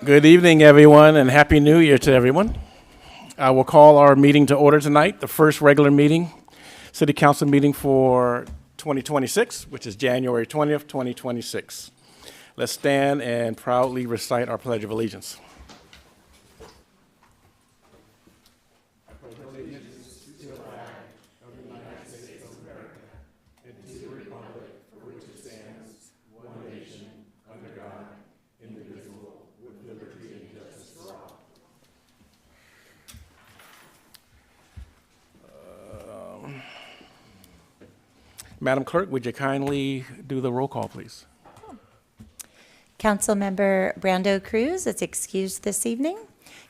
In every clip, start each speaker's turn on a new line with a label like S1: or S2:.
S1: Good evening, everyone, and Happy New Year to everyone. I will call our meeting to order tonight, the first regular meeting, City Council meeting for 2026, which is January 20th, 2026. Let's stand and proudly recite our Pledge of Allegiance. Madam Clerk, would you kindly do the roll call, please?
S2: Councilmember Brando Cruz is excused this evening.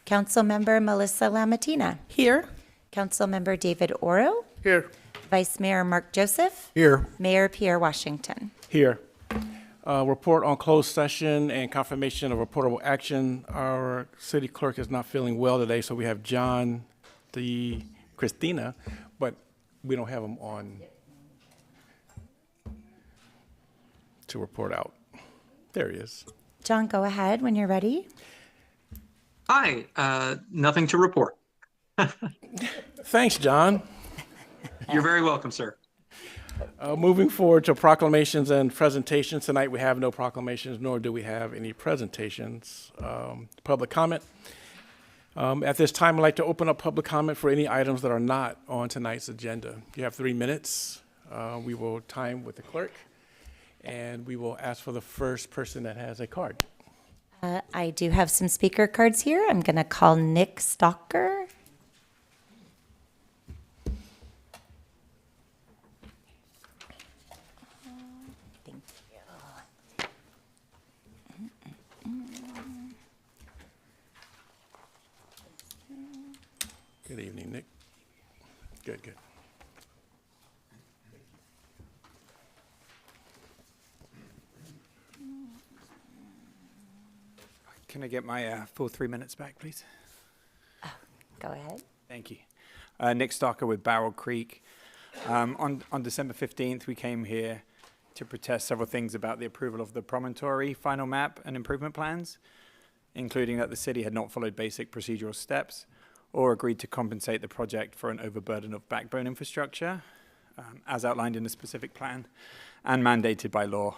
S2: Councilmember Melissa Lamatina.
S3: Here.
S2: Councilmember David Oro.
S1: Here.
S2: Vice Mayor Mark Joseph.
S4: Here.
S2: Mayor Pierre Washington.
S1: Here. Report on closed session and confirmation of reportable action. Our city clerk is not feeling well today, so we have John Christina, but we don't have him on to report out. There he is.
S2: John, go ahead when you're ready.
S5: Hi, nothing to report.
S1: Thanks, John.
S5: You're very welcome, sir.
S1: Moving forward to proclamations and presentations. Tonight we have no proclamations, nor do we have any presentations. Public comment. At this time, I'd like to open up public comment for any items that are not on tonight's agenda. You have 3 minutes. We will time with the clerk, and we will ask for the first person that has a card.
S2: I do have some speaker cards here. I'm going to call Nick Stalker. Thank you.
S1: Good evening, Nick. Good.
S4: Can I get my full 3 minutes back, please?
S2: Go ahead.
S4: Thank you. Nick Stalker with Barrel Creek. On December 15th, we came here to protest several things about the approval of the Promontory final map and improvement plans, including that the city had not followed basic procedural steps or agreed to compensate the project for an overburden of backbone infrastructure, as outlined in the specific plan and mandated by law.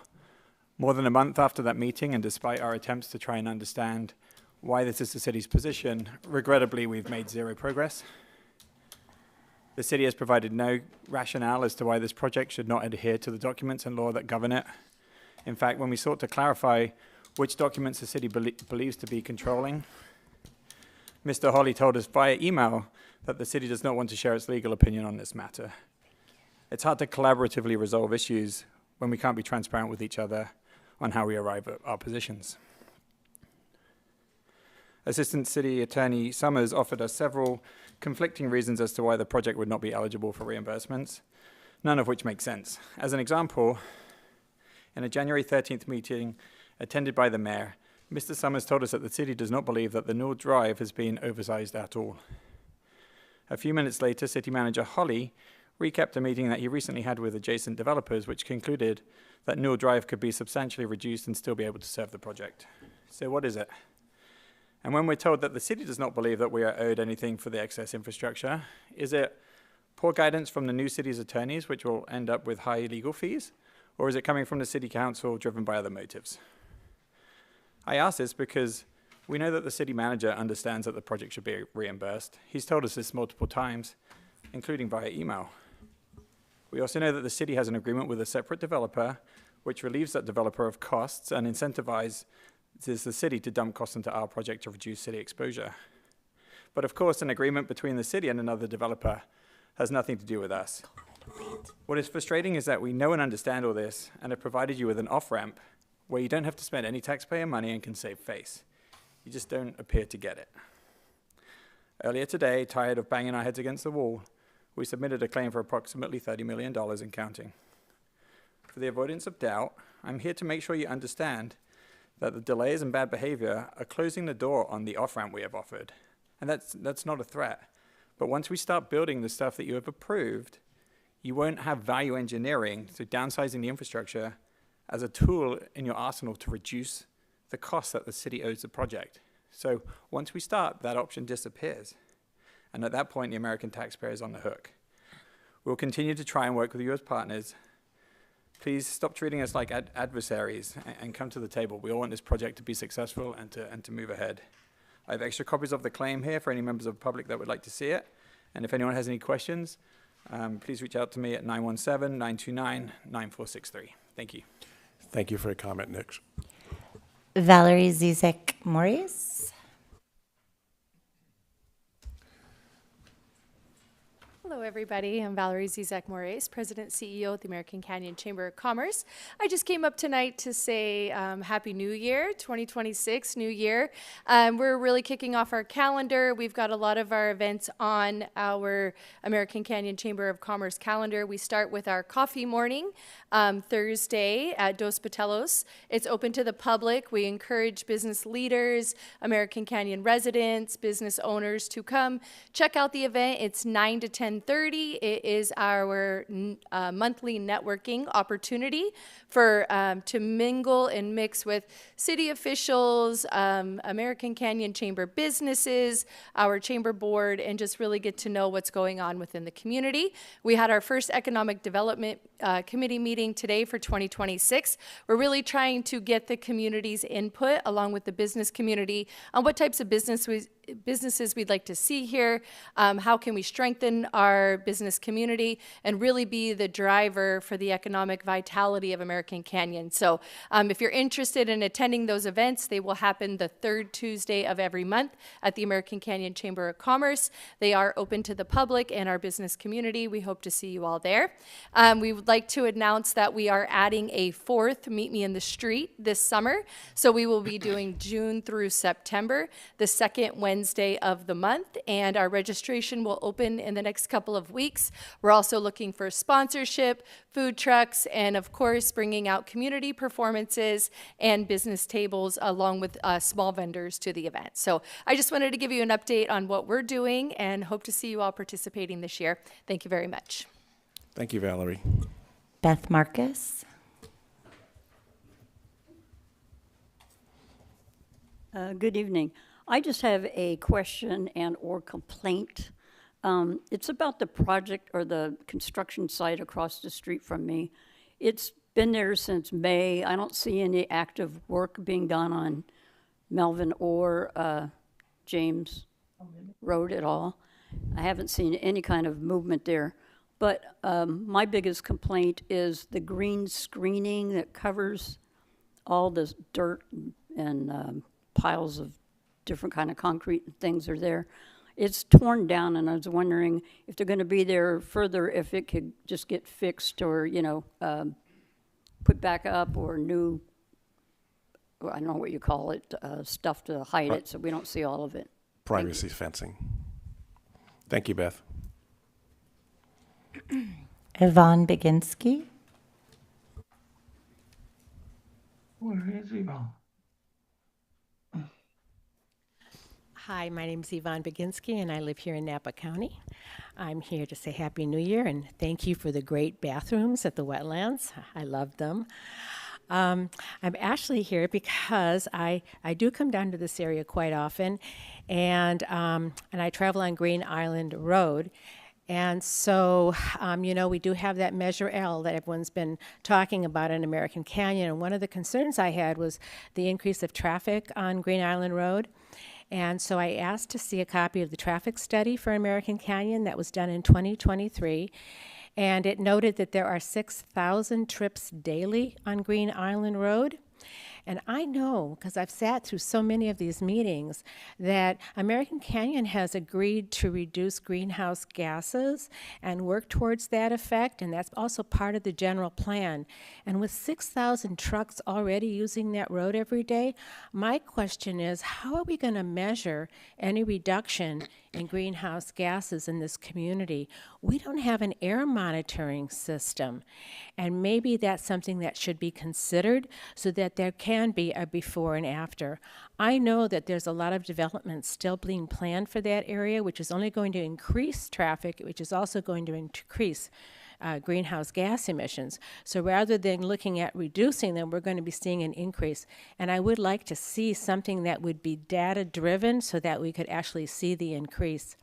S4: More than a month after that meeting, and despite our attempts to try and understand why this is the city's position, regrettably, we've made zero progress. The city has provided no rationale as to why this project should not adhere to the documents and law that govern it. In fact, when we sought to clarify which documents the city believes to be controlling, Mr. Hawley told us via email that the city does not want to share its legal opinion on this matter. It's hard to collaboratively resolve issues when we can't be transparent with each other on how we arrive at our positions. Assistant City Attorney Summers offered us several conflicting reasons as to why the project would not be eligible for reimbursements, none of which make sense. As an example, in a January 13th meeting attended by the mayor, Mr. Summers told us that the city does not believe that the Newell Drive has been oversized at all. A few minutes later, City Manager Holly recapped a meeting that he recently had with adjacent developers, which concluded that Newell Drive could be substantially reduced and still be able to serve the project. So what is it? And when we're told that the city does not believe that we are owed anything for the excess infrastructure, is it poor guidance from the new city's attorneys, which will end up with high legal fees? Or is it coming from the city council driven by other motives? I ask this because we know that the city manager understands that the project should be reimbursed. He's told us this multiple times, including via email. We also know that the city has an agreement with a separate developer, which relieves that developer of costs and incentivizes the city to dump costs into our project to reduce city exposure. But of course, an agreement between the city and another developer has nothing to do with us. What is frustrating is that we know and understand all this and have provided you with an off-ramp where you don't have to spend any taxpayer money and can save face. You just don't appear to get it. Earlier today, tired of banging our heads against the wall, we submitted a claim for approximately $30 million and counting. For the avoidance of doubt, I'm here to make sure you understand that the delays and bad behavior are closing the door on the off-ramp we have offered. And that's not a threat, But once we start building the stuff that you have approved, you won't have value engineering, so downsizing the infrastructure, as a tool in your arsenal to reduce the cost that the city owes the project. So once we start, that option disappears. And at that point, the American taxpayer is on the hook. We'll continue to try and work with you as partners. Please stop treating us like adversaries and come to the table. We all want this project to be successful and to move ahead. I have extra copies of the claim here for any members of the public that would like to see it. And if anyone has any questions, please reach out to me at 917-929-9463. Thank you.
S1: Thank you for your comment, Nick.
S2: Valerie Zizek-Morris.
S3: Hello, everybody. I'm Valerie Zizek-Morris, President CEO at the American Canyon Chamber of Commerce. I just came up tonight to say Happy New Year, 2026, new year. We're really kicking off our calendar. We've got a lot of our events on our American Canyon Chamber of Commerce calendar. We start with our coffee morning Thursday at Dos Patelos. It's open to the public. We encourage business leaders, American Canyon residents, business owners to come check out the event. It's 9 to 10:30. It is our monthly networking opportunity for to mingle and mix with city officials, American Canyon Chamber businesses, our chamber board, and just really get to know what's going on within the community. We had our first economic development committee meeting today for 2026. We're really trying to get the community's input along with the business community on what types of businesses we'd like to see here, how can we strengthen our business community, and really be the driver for the economic vitality of American Canyon. So if you're interested in attending those events, they will happen the third Tuesday of every month at the American Canyon Chamber of Commerce. They are open to the public and our business community. We hope to see you all there. We would like to announce that we are adding a fourth Meet Me in the Street this summer. So we will be doing June through September, the second Wednesday of the month, and our registration will open in the next couple of weeks. We're also looking for sponsorship, food trucks, and of course, bringing out community performances and business tables along with small vendors to the event. So I just wanted to give you an update on what we're doing and hope to see you all participating this year. Thank you very much.
S1: Thank you, Valerie.
S2: Beth Marcus.
S6: Good evening. I just have a question and or complaint. It's about the project or the construction site across the street from me. It's been there since May. I don't see any active work being done on Melvin or James Road at all. I haven't seen any kind of movement there. But my biggest complaint is the green screening that covers all this dirt and piles of different kind of concrete and things are there. It's torn down, and I was wondering if they're going to be there further, if it could just get fixed or, put back up, or new, I don't know what you call it, stuff to hide it so we don't see all of it.
S1: Privacy fencing. Thank you, Beth.
S2: Yvonne Beginski.
S7: Where is Yvonne?
S8: Hi, my name is Yvonne Beginski, and I live here in Napa County. I'm here to say Happy New Year, and thank you for the great bathrooms at the wetlands. I love them. I'm actually here because I do come down to this area quite often, and I travel on Green Island Road. And so, we do have that Measure L that everyone's been talking about in American Canyon. And one of the concerns I had was the increase of traffic on Green Island Road. And so I asked to see a copy of the traffic study for American Canyon that was done in 2023. And it noted that there are 6,000 trips daily on Green Island Road. And I know, because I've sat through so many of these meetings, that American Canyon has agreed to reduce greenhouse gases and work towards that effect, and that's also part of the general plan. And with 6,000 trucks already using that road every day, my question is, how are we going to measure any reduction in greenhouse gases in this community? We don't have an air monitoring system, and maybe that's something that should be considered so that there can be a before and after. I know that there's a lot of development still being planned for that area, which is only going to increase traffic, which is also going to increase greenhouse gas emissions. So rather than looking at reducing them, we're going to be seeing an increase. And I would like to see something that would be data-driven so that we could actually see the increase.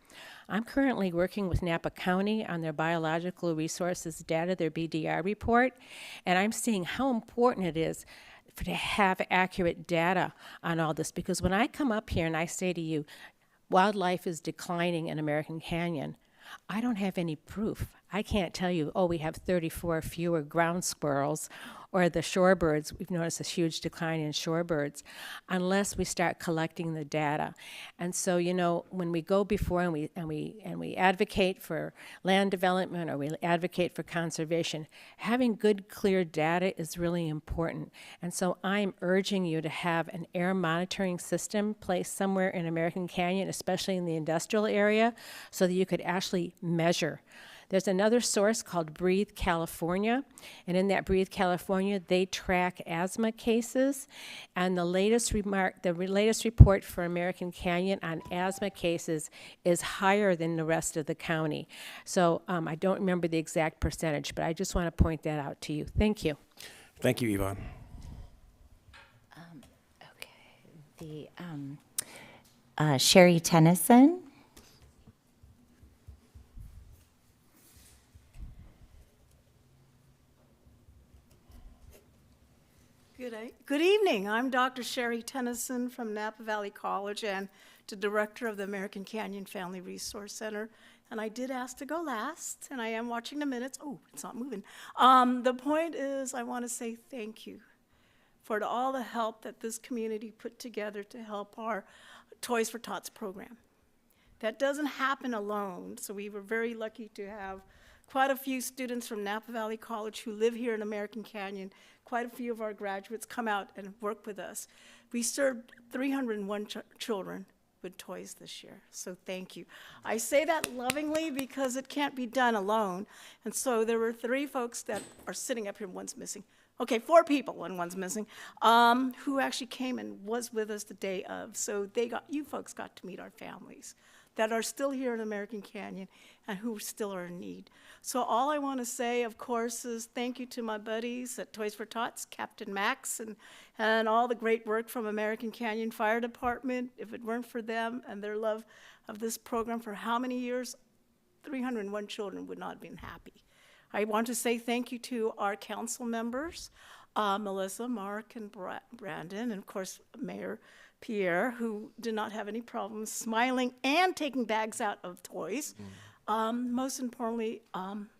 S8: I'm currently working with Napa County on their biological resources data, their BDR report, and I'm seeing how important it is to have accurate data on all this. Because when I come up here and I say to you, wildlife is declining in American Canyon, I don't have any proof. I can't tell you, oh, we have 34 fewer ground squirrels, or the shorebirds, we've noticed a huge decline in shorebirds, unless we start collecting the data. And so, you know, when we go before and we advocate for land development or we advocate for conservation, having good, clear data is really important. And so I'm urging you to have an air monitoring system placed somewhere in American Canyon, especially in the industrial area, so that you could actually measure. There's another source called Breathe California, and in that Breathe California, they track asthma cases, and the latest report for American Canyon on asthma cases is higher than the rest of the county. So I don't remember the exact percentage, but I just want to point that out to you. Thank you.
S1: Thank you, Yvonne.
S2: Okay. The Sherry Tennyson.
S9: Good evening. I'm Dr. Sherry Tennyson from Napa Valley College and the director of the American Canyon Family Resource Center. And I did ask to go last, and I am watching the minutes. Oh, it's not moving. The point is, I want to say thank you for all the help that this community put together to help our Toys for Tots program. That doesn't happen alone, so we were very lucky to have quite a few students from Napa Valley College who live here in American Canyon. Quite a few of our graduates come out and work with us. We served 301 children with toys this year, so thank you. I say that lovingly because it can't be done alone. And so there were 3 folks that are sitting up here, one's missing. Okay, 4 people and one's missing, who actually came and was with us the day of. So you folks got to meet our families that are still here in American Canyon and who still are in need. So all I want to say, of course, is thank you to my buddies at Toys for Tots, Captain Max, and all the great work from American Canyon Fire Department. If it weren't for them and their love of this program for how many years, 301 children would not have been happy. I want to say thank you to our council members, Melissa, Mark, and Brandon, and of course, Mayor Pierre, who did not have any problems smiling and taking bags out of toys. Most importantly,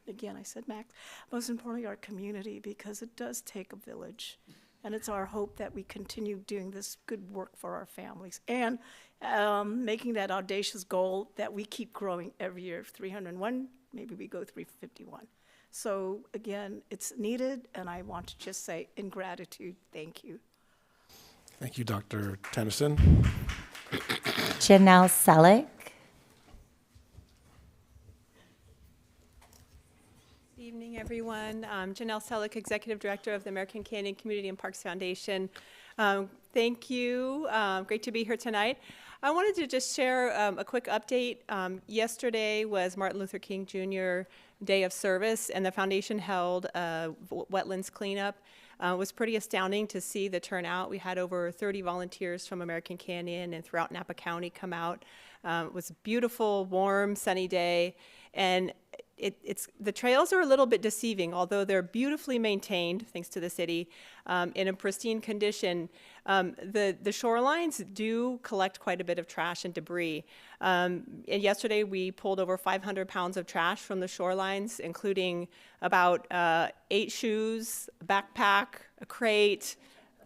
S9: again, I said Max, most importantly, our community, because it does take a village. And it's our hope that we continue doing this good work for our families and making that audacious goal that we keep growing every year. 301, maybe we go 351. So again, it's needed, and I want to just say in gratitude, thank you.
S1: Thank you, Dr. Tennyson.
S2: Janelle Selleck.
S10: Good evening, everyone. Janelle Selleck, Executive Director of the American Canyon Community and Parks Foundation. Thank you. Great to be here tonight. I wanted to just share a quick update. Yesterday was Martin Luther King Jr. Day of Service, and the foundation held a wetlands cleanup. It was pretty astounding to see the turnout. We had over 30 volunteers from American Canyon and throughout Napa County come out. It was a beautiful, warm, sunny day, and the trails are a little bit deceiving, although they're beautifully maintained, thanks to the city, in a pristine condition. The shorelines do collect quite a bit of trash and debris. And yesterday we pulled over 500 pounds of trash from the shorelines, including about 8 shoes, a backpack, a crate,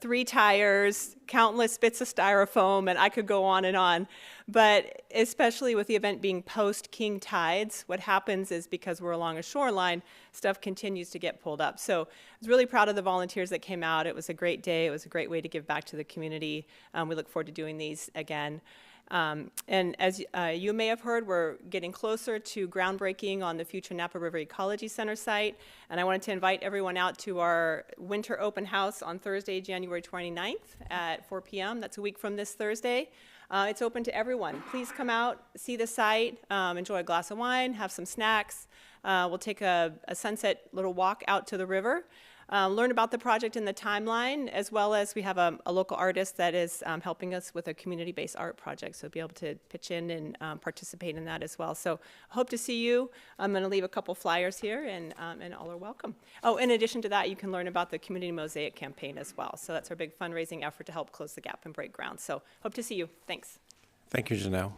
S10: 3 tires, countless bits of styrofoam, and I could go on and on. But especially with the event being post-King tides, what happens is because we're along a shoreline, stuff continues to get pulled up. So I was really proud of the volunteers that came out. It was a great day. It was a great way to give back to the community. We look forward to doing these again. And as you may have heard, we're getting closer to groundbreaking on the future Napa River Ecology Center site. And I wanted to invite everyone out to our winter open house on Thursday, January 29th at 4 p.m. That's a week from this Thursday. It's open to everyone. Please come out, see the site, enjoy a glass of wine, have some snacks. We'll take a sunset little walk out to the river. Learn about the project and the timeline, as well as we have a local artist that is helping us with a community-based art project, so be able to pitch in and participate in that as well. So hope to see you. I'm going to leave a couple flyers here, and all are welcome. Oh, in addition to that, you can learn about the Community Mosaic campaign as well. So that's our big fundraising effort to help close the gap and break ground. So hope to see you. Thanks.
S1: Thank you, Janelle.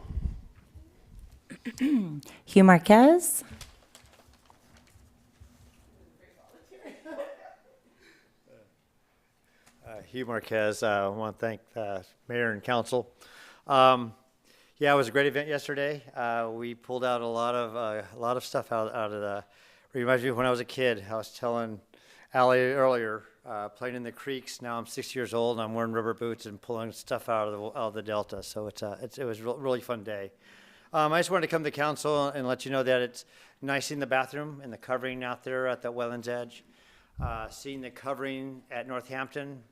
S2: Hugh Marquez.
S11: Hugh Marquez. I want to thank the mayor and council. Yeah, it was a great event yesterday. We pulled out a lot of stuff out of the. Reminds me of when I was a kid. I was telling Allie earlier, playing in the creeks. Now I'm 6 years old and I'm wearing rubber boots and pulling stuff out of the Delta. So it was a really fun day. I just wanted to come to council and let you know that it's nice in the bathroom and the covering out there at the wetlands edge. Seeing the covering at Northampton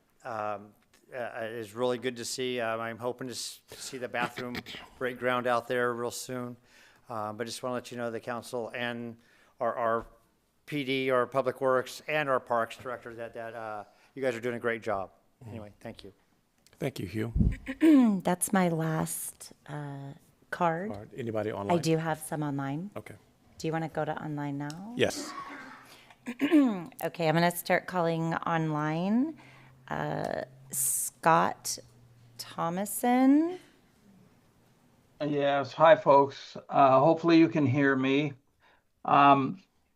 S11: is really good to see. I'm hoping to see the bathroom break ground out there real soon. But just want to let you know the council and our PD, our Public Works, and our Parks Director that you guys are doing a great job. Anyway, thank you.
S1: Thank you, Hugh.
S2: That's my last card.
S1: All right, anybody online?
S2: I do have some online.
S1: Okay.
S2: Do you want to go to online now?
S1: Yes.
S2: Okay, I'm going to start calling online. Scott Thomason.
S7: Yes, hi, folks. Hopefully you can hear me.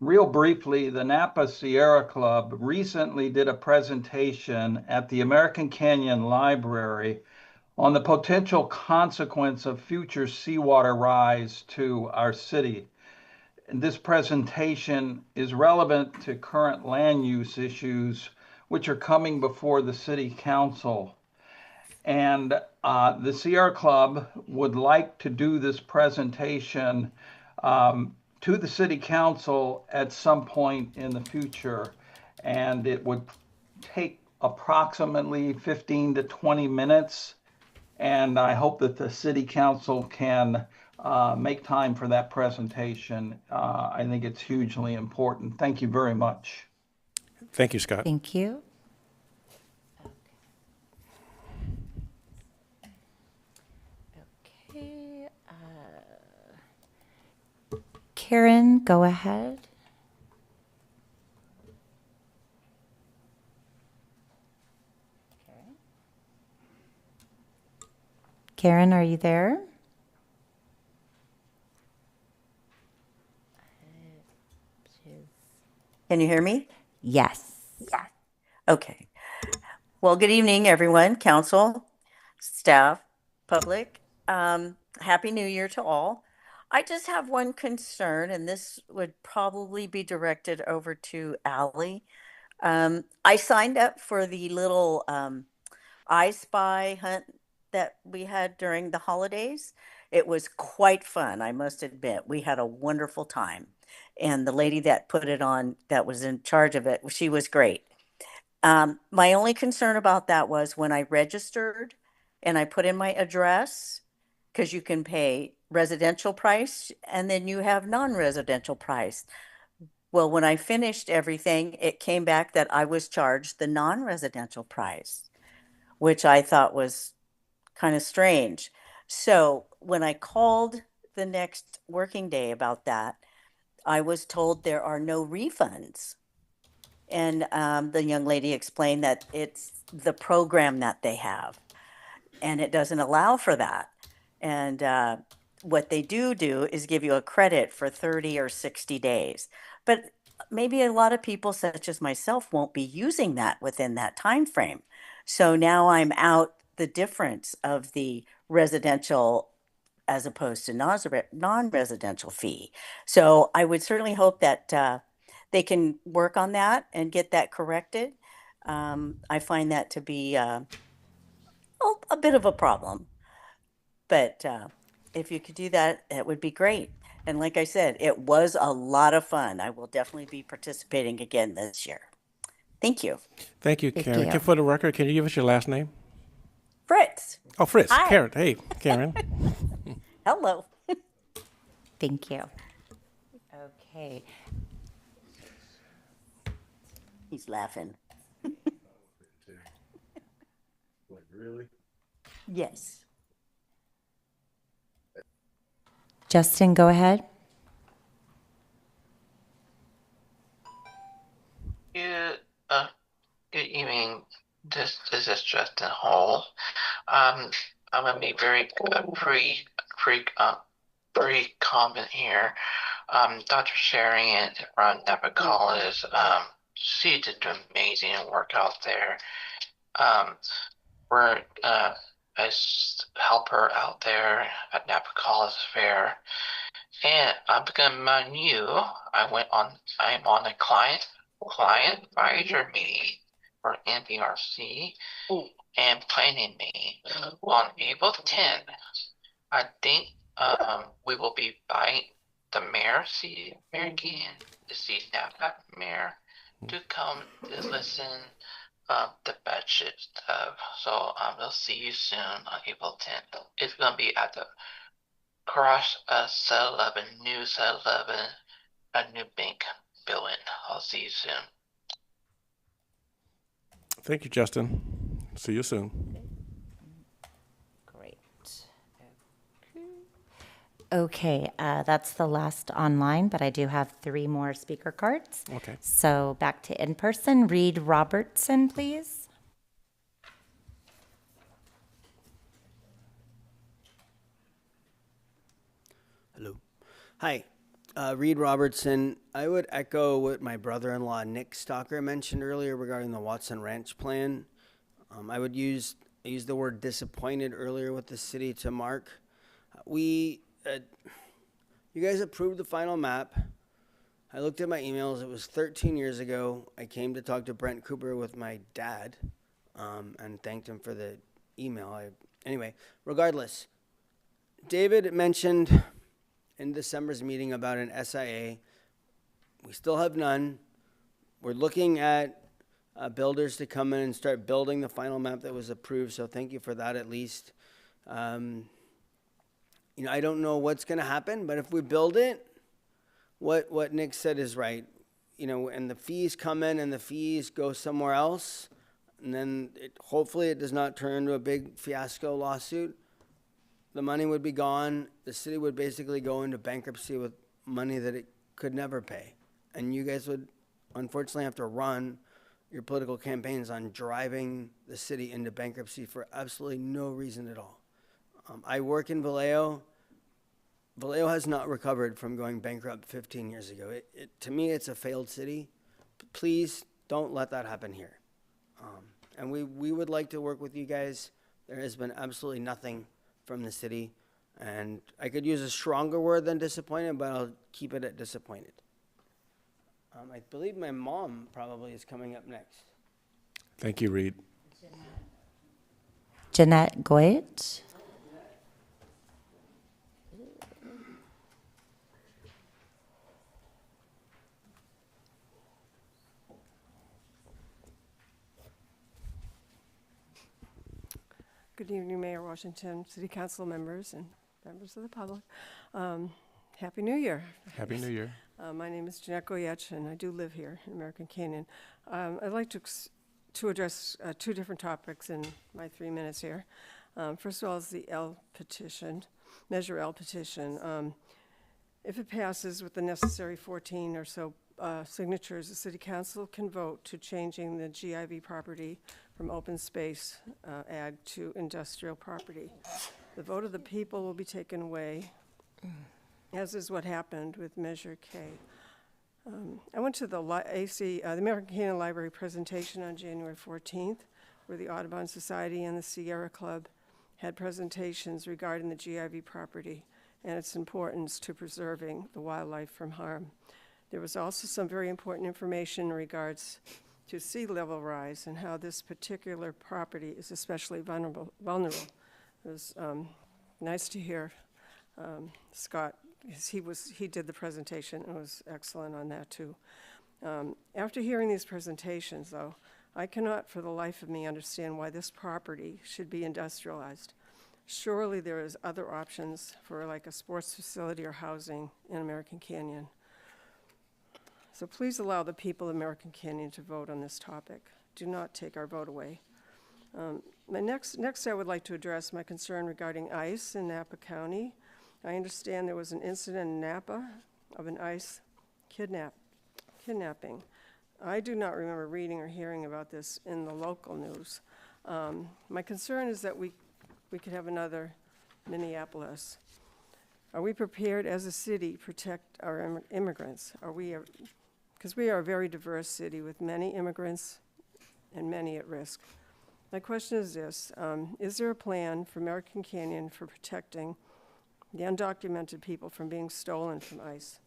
S7: Real briefly, the Napa Sierra Club recently did a presentation at the American Canyon Library on the potential consequence of future seawater rise to our city. And this presentation is relevant to current land use issues which are coming before the City Council. And the Sierra Club would like to do this presentation to the City Council at some point in the future. And it would take approximately 15 to 20 minutes. And I hope that the City Council can make time for that presentation. I think it's hugely important. Thank you very much.
S1: Thank you, Scott.
S2: Thank you. Okay. Karen, go ahead. Karen, are you there?
S12: Can you hear me?
S2: Yes.
S12: Yeah. Okay. Well, good evening, everyone, council, staff, public. Happy New Year to all. I just have one concern, and this would probably be directed over to Allie. I signed up for the little I Spy hunt that we had during the holidays. It was quite fun, I must admit. We had a wonderful time. And the lady that put it on, that was in charge of it, she was great. My only concern about that was when I registered and I put in my address, because you can pay residential price and then you have non-residential price. Well, when I finished everything, it came back that I was charged the non-residential price, which I thought was kind of strange. So when I called the next working day about that, I was told there are no refunds. And the young lady explained that it's the program that they have, and it doesn't allow for that. And what they do is give you a credit for 30 or 60 days. But maybe a lot of people, such as myself, won't be using that within that time frame. So now I'm out the difference of the residential as opposed to non-residential fee. So I would certainly hope that they can work on that and get that corrected. I find that to be a bit of a problem. But if you could do that, it would be great. And like I said, it was a lot of fun. I will definitely be participating again this year. Thank you.
S1: Thank you,
S2: Thank
S1: Karen.
S2: you.
S1: For the record, can you give us your last name?
S12: Fritz,
S1: Oh, Fritz.
S12: Hi.
S1: Karen. Hey, Karen.
S12: hello.
S2: Thank you. Okay.
S12: He's laughing.
S1: Really?
S12: Yes.
S2: Justin, go ahead.
S13: Good evening. This is Justin Hall. I'm gonna be very brief comment here. Dr. Sherian from Napa College, she did amazing work out there. We're help her out there at Napa College Fair. And I'm gonna remind you, I'm on a client advisor meeting for NPRC and planning meeting on April 10th. I think we will be buying the mayor seat, Mayor Gann, to see Napa mayor to come to listen the budget stuff. So we'll see you soon on April 10th. It's gonna be at the Cross 711, new 711, a new bank building. I'll see you soon.
S1: Thank you, Justin. See you soon.
S2: Great. Okay, that's the last online, but I do have 3 more speaker cards.
S1: Okay.
S2: So back to in-person. Reed Robertson, please.
S14: Hello. Hi. Reed Robertson. I would echo what my brother-in-law Nick Stalker mentioned earlier regarding the Watson Ranch plan. I used the word disappointed earlier with the city to Mark. You guys approved the final map. I looked at my emails. It was 13 years ago. I came to talk to Brent Cooper with my dad and thanked him for the email. Anyway, regardless, David mentioned in December's meeting about an SIA. We still have none. We're looking at builders to come in and start building the final map that was approved, so thank you for that at least. I don't know what's going to happen, but if we build it, what Nick said is right. And the fees come in and the fees go somewhere else, and then hopefully it does not turn into a big fiasco lawsuit. The money would be gone. The city would basically go into bankruptcy with money that it could never pay. And you guys would unfortunately have to run your political campaigns on driving the city into bankruptcy for absolutely no reason at all. I work in Vallejo. Vallejo has not recovered from going bankrupt 15 years ago. To me, it's a failed city. Please don't let that happen here. And we would like to work with you guys. There has been absolutely nothing from the city, and I could use a stronger word than disappointed, but I'll keep it at disappointed. I believe my mom probably is coming up next.
S1: Thank you, Reed.
S2: Jeanette Goyet.
S15: Good evening, Mayor Washington, City Council members, and members of the public. Happy New Year.
S1: Happy New Year.
S15: My name is Jeanette Goyet, and I do live here in American Canyon. I'd like to address 2 different topics in my 3 minutes here. First of all is the L petition, Measure L petition. If it passes with the necessary 14 or so signatures, the City Council can vote to changing the GIV property from open space ag to industrial property. The vote of the people will be taken away, as is what happened with Measure K. I went to the the American Canyon Library presentation on January 14th, where the Audubon Society and the Sierra Club had presentations regarding the GIV property and its importance to preserving the wildlife from harm. There was also some very important information in regards to sea level rise and how this particular property is especially vulnerable. It was nice to hear Scott, he did the presentation and was excellent on that too. After hearing these presentations, though, I cannot for the life of me understand why this property should be industrialized. Surely there is other options for like a sports facility or housing in American Canyon. So please allow the people of American Canyon to vote on this topic. Do not take our vote away. Next, I would like to address my concern regarding ICE in Napa County. I understand there was an incident in Napa of an ICE kidnapping. I do not remember reading or hearing about this in the local news. My concern is that we could have another Minneapolis. Are we prepared as a city to protect our immigrants? Because we are a very diverse city with many immigrants and many at risk. My question is this, is there a plan for American Canyon for protecting the undocumented people from being stolen from ICE?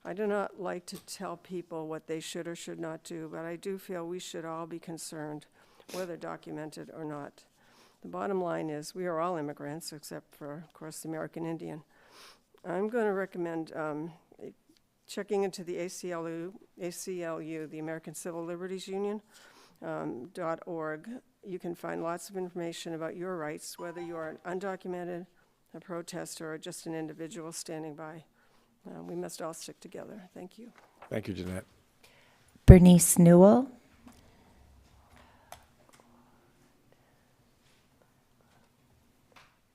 S15: I do not like to tell people what they should or should not do, but I do feel we should all be concerned, whether documented or not. The bottom line is we are all immigrants, except for, of course, the American Indian. I'm going to recommend checking into the ACLU, the American Civil Liberties Union, .org. You can find lots of information about your rights, whether you are an undocumented, a protester, or just an individual standing by. We must all stick together. Thank you.
S1: Thank you, Jeanette.
S2: Bernice Newell.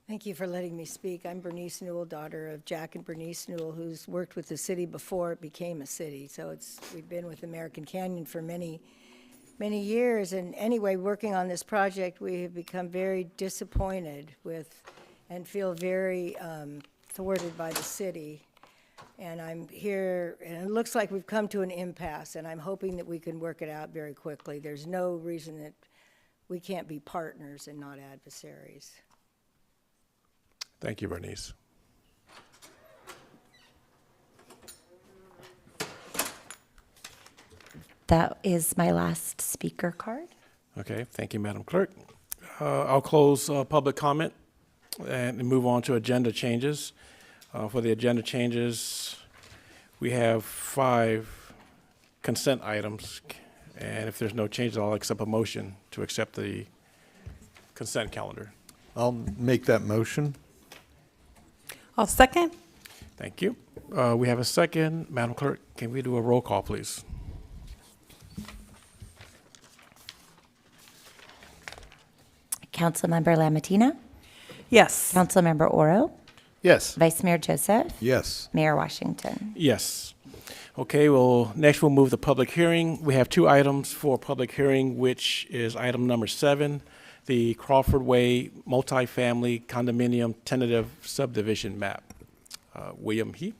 S16: Thank you for letting me speak. I'm Bernice Newell, daughter of Jack and Bernice Newell, who's worked with the city before it became a city. So we've been with American Canyon for many years. And anyway, working on this project, we have become very disappointed with and feel very thwarted by the city. And I'm here, and it looks like we've come to an impasse, and I'm hoping that we can work it out very quickly. There's no reason that we can't be partners and not adversaries.
S1: Thank you, Bernice.
S2: That is my last speaker card.
S1: Okay, thank you, Madam Clerk. I'll close public comment and move on to agenda changes. For the agenda changes, we have 5 consent items, and if there's no changes, I'll accept a motion to accept the consent calendar.
S17: I'll make that motion.
S9: I'll second.
S1: Thank you. We have a second. Madam Clerk, can we do a roll call, please?
S2: Councilmember Lamatina?
S9: Yes.
S2: Councilmember Oro?
S17: Yes.
S2: Vice Mayor Joseph?
S17: Yes.
S2: Mayor Washington?
S1: Yes. Okay, well, next we'll move to public hearing. We have 2 items for public hearing, which is item number 7, the Crawford Way multifamily condominium tentative subdivision map. William He.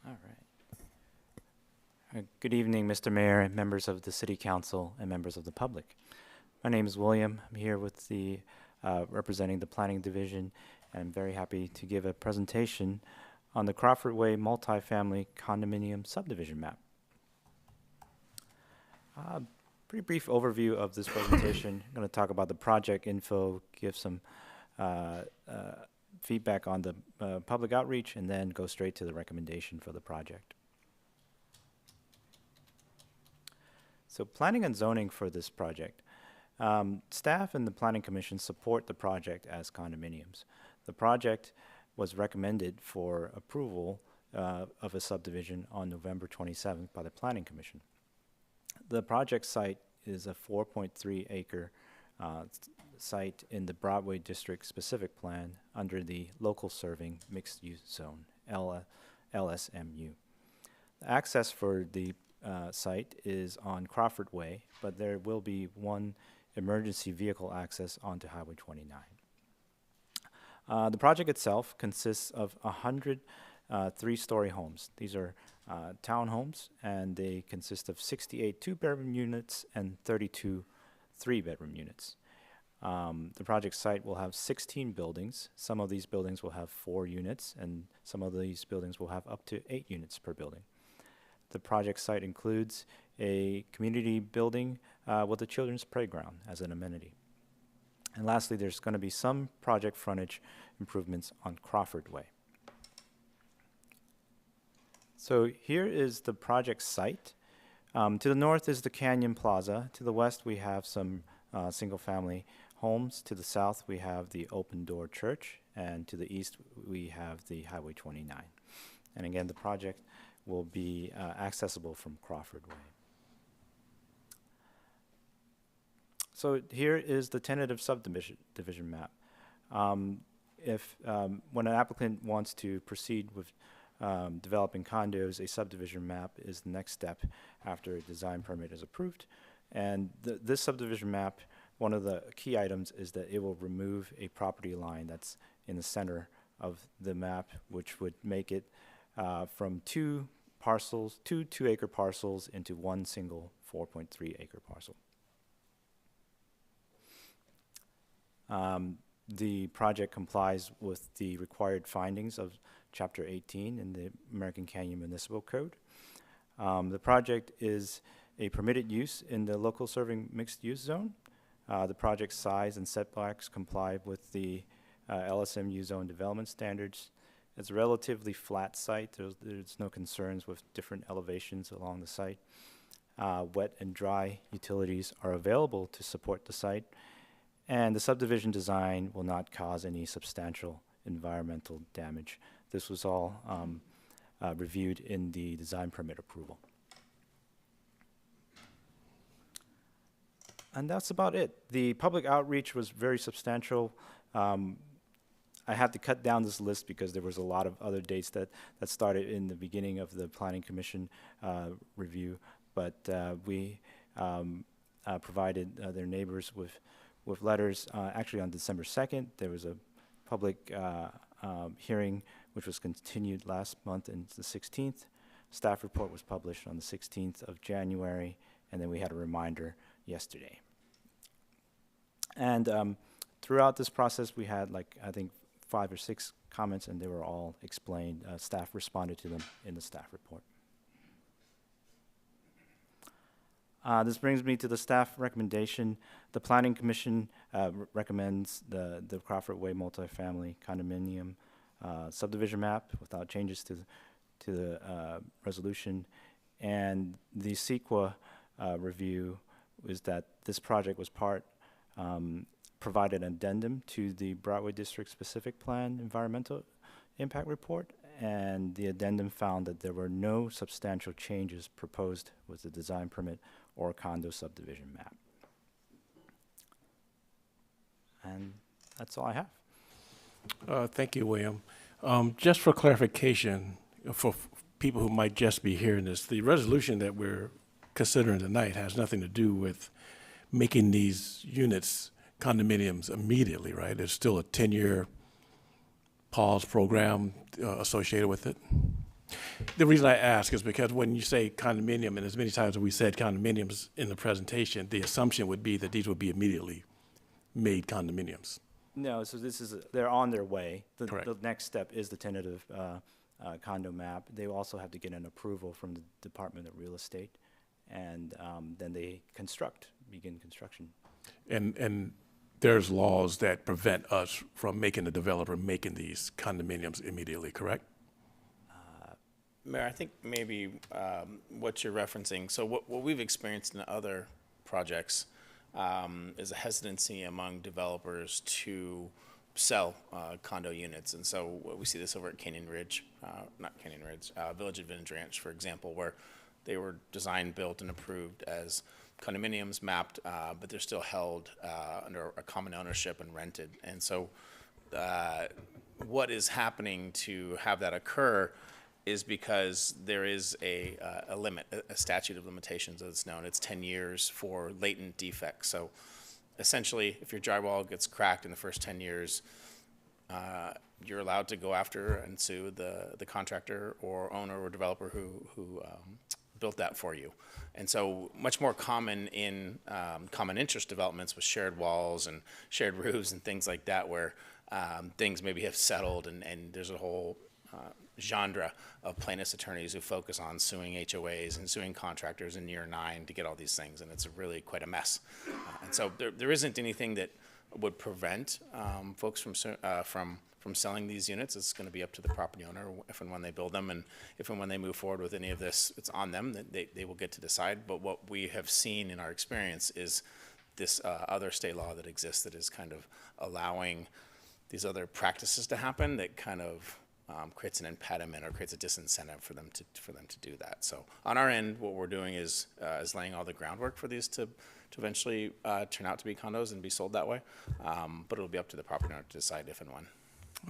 S18: All right. Good evening, Mr. Mayor, and members of the City Council and members of the public. My name is William. I'm here with the representing the Planning Division, and I'm very happy to give a presentation on the Crawford Way multifamily condominium subdivision map. Pretty brief overview of this presentation. I'm going to talk about the project info, give some feedback on the public outreach, and then go straight to the recommendation for the project. So planning and zoning for this project. Staff and the Planning Commission support the project as condominiums. The project was recommended for approval of a subdivision on November 27th by the Planning Commission. The project site is a 4.3 acre site in the Broadway District Specific Plan under the Local Serving Mixed Use Zone, LSMU. The access for the site is on Crawford Way, but there will be one emergency vehicle access onto Highway 29. The project itself consists of 100 3-story homes. These are townhomes, and they consist of 68 2-bedroom units and 32 3-bedroom units. The project site will have 16 buildings. Some of these buildings will have 4 units, and some of these buildings will have up to 8 units per building. The project site includes a community building with a children's playground as an amenity. And lastly, there's going to be some project frontage improvements on Crawford Way. So here is the project site. To the north is the Canyon Plaza. To the west, we have some single-family homes. To the south, we have the Open Door Church. And to the east, we have the Highway 29. And again, the project will be accessible from Crawford Way. So here is the tentative subdivision map. When an applicant wants to proceed with developing condos, a subdivision map is the next step after a design permit is approved. And this subdivision map, one of the key items is that it will remove a property line that's in the center of the map, which would make it from two 2-acre parcels into one single 4.3-acre parcel. The project complies with the required findings of Chapter 18 in the American Canyon Municipal Code. The project is a permitted use in the local serving mixed-use zone. The project size and setbacks comply with the LSMU zone development standards. It's a relatively flat site. There's no concerns with different elevations along the site. Wet and dry utilities are available to support the site. And the subdivision design will not cause any substantial environmental damage. This was all reviewed in the design permit approval. And that's about it. The public outreach was very substantial. I had to cut down this list because there was a lot of other dates that started in the beginning of the Planning Commission review, but we provided their neighbors with letters. Actually, on December 2nd, there was a public hearing which was continued last month and the 16th. Staff report was published on the 16th of January, and then we had a reminder yesterday. And throughout this process, we had I think 5 or 6 comments, and they were all explained. Staff responded to them in the staff report. This brings me to the staff recommendation. The Planning Commission recommends the Crawford Way multifamily condominium subdivision map without changes to the resolution. And the CEQA review is that this project was provided an addendum to the Broadway District Specific Plan Environmental Impact Report, and the addendum found that there were no substantial changes proposed with the design permit or condo subdivision map. And that's all I have.
S1: Thank you, William. Just for clarification, for people who might just be hearing this, the resolution that we're considering tonight has nothing to do with making these units condominiums immediately, right? There's still a 10-year pause program associated with it. The reason I ask is because when you say condominium, and as many times as we said condominiums in the presentation, the assumption would be that these would be immediately made condominiums.
S18: No, so they're on their way.
S1: Correct.
S18: The next step is the tentative condo map. They also have to get an approval from the Department of Real Estate, and then they begin construction.
S1: And there's laws that prevent us from making the developer making these condominiums immediately, correct?
S19: Mayor, I think maybe what you're referencing, so what we've experienced in other projects is a hesitancy among developers to sell condo units. And so we see this over at Village Advantage Ranch, for example, where they were designed, built, and approved as condominiums mapped, but they're still held under a common ownership and rented. And so what is happening to have that occur is because there is a limit, a statute of limitations as it's known. It's 10 years for latent defects. So essentially, if your drywall gets cracked in the first 10 years, you're allowed to go after and sue the contractor or owner or developer who built that for you. And so much more common in common interest developments with shared walls and shared roofs and things like that, where things maybe have settled and there's a whole genre of plaintiffs' attorneys who focus on suing HOAs and suing contractors in year 9 to get all these things, and it's really quite a mess. And so there isn't anything that would prevent folks from selling these units. It's going to be up to the property owner if and when they build them, and if and when they move forward with any of this, it's on them. That they will get to decide. But what we have seen in our experience is this other state law that exists that is kind of allowing these other practices to happen that kind of creates an impediment or creates a disincentive for them to do that. So on our end, what we're doing is laying all the groundwork for these to eventually turn out to be condos and be sold that way. But it'll be up to the property owner to decide if and when.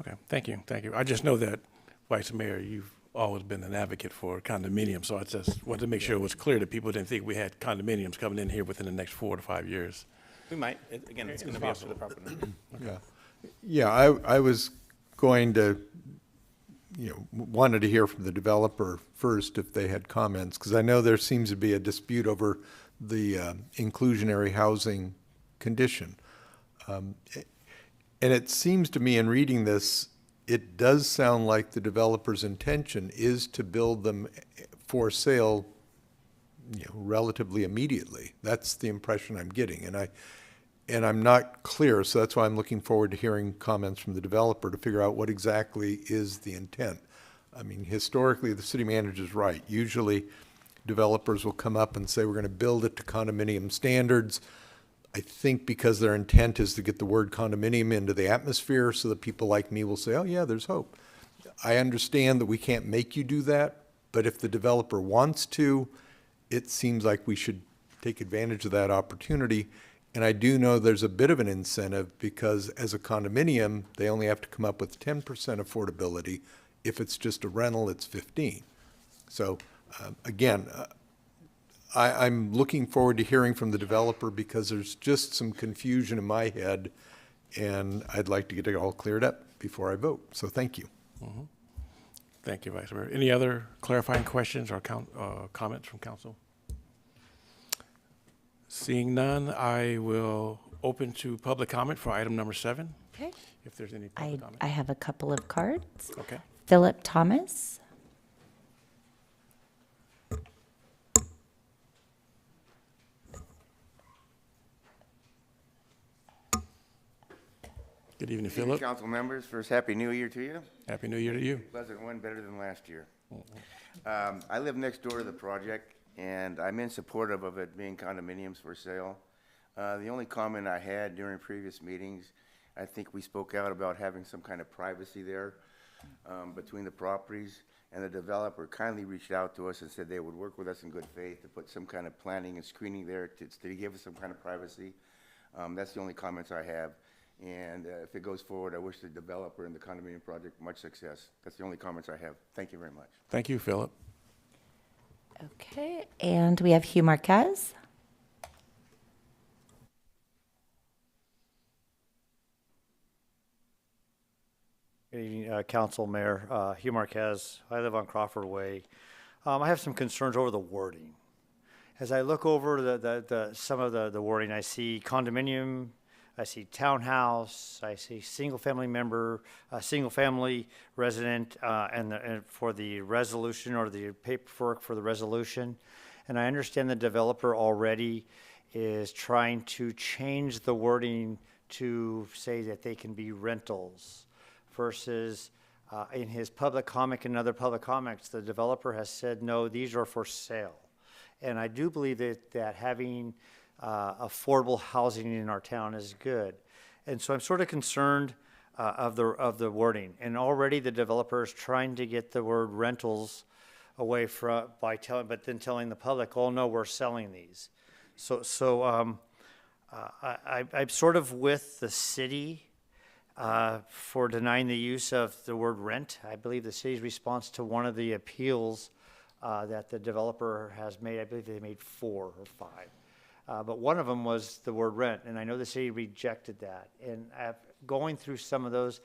S1: Okay, thank you. I just know that, Vice Mayor, you've always been an advocate for condominiums, so I just wanted to make sure it was clear that people didn't think we had condominiums coming in here within the next 4 to 5 years.
S19: We might. Again, it's going to be up to the property owner.
S17: Yeah, I was going to, wanted to hear from the developer first if they had comments, because I know there seems to be a dispute over the inclusionary housing condition. And it seems to me in reading this, it does sound like the developer's intention is to build them for sale, relatively immediately. That's the impression I'm getting, and I'm not clear, so that's why I'm looking forward to hearing comments from the developer to figure out what exactly is the intent. I mean, historically, the city manager's right. Usually, developers will come up and say, we're going to build it to condominium standards. I think because their intent is to get the word condominium into the atmosphere so that people like me will say, oh yeah, there's hope. I understand that we can't make you do that, but if the developer wants to, it seems like we should take advantage of that opportunity. And I do know there's a bit of an incentive because as a condominium, they only have to come up with 10% affordability. If it's just a rental, it's 15. So again, I'm looking forward to hearing from the developer because there's just some confusion in my head, and I'd like to get it all cleared up before I vote. So thank you.
S1: Mm-hmm. Thank you, Vice Mayor. Any other clarifying questions or comments from council? Seeing none, I will open to public comment for item number 7.
S2: Okay.
S1: If there's any public comment.
S2: I have a couple of cards.
S1: Okay.
S2: Philip Thomas.
S1: Good evening,
S20: Good evening,
S1: Philip.
S20: council members. First, Happy New Year to you.
S1: Happy New Year to you.
S20: Pleasant one, better than last year. I live next door to the project, and I'm in support of it being condominiums for sale. The only comment I had during previous meetings, I think we spoke out about having some kind of privacy there between the properties, and the developer kindly reached out to us and said they would work with us in good faith to put some kind of planning and screening there to give us some kind of privacy. That's the only comments I have. And if it goes forward, I wish the developer and the condominium project much success. That's the only comments I have. Thank you very much.
S1: Thank you, Philip.
S2: Okay, and we have Hugh Marquez.
S11: Good evening, Council, Mayor. Hugh Marquez. I live on Crawford Way. I have some concerns over the wording. As I look over some of the wording, I see condominium, I see townhouse, I see single-family member, single-family resident, and for the resolution or the paperwork for the resolution. And I understand the developer already is trying to change the wording to say that they can be rentals versus in his public comment and other public comments, the developer has said, no, these are for sale. And I do believe that having affordable housing in our town is good. And so I'm sort of concerned of the wording. And already the developer is trying to get the word rentals away from but then telling the public, oh no, we're selling these. So I'm sort of with the city for denying the use of the word rent. I believe the city's response to one of the appeals that the developer has made, I believe they made 4 or 5. But one of them was the word rent, and I know the city rejected that. And going through some of those,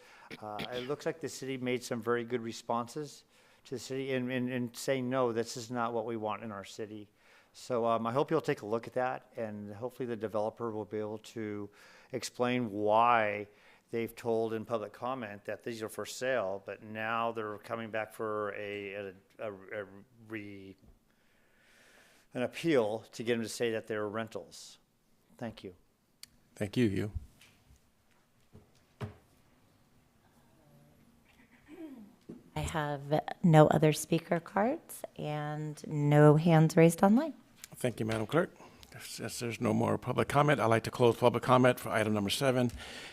S11: it looks like the city made some very good responses to the city in saying, no, this is not what we want in our city. So I hope you'll take a look at that, and hopefully the developer will be able to explain why they've told in public comment that these are for sale, but now they're coming back for an appeal to get them to say that they're rentals. Thank you.
S1: Thank you, Hugh.
S2: I have no other speaker cards and no hands raised online.
S1: Thank you, Madam Clerk. Since there's no more public comment, I'd like to close public comment for item number 7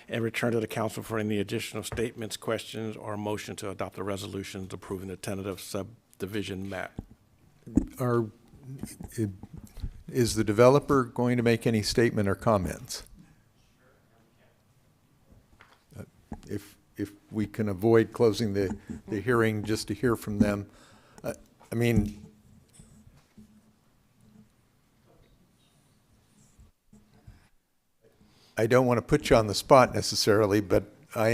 S1: and return to the council for any additional statements, questions, or motion to adopt the resolutions approving the tentative subdivision map.
S17: Is the developer going to make any statement or comments? If we can avoid closing the hearing just to hear from them. I mean, I don't want to put you on the spot necessarily, but I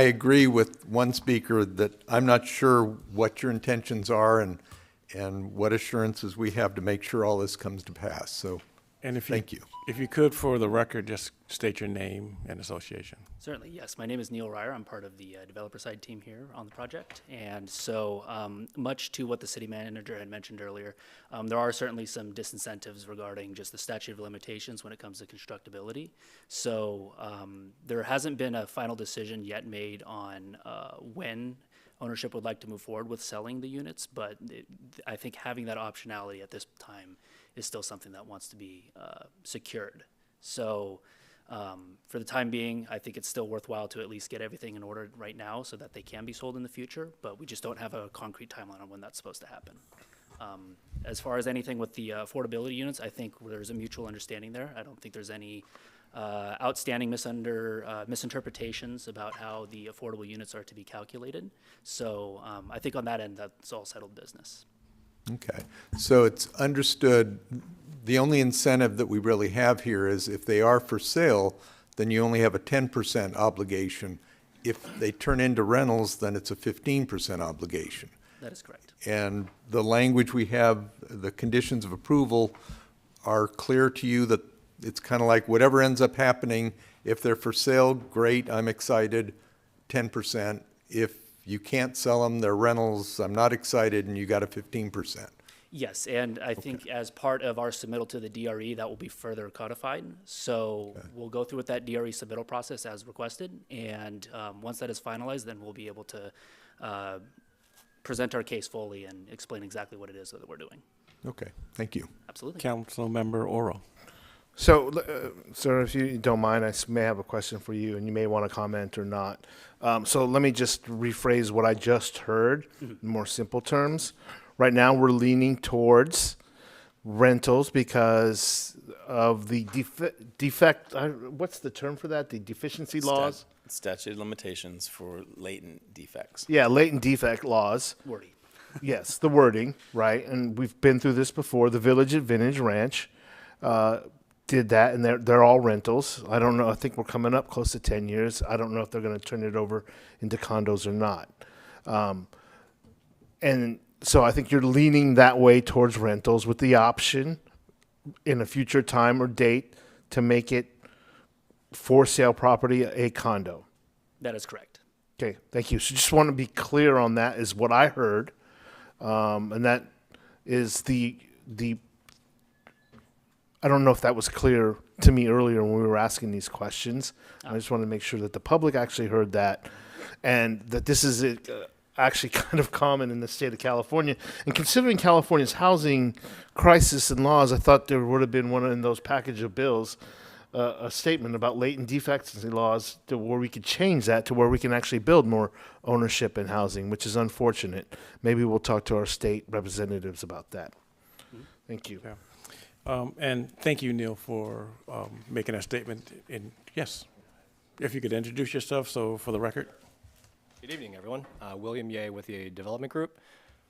S17: agree with one speaker that I'm not sure what your intentions are and what assurances we have to make sure all this comes to pass. So, thank you.
S21: If you could, for the record, just state your name and association.
S22: Certainly, yes. My name is Neil Ryer. I'm part of the developer side team here on the project. And so much to what the city manager had mentioned earlier, there are certainly some disincentives regarding just the statute of limitations when it comes to constructability. So there hasn't been a final decision yet made on when ownership would like to move forward with selling the units, but I think having that optionality at this time is still something that wants to be secured. So for the time being, I think it's still worthwhile to at least get everything in order right now so that they can be sold in the future, but we just don't have a concrete timeline on when that's supposed to happen. As far as anything with the affordability units, I think there's a mutual understanding there. I don't think there's any outstanding misinterpretations about how the affordable units are to be calculated. So I think on that end, that's all settled business.
S17: Okay, so it's understood, the only incentive that we really have here is if they are for sale, then you only have a 10% obligation. If they turn into rentals, then it's a 15% obligation.
S22: That is correct.
S17: And the language we have, the conditions of approval are clear to you that it's kind of like whatever ends up happening, if they're for sale, great, I'm excited, 10%. If you can't sell them, they're rentals, I'm not excited, and you got a 15%.
S22: Yes, and I think as part of our submittal to the DRE, that will be further codified. So we'll go through with that DRE submittal process as requested, and once that is finalized, then we'll be able to present our case fully and explain exactly what it is that we're doing.
S17: Okay, thank you.
S22: Absolutely.
S1: Councilmember Oro.
S23: So, sir, if you don't mind, I may have a question for you, and you may want to comment or not. So let me just rephrase what I just heard in more simple terms. Right now, we're leaning towards rentals because of the defect. What's the term for that? The deficiency laws?
S19: Statute of limitations for latent defects.
S23: Yeah, latent defect laws.
S22: Wording.
S23: Yes, the wording, right? And we've been through this before. The Village at Vintage Ranch did that, and they're all rentals. I don't know. I think we're coming up close to 10 years. I don't know if they're going to turn it over into condos or not. And so I think you're leaning that way towards rentals with the option in a future time or date to make it for sale property a condo.
S22: That is correct.
S23: Okay, thank you. So just want to be clear on that is what I heard. And that is the I don't know if that was clear to me earlier when we were asking these questions. I just want to make sure that the public actually heard that and that this is actually kind of common in the state of California. And considering California's housing crisis and laws, I thought there would have been one in those package of bills, a statement about latent defects in laws to where we could change that to where we can actually build more ownership in housing, which is unfortunate. Maybe we'll talk to our state representatives about that. Thank you.
S1: Yeah. And thank you, Neil, for making that statement. And yes, if you could introduce yourself, so for the record.
S24: Good evening, everyone. William Ye with the Development Group.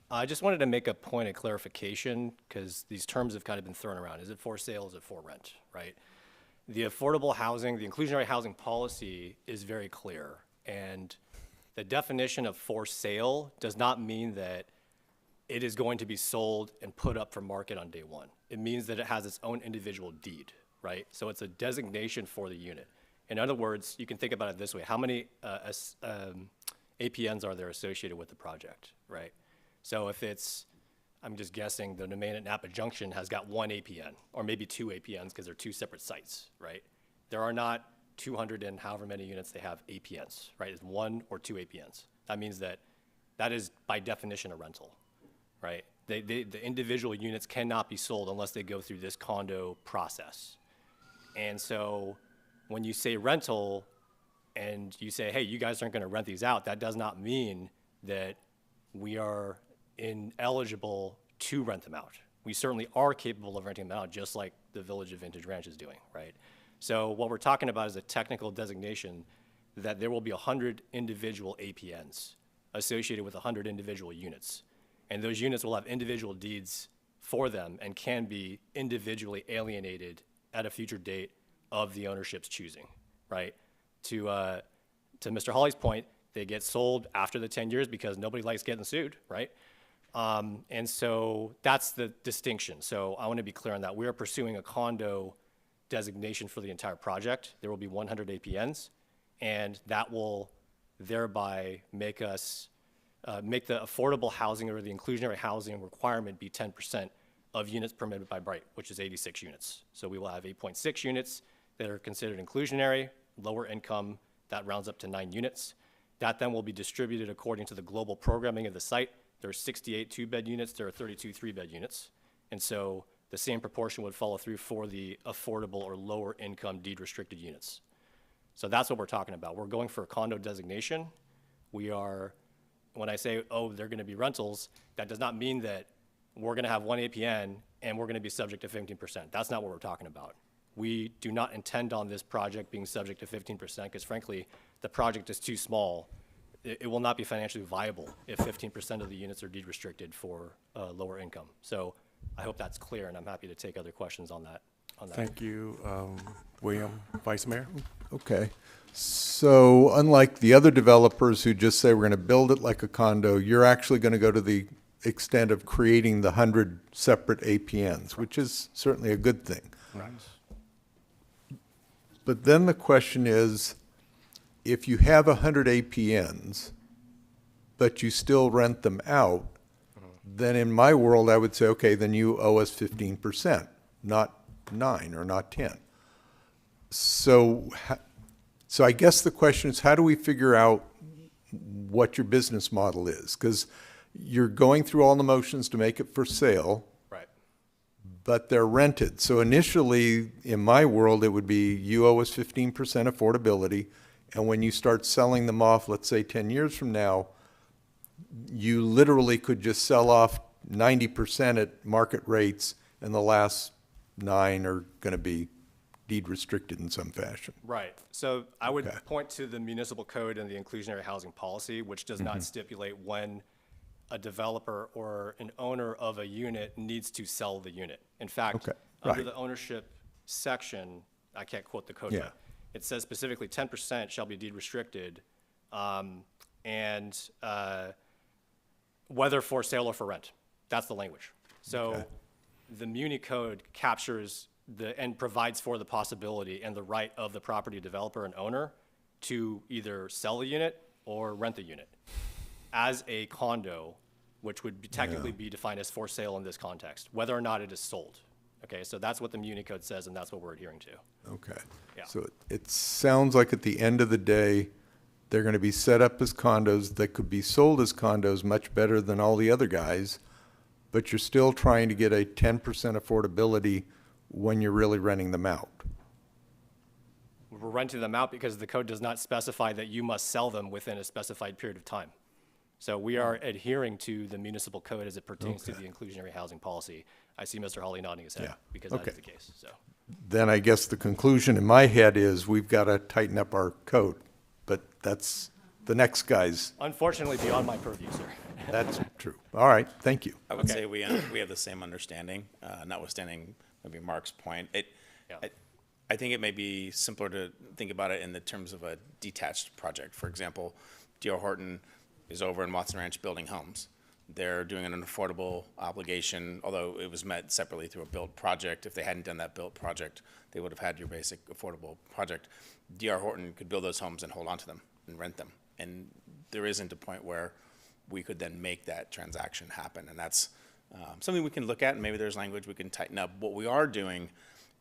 S24: I just wanted to make a point of clarification because these terms have kind of been thrown around. Is it for sale? Is it for rent? Right? The affordable housing, the inclusionary housing policy is very clear. And the definition of for sale does not mean that it is going to be sold and put up for market on day one. It means that it has its own individual deed, right? So it's a designation for the unit. In other words, you can think about it this way. How many APNs are there associated with the project, right? So if it's, I'm just guessing, the domain at Napa Junction has got one APN, or maybe two APNs because they're two separate sites, right? There are not 200 and however many units they have APNs, right? It's one or two APNs. That means that is by definition a rental, right? The individual units cannot be sold unless they go through this condo process. And so when you say rental and you say, hey, you guys aren't going to rent these out, that does not mean that we are ineligible to rent them out. We certainly are capable of renting them out, just like the Village of Vintage Ranch is doing, right? So what we're talking about is a technical designation that there will be 100 individual APNs associated with 100 individual units. And those units will have individual deeds for them and can be individually alienated at a future date of the ownership's choosing, right? To Mr. Hawley's point, they get sold after the 10 years because nobody likes getting sued, right? And so that's the distinction. So I want to be clear on that. We are pursuing a condo designation for the entire project. There will be 100 APNs, and that will thereby make us make the affordable housing or the inclusionary housing requirement be 10% of units permitted by Bright, which is 86 units. So we will have 8.6 units that are considered inclusionary, lower income, that rounds up to 9 units. That then will be distributed according to the global programming of the site. There are 68 two-bed units, there are 32 three-bed units. And so the same proportion would follow through for the affordable or lower income deed restricted units. So that's what we're talking about. We're going for a condo designation. We are, when I say, oh, they're gonna be rentals, that does not mean that we're gonna have one APN and we're gonna be subject to 15%. That's not what we're talking about. We do not intend on this project being subject to 15% because frankly, the project is too small. It will not be financially viable if 15% of the units are deed restricted for lower income. So I hope that's clear, and I'm happy to take other questions on that.
S1: Thank you, William. Vice Mayor?
S17: Okay. So unlike the other developers who just say we're going to build it like a condo, you're actually going to go to the extent of creating the 100 separate APNs, which is certainly a good thing.
S1: Right.
S17: But then the question is, if you have 100 APNs, but you still rent them out, then in my world, I would say, okay, then you owe us 15%, not 9 or not 10. So I guess the question is, how do we figure out what your business model is? Because you're going through all the motions to make it for sale,
S24: right?
S17: But they're rented. So initially, in my world, it would be you owe us 15% affordability, and when you start selling them off, let's say 10 years from now, you literally could just sell off 90% at market rates, and the last 9 are going to be deed restricted in some fashion.
S24: Right. So I would point to the municipal code and the inclusionary housing policy, which does not stipulate when a developer or an owner of a unit needs to sell the unit. In fact, under the ownership section, I can't quote the code, but it says specifically 10% shall be deed restricted, and whether for sale or for rent. That's the language. So the Muni code captures and provides for the possibility and the right of the property developer and owner to either sell the unit or rent the unit as a condo, which would technically be defined as for sale in this context, whether or not it is sold. Okay, so that's what the Muni code says, and that's what we're adhering to.
S17: Okay.
S24: Yeah.
S17: So it sounds like at the end of the day, they're going to be set up as condos that could be sold as condos much better than all the other guys, but you're still trying to get a 10% affordability when you're really renting them out.
S24: We're renting them out because the code does not specify that you must sell them within a specified period of time. So we are adhering to the municipal code as it pertains to the inclusionary housing policy. I see Mr. Hawley nodding his head because that is the case. So
S17: Then I guess the conclusion in my head is we've got to tighten up our code, but that's the next guy's.
S24: Unfortunately, beyond my purview, sir.
S17: That's true. All right, thank you.
S19: I would say we have the same understanding, notwithstanding maybe Mark's point. I think it may be simpler to think about it in the terms of a detached project. For example, D.R. Horton is over in Watson Ranch building homes. They're doing an affordable obligation, although it was met separately through a built project. If they hadn't done that built project, they would have had your basic affordable project. D.R. Horton could build those homes and hold on to them and rent them. And there isn't a point where we could then make that transaction happen. And that's something we can look at, and maybe there's language we can tighten up. What we are doing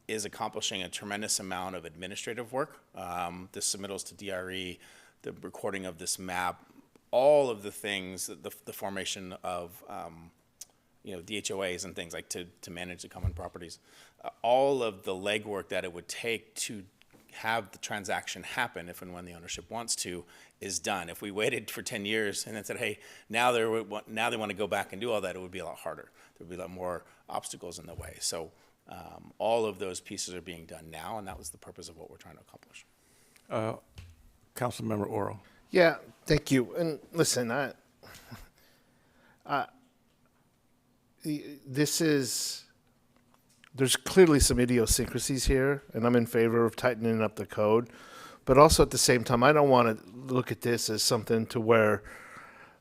S19: is accomplishing a tremendous amount of administrative work. The submittals to DRE, the recording of this map, all of the things, the formation of the HOAs and things like to manage the common properties, all of the legwork that it would take to have the transaction happen if and when the ownership wants to is done. If we waited for 10 years and then said, hey, now they want to go back and do all that, it would be a lot harder. There would be a lot more obstacles in the way. So all of those pieces are being done now, and that was the purpose of what we're trying to accomplish.
S1: Councilmember Oro.
S23: Yeah, thank you. And listen, there's clearly some idiosyncrasies here, and I'm in favor of tightening up the code. But also at the same time, I don't want to look at this as something to where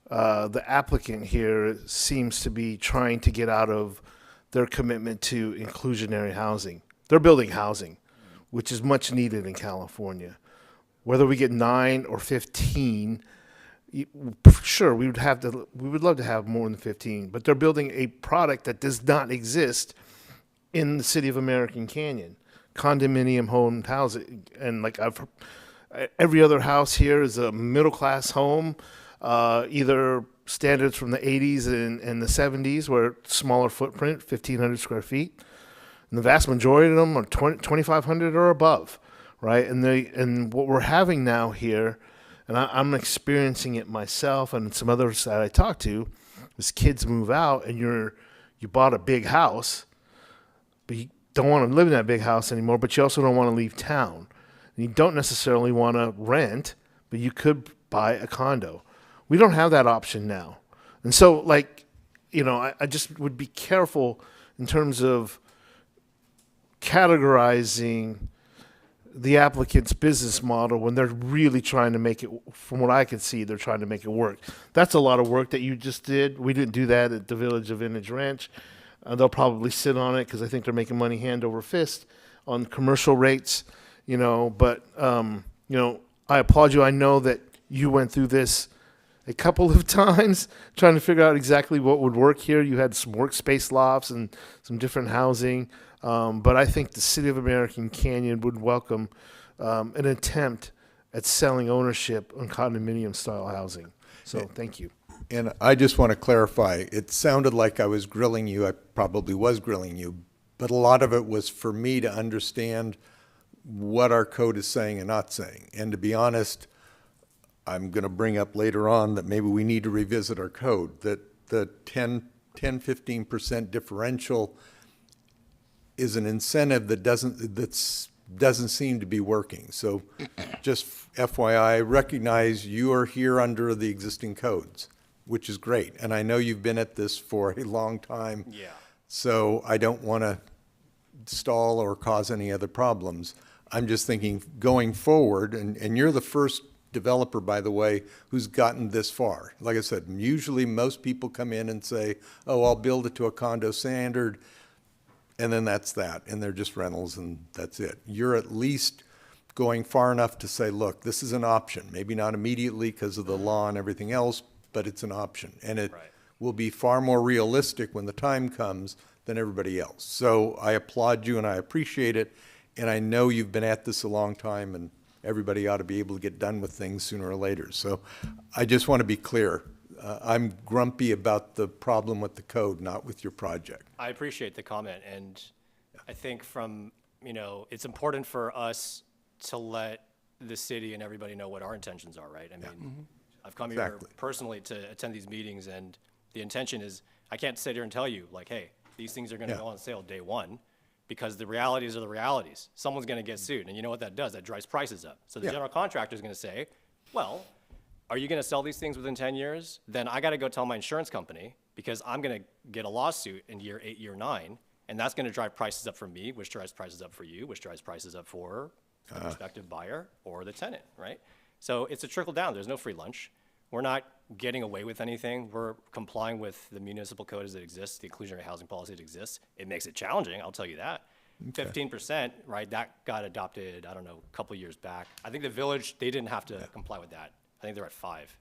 S23: the applicant here seems to be trying to get out of their commitment to inclusionary housing. They're building housing, which is much needed in California. Whether we get 9 or 15, sure, we would love to have more than 15, but they're building a product that does not exist in the city of American Canyon. Condominium home housing, and like every other house here is a middle-class home, either standards from the 80s and the 70s, where smaller footprint, 1,500 square feet. And the vast majority of them are 2,500 or above, right? And what we're having now here, and I'm experiencing it myself and some others that I talk to, is kids move out and you bought a big house, but you don't want to live in that big house anymore, but you also don't want to leave town. And you don't necessarily want to rent, but you could buy a condo. We don't have that option now. And so, I just would be careful in terms of categorizing the applicant's business model when they're really trying to make it, from what I can see, they're trying to make it work. That's a lot of work that you just did. We didn't do that at the Village of Vintage Ranch. They'll probably sit on it because I think they're making money hand over fist on commercial rates, but I applaud you. I know that you went through this a couple of times trying to figure out exactly what would work here. You had some workspace lofts and some different housing. But I think the city of American Canyon would welcome an attempt at selling ownership on condominium-style housing. So thank you.
S17: And I just want to clarify, it sounded like I was grilling you. I probably was grilling you, but a lot of it was for me to understand what our code is saying and not saying. And to be honest, I'm going to bring up later on that maybe we need to revisit our code, that the 15% differential is an incentive that doesn't seem to be working. So just FYI, recognize you are here under the existing codes, which is great. And I know you've been at this for a long time.
S24: Yeah.
S17: So I don't want to stall or cause any other problems. I'm just thinking going forward, and you're the first developer, by the way, who's gotten this far. Like I said, usually most people come in and say, oh, I'll build it to a condo standard, and then that's that, and they're just rentals, and that's it. You're at least going far enough to say, look, this is an option. Maybe not immediately because of the law and everything else, but it's an option. And it will be far more realistic when the time comes than everybody else. So I applaud you, and I appreciate it, and I know you've been at this a long time, and everybody ought to be able to get done with things sooner or later. So I just want to be clear. I'm grumpy about the problem with the code, not with your project.
S24: I appreciate the comment, and I think it's important for us to let the city and everybody know what our intentions are, right? I mean, I've come here personally to attend these meetings, and the intention is, I can't sit here and tell you, like, hey, these things are going to go on sale day one, because the realities are the realities. Someone's going to get sued, and you know what that does? That drives prices up. So the general contractor is going to say, well, are you going to sell these things within 10 years? Then I got to go tell my insurance company, because I'm going to get a lawsuit in year 8, year 9, and that's going to drive prices up for me, which drives prices up for you, which drives prices up for the prospective buyer or the tenant, right? So it's a trickle down. There's no free lunch. We're not getting away with anything. We're complying with the municipal code as it exists, the inclusionary housing policy that exists. It makes it challenging, I'll tell you that. 15%, right, that got adopted, I don't know, a couple years back. I think the village, they didn't have to comply with that. I think they're at 5,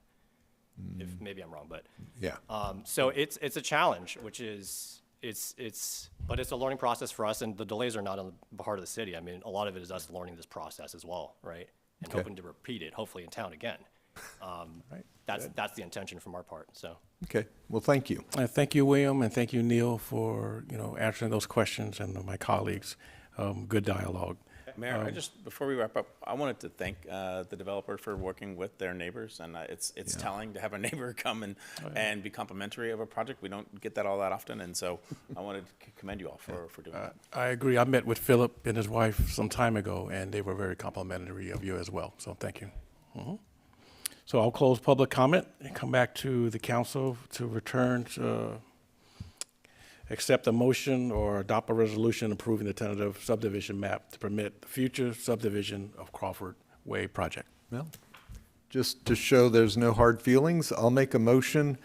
S24: if maybe I'm wrong, but.
S17: Yeah.
S24: So it's a challenge, which is, but it's a learning process for us, and the delays are not on the part of the city. I mean, a lot of it is us learning this process as well, right? And
S17: Okay.
S24: hoping to repeat it, hopefully in town again. That's the intention from our part, so.
S17: Okay, well, thank you.
S1: Thank you, William, and thank you, Neil, for, answering those questions, and my colleagues. Good dialogue.
S19: Mayor, I just, before we wrap up, I wanted to thank the developer for working with their neighbors, and it's telling to have a neighbor come and be complimentary of a project. We don't get that all that often, and so I wanted to commend you all for doing that.
S1: I agree. I met with Philip and his wife some time ago, and they were very complimentary of you as well, so thank you. Mhm. So I'll close public comment and come back to the council to return to accept a motion or adopt a resolution approving the tentative subdivision map to permit the future subdivision of Crawford Way project.
S17: Well, just to show there's no hard feelings, I'll make a motion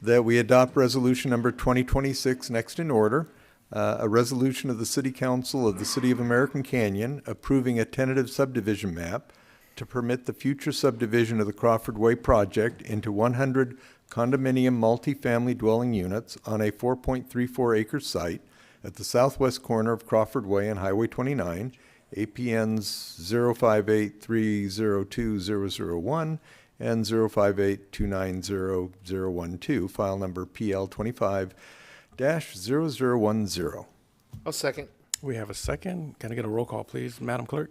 S17: that we adopt resolution number 2026 next in order, a resolution of the City Council of the City of American Canyon approving a tentative subdivision map to permit the future subdivision of the Crawford Way project into 100 condominium multifamily dwelling units on a 4.34 acre site at the southwest corner of Crawford Way and Highway 29, APNs 058302001 and 058290012, file number PL25-0010.
S23: I'll second.
S1: We have a second. Can I get a roll call, please, Madam Clerk?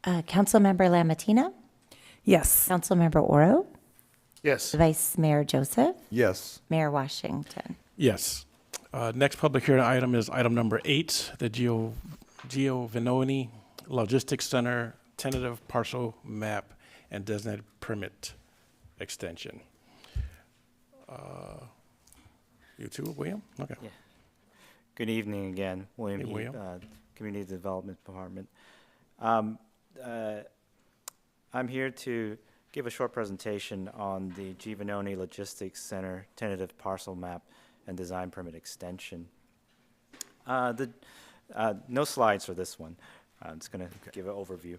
S2: Councilmember Lamatina?
S3: Yes.
S2: Councilmember Oro?
S23: Yes.
S2: Vice Mayor Joseph?
S17: Yes.
S2: Mayor Washington?
S1: Yes. Next public hearing item is item number 8, the Giovanni Logistics Center tentative parcel map and designated permit extension. You too, William? Okay.
S18: Yeah. Good evening again, William
S1: Hey,
S18: Heath,
S1: William.
S18: Community Development Department. I'm here to give a short presentation on the Giovanni Logistics Center tentative parcel map and design permit extension. No slides for this one. I'm just going to give an overview.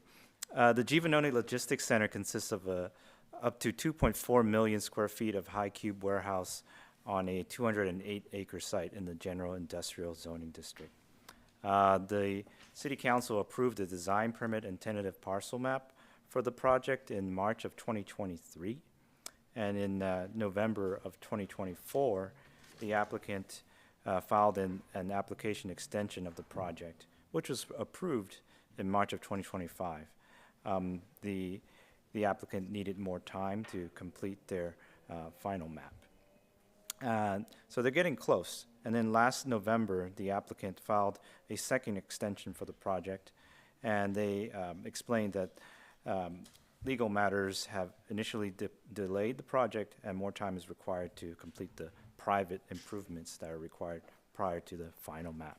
S18: The Giovanni Logistics Center consists of up to 2.4 million square feet of high cube warehouse on a 208 acre site in the general industrial zoning district. The City Council approved the design permit and tentative parcel map for the project in March of 2023. And in November of 2024, the applicant filed an application extension of the project, which was approved in March of 2025. The applicant needed more time to complete their final map. So they're getting close. And then last November, the applicant filed a second extension for the project, and they explained that legal matters have initially delayed the project, and more time is required to complete the private improvements that are required prior to the final map.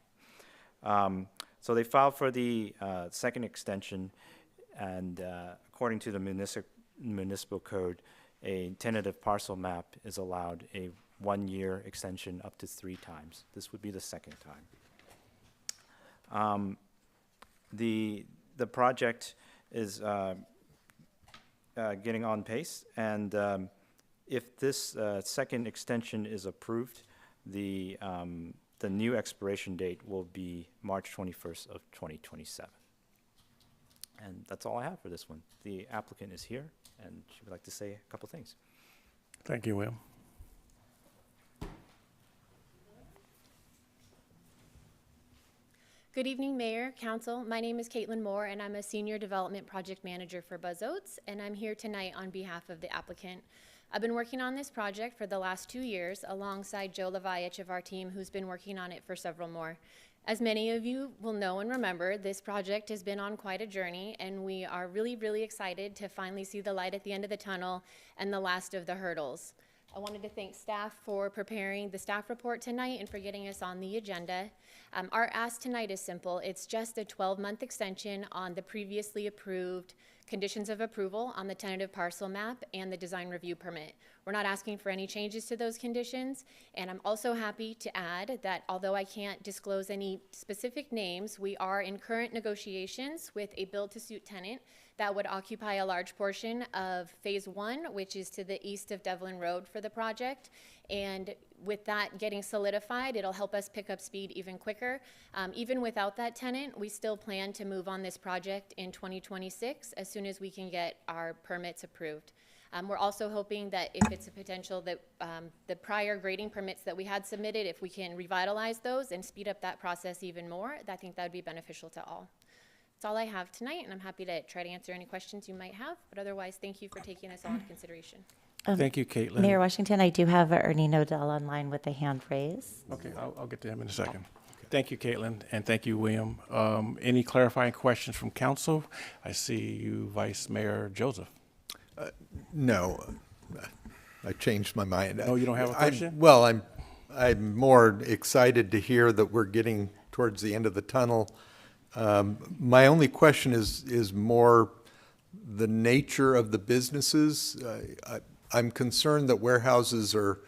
S18: So they filed for the second extension, and according to the municipal code, a tentative parcel map is allowed a 1-year extension up to 3 times. This would be the second time. The project is getting on pace, and if this second extension is approved, the new expiration date will be March 21st of 2027. And that's all I have for this one. The applicant is here, and she would like to say a couple things.
S1: Thank you, William.
S4: Good evening, Mayor, Council. My name is Caitlin Moore, and I'm a Senior Development Project Manager for Buzz Oats, and I'm here tonight on behalf of the applicant. I've been working on this project for the last 2 years alongside Joe Leviach of our team, who's been working on it for several more. As many of you will know and remember, this project has been on quite a journey, and we are really, really excited to finally see the light at the end of the tunnel and the last of the hurdles. I wanted to thank staff for preparing the staff report tonight and for getting us on the agenda. Our ask tonight is simple. It's just a 12-month extension on the previously approved conditions of approval on the tentative parcel map and the design review permit. We're not asking for any changes to those conditions, and I'm also happy to add that although I can't disclose any specific names, we are in current negotiations with a build-to-suit tenant that would occupy a large portion of phase 1, which is to the east of Devlin Road for the project. And with that getting solidified, it'll help us pick up speed even quicker. Even without that tenant, we still plan to move on this project in 2026 as soon as we can get our permits approved. We're also hoping that if it's a potential that the prior grading permits that we had submitted, if we can revitalize those and speed up that process even more, I think that would be beneficial to all. That's all I have tonight, and I'm happy to try to answer any questions you might have, but otherwise, thank you for taking us all into consideration.
S1: Thank you, Caitlin.
S2: Mayor Washington, I do have Ernie Nodell online with a hand raised.
S1: Okay, I'll get to him in a second. Thank you, Caitlin, and thank you, William. Any clarifying questions from council? I see you, Vice Mayor Joseph.
S17: No, I changed my mind.
S1: Oh, you don't have a question?
S17: I'm more excited to hear that we're getting towards the end of the tunnel. My only question is more the nature of the businesses. I'm concerned that warehouses are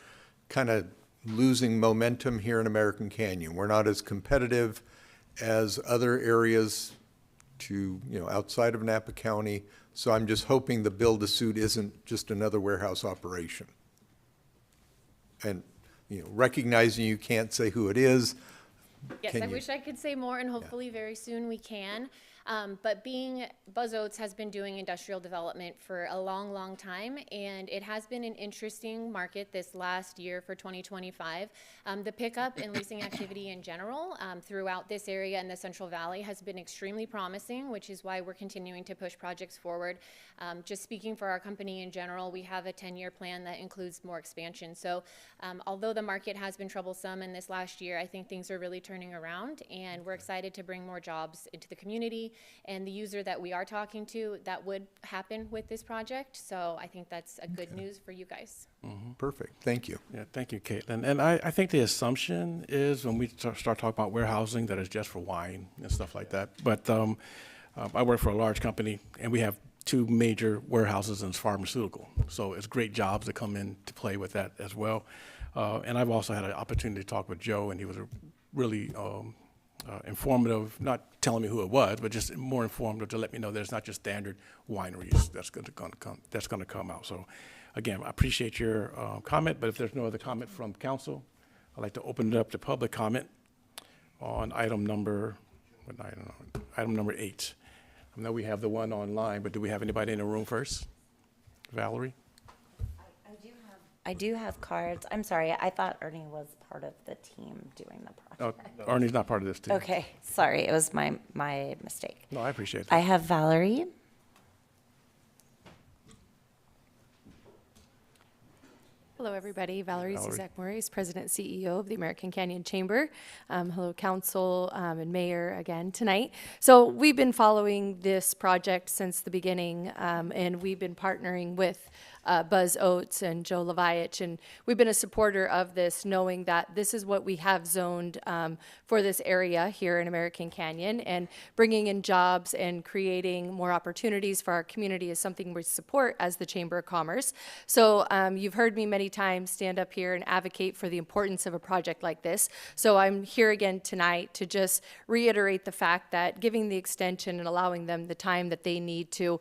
S17: kind of losing momentum here in American Canyon. We're not as competitive as other areas outside of Napa County. So I'm just hoping the build-to-suit isn't just another warehouse operation. And, recognizing you can't say who it is.
S4: Yes, I wish I could say more, and hopefully very soon we can. But Buzz Oats has been doing industrial development for a long, long time, and it has been an interesting market this last year for 2025. The pickup in leasing activity in general throughout this area and the Central Valley has been extremely promising, which is why we're continuing to push projects forward. Just speaking for our company in general, we have a 10-year plan that includes more expansion. So although the market has been troublesome in this last year, I think things are really turning around, and we're excited to bring more jobs into the community. And the user that we are talking to, that would happen with this project. So I think that's a good news for you guys.
S17: Mm-hmm. Perfect. Thank you.
S1: Yeah, thank you, Caitlin. And I think the assumption is when we start talking about warehousing that it's just for wine and stuff like that. But I work for a large company, and we have 2 major warehouses in pharmaceutical. So it's great jobs that come in to play with that as well. And I've also had an opportunity to talk with Joe, and he was a really informative, not telling me who it was, but just more informative to let me know there's not just standard wineries that's going to come out. So, again, I appreciate your comment, but if there's no other comment from council, I'd like to open it up to public comment on item number 8. I know we have the one online, but do we have anybody in the room first? Valerie?
S2: I do have cards. I'm sorry, I thought Ernie was part of the team doing the project.
S1: Oh, Ernie's not part of this team.
S2: Okay, sorry, it was my mistake.
S1: No, I appreciate that.
S2: I have Valerie.
S3: Hello, everybody. Valerie Zizek-Morris, President CEO of the American Canyon Chamber. Hello, Council and Mayor again tonight. So we've been following this project since the beginning, and we've been partnering with Buzz Oats and Joe Leviach, and we've been a supporter of this, knowing that this is what we have zoned for this area here in American Canyon, and bringing in jobs and creating more opportunities for our community is something we support as the Chamber of Commerce. So you've heard me many times stand up here and advocate for the importance of a project like this. So I'm here again tonight to just reiterate the fact that giving the extension and allowing them the time that they need to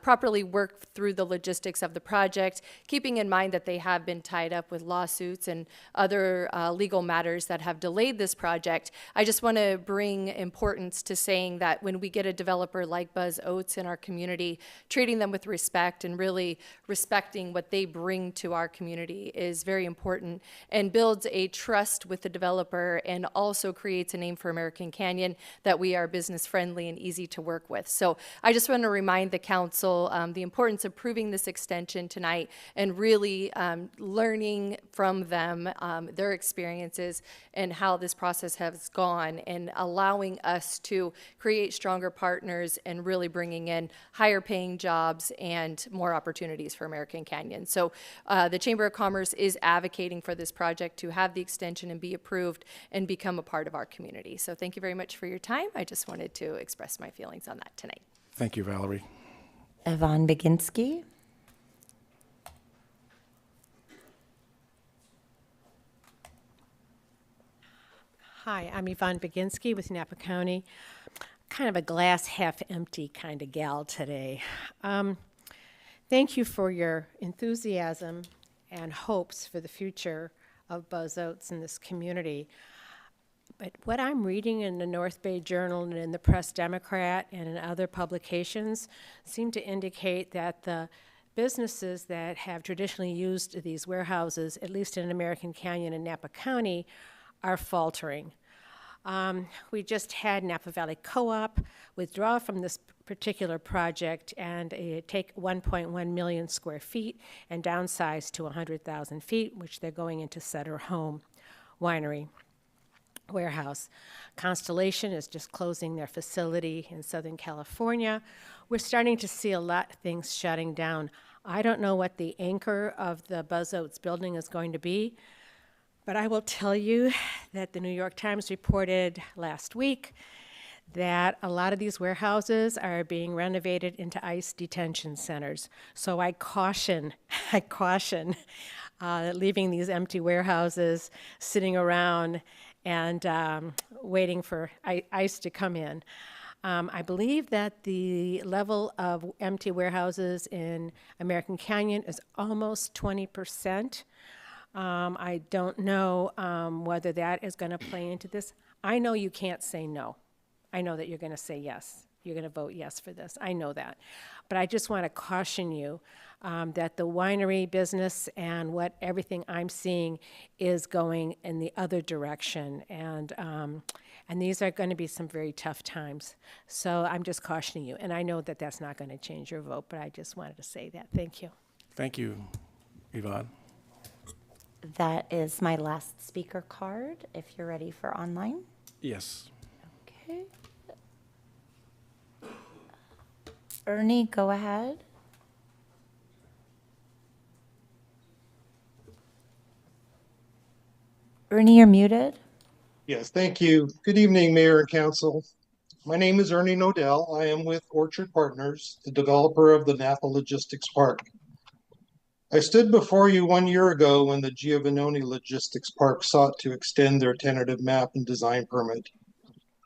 S3: properly work through the logistics of the project, keeping in mind that they have been tied up with lawsuits and other legal matters that have delayed this project. I just want to bring importance to saying that when we get a developer like Buzz Oats in our community, treating them with respect and really respecting what they bring to our community is very important and builds a trust with the developer, and also creates a name for American Canyon that we are business friendly and easy to work with. So I just want to remind the council the importance of approving this extension presentation tonight and really learning from them, their experiences, and how this process has gone, and allowing us to create stronger partners and really bringing in higher paying jobs and more opportunities for American Canyon. So the Chamber of Commerce is advocating for this project to have the extension and be approved and become a part of our community. So thank you very much for your time. I just wanted to express my feelings on that tonight.
S1: Thank you, Valerie.
S2: Yvonne Baginski.
S5: Hi, I'm Yvonne Baginski with Napa County. Kind of a glass half empty kind of gal today. Thank you for your enthusiasm and hopes for the future of Buzz Oats in this community. But what I'm reading in the North Bay Journal and in the Press Democrat and in other publications seem to indicate that the businesses that have traditionally used these warehouses, at least in American Canyon and Napa County, are faltering. We just had Napa Valley Co-op withdraw from this particular project and take 1.1 million square feet and downsize to 100,000 feet, which they're going into Sutter Home Winery warehouse. Constellation is just closing their facility in Southern California. We're starting to see a lot of things shutting down. I don't know what the anchor of the Buzz Oats building is going to be, but I will tell you that the New York Times reported last week that a lot of these warehouses are being renovated into ICE detention centers. So I caution leaving these empty warehouses sitting around and waiting for ICE to come in. I believe that the level of empty warehouses in American Canyon is almost 20%. I don't know whether that is going to play into this. I know you can't say no. I know that you're going to say yes. You're going to vote yes for this. I know that. But I just want to caution you that the winery business and everything I'm seeing is going in the other direction. And these are going to be some very tough times. So I'm just cautioning you. And I know that that's not going to change your vote, but I just wanted to say that. Thank you.
S1: Thank you, Yvonne.
S2: That is my last speaker card, if you're ready for online.
S1: Yes.
S2: Okay. Ernie, go ahead. Ernie, you're muted.
S6: Yes, thank you. Good evening, Mayor and Council. My name is Ernie Nodell. I am with Orchard Partners, the developer of the Napa Logistics Park. I stood before you 1 year ago when the Giovannoni Logistics Park sought to extend their tentative map and design permit.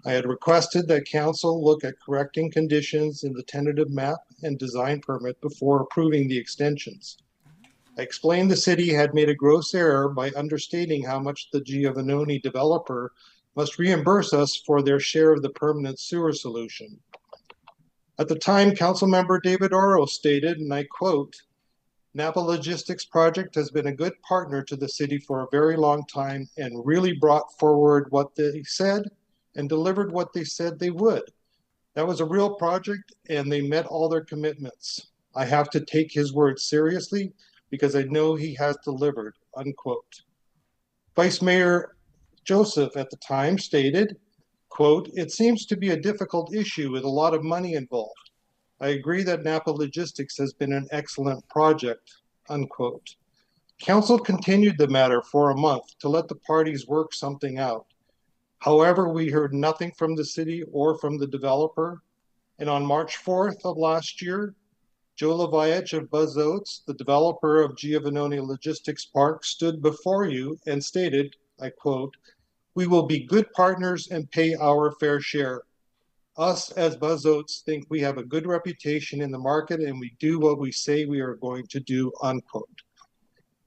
S6: I had requested that council look at correcting conditions in the tentative map and design permit before approving the extensions. I explained the city had made a gross error by understating how much the Giovannoni developer must reimburse us for their share of the permanent sewer solution. At the time, Councilmember David Oro stated, and I quote, "Napa Logistics Project has been a good partner to the city for a very long time and really brought forward what they said and delivered what they said they would. That was a real project and they met all their commitments. I have to take his word seriously because I know he has delivered," unquote. Vice Mayor Joseph at the time stated, quote, "It seems to be a difficult issue with a lot of money involved. I agree that Napa Logistics has been an excellent project," unquote. Council continued the matter for a month to let the parties work something out. However, we heard nothing from the city or from the developer. And on March 4th of last year, Joe Leviach of Buzz Oats, the developer of Giovannoni Logistics Park, stood before you and stated, I quote, "We will be good partners and pay our fair share. Us as Buzz Oats think we have a good reputation in the market and we do what we say we are going to do," unquote.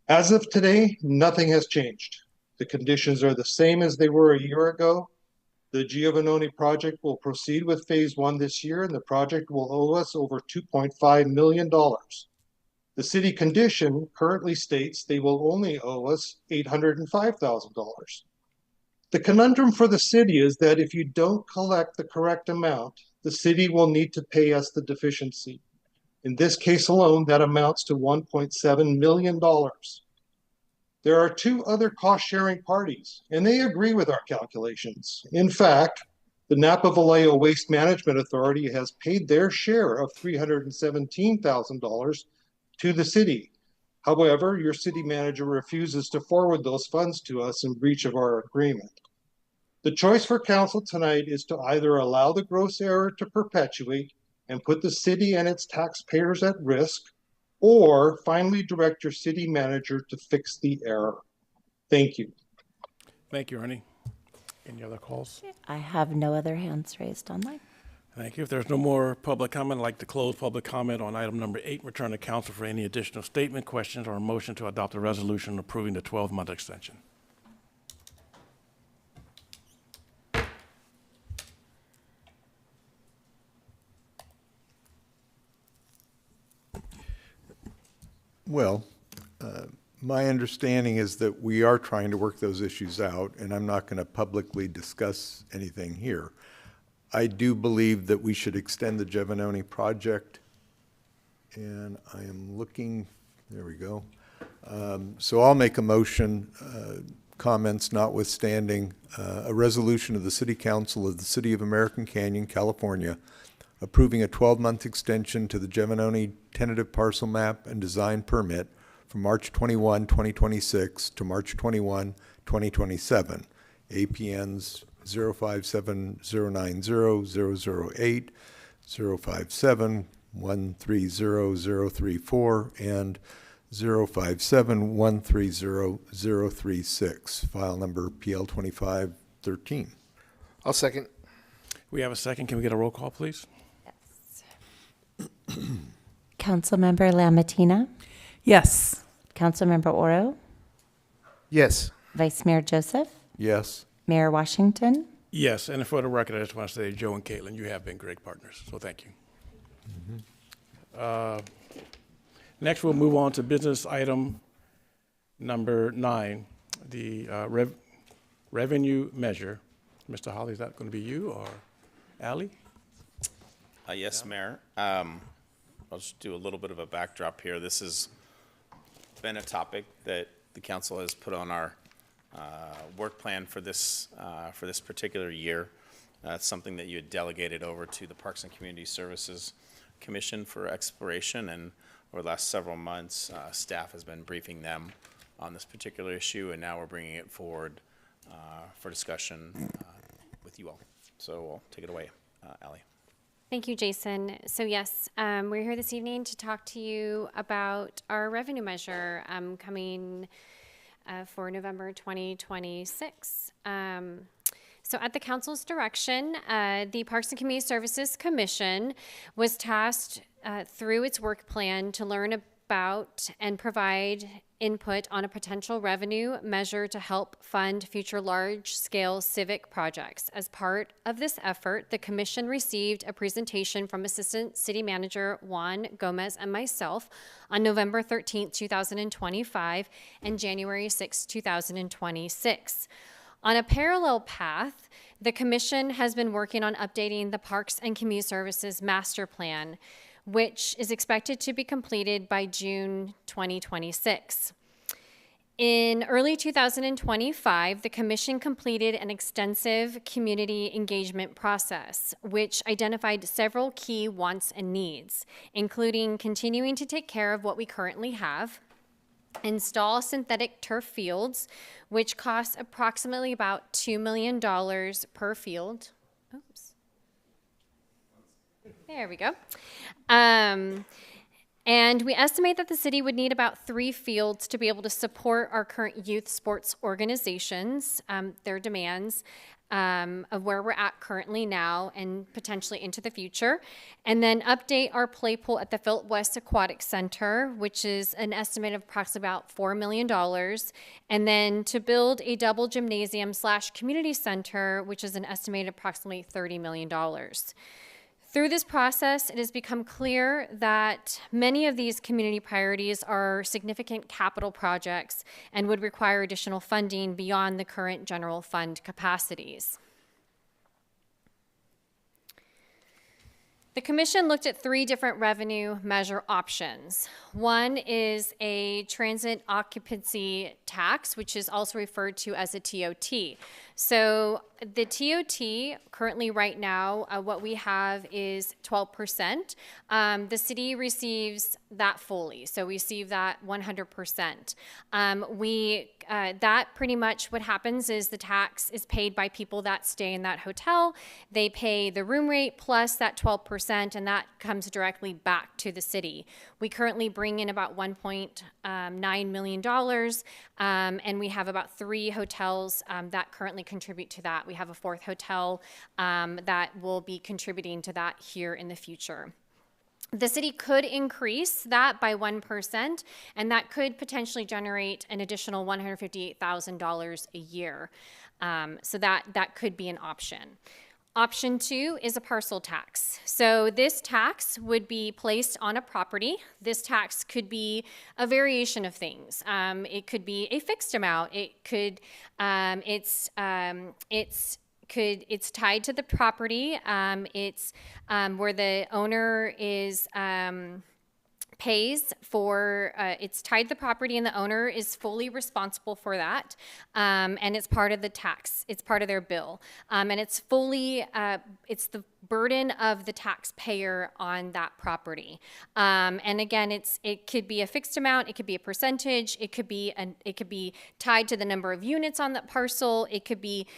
S6: As of today, nothing has changed. The conditions are the same as they were a year ago. The Giovannoni project will proceed with phase 1 this year, and the project will owe us over $2.5 million. The city condition currently states they will only owe us $805,000. The conundrum for the city is that if you don't collect the correct amount, the city will need to pay us the deficiency. In this case alone, that amounts to $1.7 million. There are two other cost-sharing parties, and they agree with our calculations. In fact, the Napa Vallejo Waste Management Authority has paid their share of $317,000 to the city. However, your city manager refuses to forward those funds to us in breach of our agreement. The choice for council tonight is to either allow the gross error to perpetuate and put the city and its taxpayers at risk, or finally direct your city manager to fix the error. Thank you.
S1: Thank you, Ernie. Any other calls?
S2: I have no other hands raised online.
S1: Thank you. If there's no more public comment, I'd like to close public comment on item number 8, return to council for any additional statement, questions, or a motion to adopt a resolution approving the 12-month extension.
S17: Well, my understanding is that we are trying to work those issues out, and I'm not going to publicly discuss anything here. I do believe that we should extend the Giovannoni project, and I am looking, there we go. So I'll make a motion, comments notwithstanding, a resolution of the City Council of the City of American Canyon, California, approving a 12-month extension to the Giovannoni tentative parcel map and design permit from March 21, 2026 to March 21, 2027. APNs 057090008, 057130034, and 057130036. File number PL2513.
S23: I'll second.
S1: We have a second. Can we get a roll call, please?
S2: Councilmember Lamatina?
S7: Yes.
S2: Councilmember Oro?
S23: Yes.
S2: Vice Mayor Joseph?
S17: Yes.
S2: Mayor Washington?
S1: Yes, and for the record, I just want to say, Joe and Caitlin, you have been great partners, so thank you. Next, we'll move on to business item number 9, the revenue measure. Mr. Holly, is that going to be you or Ally?
S19: Yes, Mayor. I'll just do a little bit of a backdrop here. This has been a topic that the council has put on our work plan for this particular year. It's something that you had delegated over to the Parks and Community Services Commission for exploration, and over the last several months, staff has been briefing them on this particular issue, and now we're bringing it forward for discussion with you all. So we'll take it away, Ally.
S8: Thank you, Jason. So yes, we're here this evening to talk to you about our revenue measure coming for November 2026. So at the council's direction, the Parks and Community Services Commission was tasked through its work plan to learn about and provide input on a potential revenue measure to help fund future large-scale civic projects. As part of this effort, the commission received a presentation from Assistant City Manager Juan Gomez and myself on November 13, 2025 and January 6, 2026. On a parallel path, the commission has been working on updating the Parks and Community Services Master Plan, which is expected to be completed by June 2026. In early 2025, the Commission completed an extensive community engagement process, which identified several key wants and needs, including continuing to take care of what we currently have, install synthetic turf fields, which costs approximately about $2 million per field. Oops. There we go. And we estimate that the city would need about 3 fields to be able to support our current youth sports organizations, their demands of where we're at currently now and potentially into the future. And then update our play pool at the Philip West Aquatic Center, which is an estimate of approximately about $4 million. And then to build a double gymnasium / community center, which is an estimated approximately $30 million. Through this process, it has become clear that many of these community priorities are significant capital projects and would require additional funding beyond the current general fund capacities. The commission looked at 3 different revenue measure options. One is a transit occupancy tax, which is also referred to as a TOT. So the TOT currently right now, what we have is 12%. The city receives that fully, so we receive that 100%. That pretty much what happens is the tax is paid by people that stay in that hotel. They pay the room rate plus that 12%, and that comes directly back to the city. We currently bring in about $1.9 million, and we have about 3 hotels that currently contribute to that. We have a 4th hotel that will be contributing to that here in the future. The city could increase that by 1%, and that could potentially generate an additional $158,000 a year. So that could be an option. Option 2 is a parcel tax. So this tax would be placed on a property. This tax could be a variation of things. It could be a fixed amount. It could, it's tied to the property. It's where the owner is pays for, it's tied to the property and the owner is fully responsible for that. And it's part of the tax. It's part of their bill. And it's fully, it's the burden of the taxpayer on that property. And again, it could be a fixed amount, it could be a percentage, it could be tied to the number of units on that parcel, it could be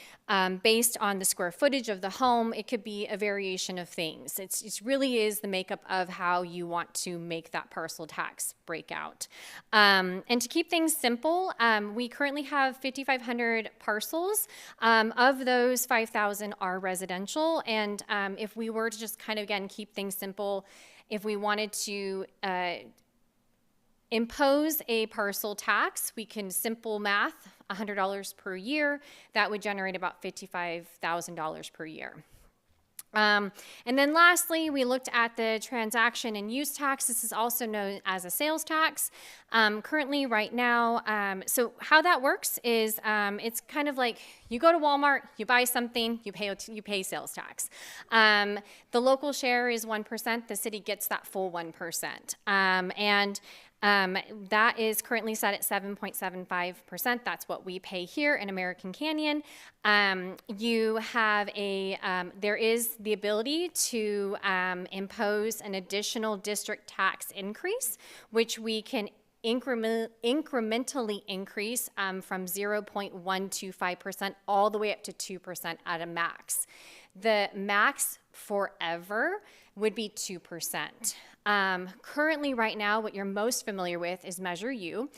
S8: based on the square footage of the home, it could be a variation of things. It really is the makeup of how you want to make that parcel tax break out. And to keep things simple, we currently have 5,500 parcels. Of those, 5,000 are residential, and if we were to just kind of, again, keep things simple, if we wanted to impose a parcel tax, we can simple math, $100 per year, that would generate about $55,000 per year. And then lastly, we looked at the transaction and use tax. This is also known as a sales tax. Currently, right now, so how that works is it's kind of like you go to Walmart, you buy something, you pay sales tax. The local share is 1%. The city gets that full 1%. That is currently set at 7.75%. That's what we pay here in American Canyon. You have there is the ability to impose an additional district tax increase, which we can incrementally increase from 0.125% all the way up to 2% at a max. The max forever would be 2%. Currently, right now, what you're most familiar with is Measure U,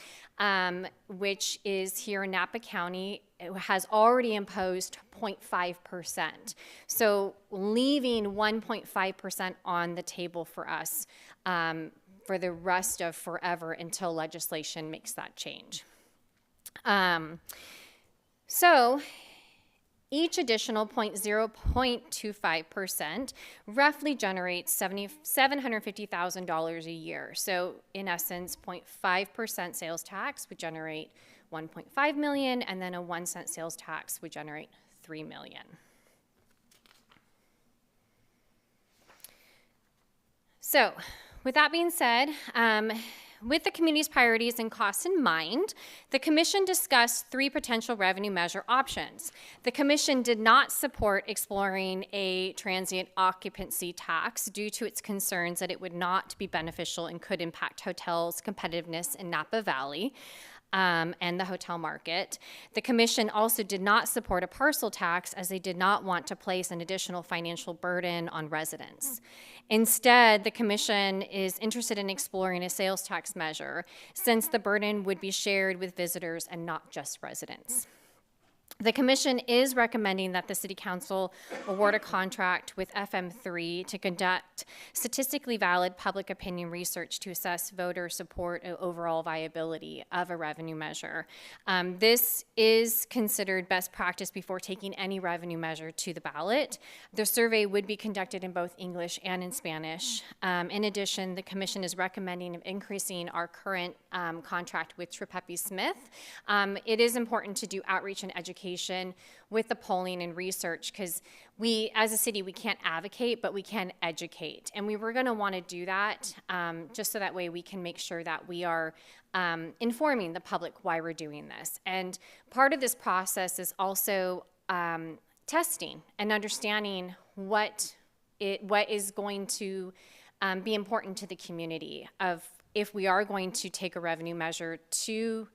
S8: which is here in Napa County. It has already imposed 0.5%. So leaving 1.5% on the table for us for the rest of forever until legislation makes that change. So each additional 0.25% roughly generates $750,000 a year. So in essence, 0.5% sales tax would generate $1.5 million, and then a 1-cent sales tax would generate $3 million. So with that being said, with the community's priorities and costs in mind, the Commission discussed 3 potential revenue measure options. The Commission did not support exploring a transient occupancy tax due to its concerns that it would not be beneficial and could impact hotels' competitiveness in Napa Valley and the hotel market. The Commission also did not support a parcel tax as they did not want to place an additional financial burden on residents. Instead, the Commission is interested in exploring a sales tax measure since the burden would be shared with visitors and not just residents. The Commission is recommending that the City Council award a contract with FM3 to conduct statistically valid public opinion research to assess voter support and overall viability of a revenue measure. This is considered best practice before taking any revenue measure to the ballot. The survey would be conducted in both English and in Spanish. In addition, the Commission is recommending increasing our current contract with Trepepe Smith. It is important to do outreach and education representation with the polling and research, because we, as a city, we can't advocate, but we can educate. And we were going to want to do that just so that way we can make sure that we are informing the public why we're doing this. And part of this process is also testing and understanding what is going to be important to the community, of if we are going to take a revenue measure to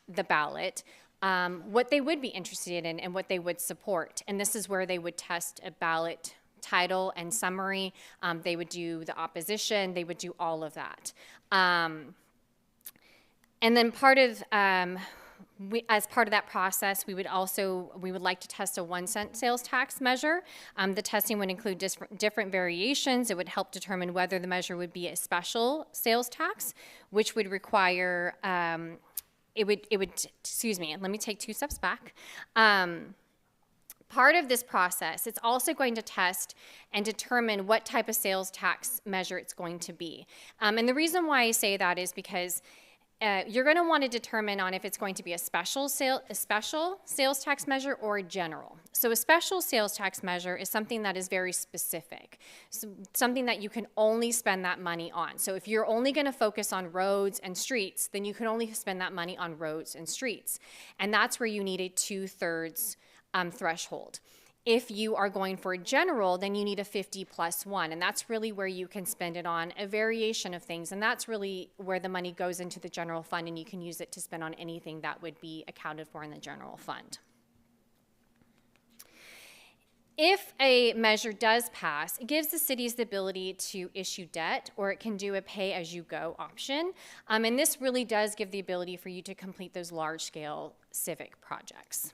S8: the ballot, what they would be interested in and what they would support. And this is where they would test a ballot title and summary. They would do the opposition. They would do all of that. And then as part of that process, we would like to test a 1 cent sales tax measure. The testing would include different variations. It would help determine whether the measure would be a special sales tax, which would require, excuse me, let me take 2 steps back. Part of this process, it's also going to test and determine what type of sales tax measure it's going to be. And the reason why I say that is because you're going to want to determine on if it's going to be a special sales tax measure or a general. So a special sales tax measure is something that is very specific, something that you can only spend that money on. So if you're only going to focus on roads and streets, then you can only spend that money on roads and streets. And that's where you need a 2/3 threshold. If you are going for a general, then you need a 50+1, and that's really where you can spend it on a variation of things, and that's really where the money goes into the general fund, and you can use it to spend on anything that would be accounted for in the general fund. If a measure does pass, it gives the cities the ability to issue debt, or it can do a pay-as-you-go option, and this really does give the ability for you to complete those large-scale civic projects.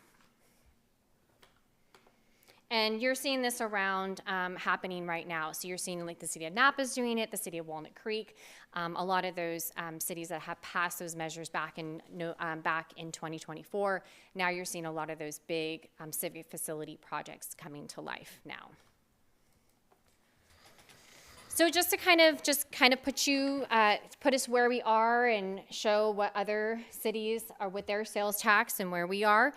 S8: And you're seeing this around happening right now. So you're seeing like the city of Napa is doing it, the city of Walnut Creek, a lot of those cities that have passed those measures back in 2024. Now you're seeing a lot of those big civic facility projects coming to life now. So just to kind of put us where we are and show what other cities are with their sales tax and where we are.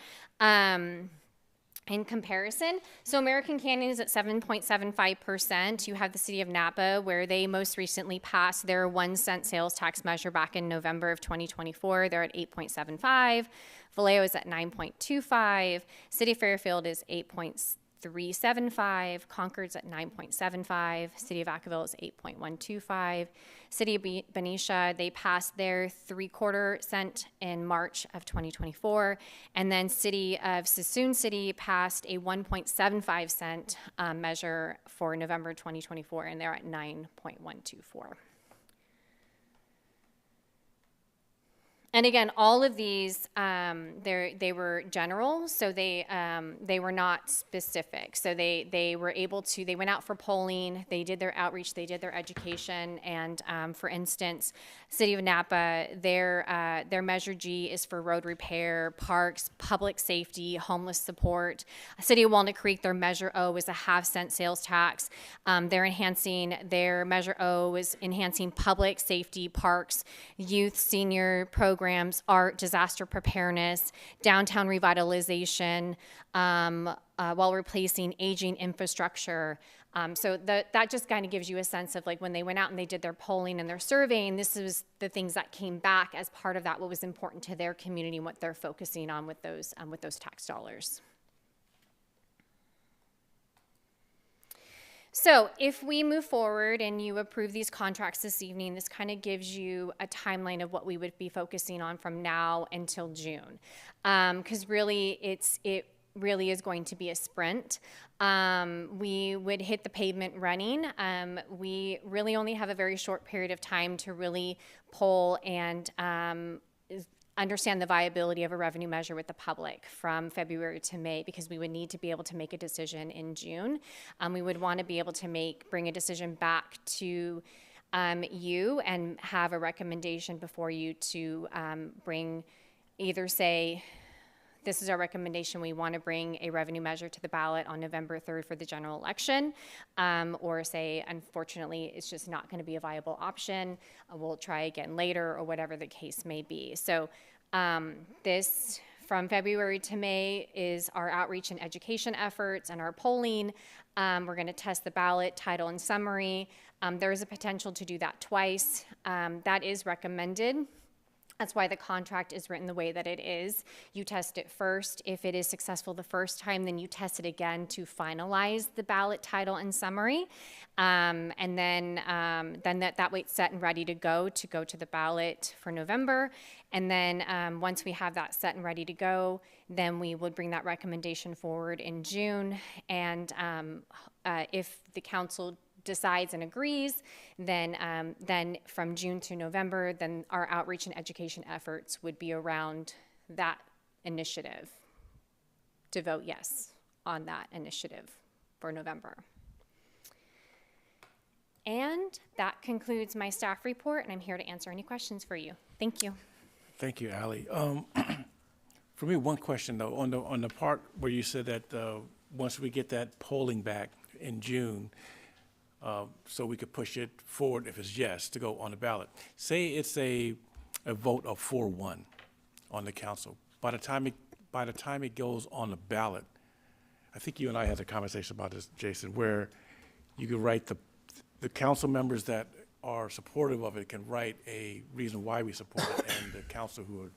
S8: In comparison, so American Canyon is at 7.75%. You have the city of Napa, where they most recently passed their 1 cent sales tax measure back in November of 2024. They're at 8.75. Vallejo is at 9.25. City of Fairfield is 8.375. Concord's at 9.75. City of Vacaville is 8.125. City of Benicia, they passed their 3/4 cent in March of 2024. And then City of Suisun City passed a 1.75 cent measure for November 2024, and they're at 9.124. And again, all of these, they were general, so they were not specific. So they were able to, they went out for polling, they did their outreach, they did their education, and for instance, City of Napa, their Measure G is for road repair, parks, public safety, homeless support. City of Walnut Creek, their Measure O is a 1/2 cent sales tax. Their Measure O is enhancing public safety, parks, youth, senior programs, art, disaster preparedness, downtown revitalization, while replacing aging infrastructure. So that just kind of gives you a sense of like when they went out and they did their polling and their surveying, this was the things that came back as part of that, what was important to their community and what they're focusing on with those tax dollars. So if we move forward and you approve these contracts this evening, this kind of gives you a timeline of what we would be focusing on from now until June. Because really, it really is going to be a sprint. We would hit the pavement running. We really only have a very short period of time to really poll and understand the viability of a revenue measure with the public from February to May, because we would need to be able to make a decision in June. We would want to be able to bring a decision back to you and have a recommendation before you to bring, either say, this is our recommendation, we want to bring a revenue measure to the ballot on November 3rd for the general election, or say, unfortunately, it's just not going to be a viable option, we'll try again later, or whatever the case may be. So this From February to May is our outreach and education efforts and our polling. We're going to test the ballot, title, and summary. There is a potential to do that twice. That is recommended. That's why the contract is written the way that it is. You test it first. If it is successful the first time, then you test it again to finalize the ballot, title, and summary. And then that way it's set and ready to go to the ballot for November. And then once we have that set and ready to go, then we would bring that recommendation forward in June. And if the council decides and agrees, then from June to November, then our outreach and education efforts would be around that initiative to vote yes on that initiative for November. And that concludes my staff report, and I'm here to answer any questions for you. Thank you.
S1: Thank you, Ally. For me, one question though, on the part where you said that once we get that polling back in June, so we could push it forward if it's yes to go on the ballot. Say it's a vote of 4-1 on the council. By the time it goes on the ballot, I think you and I had a conversation about this, Jason, where you could write the council members that are supportive of it can write a reason why we support it, and the council who are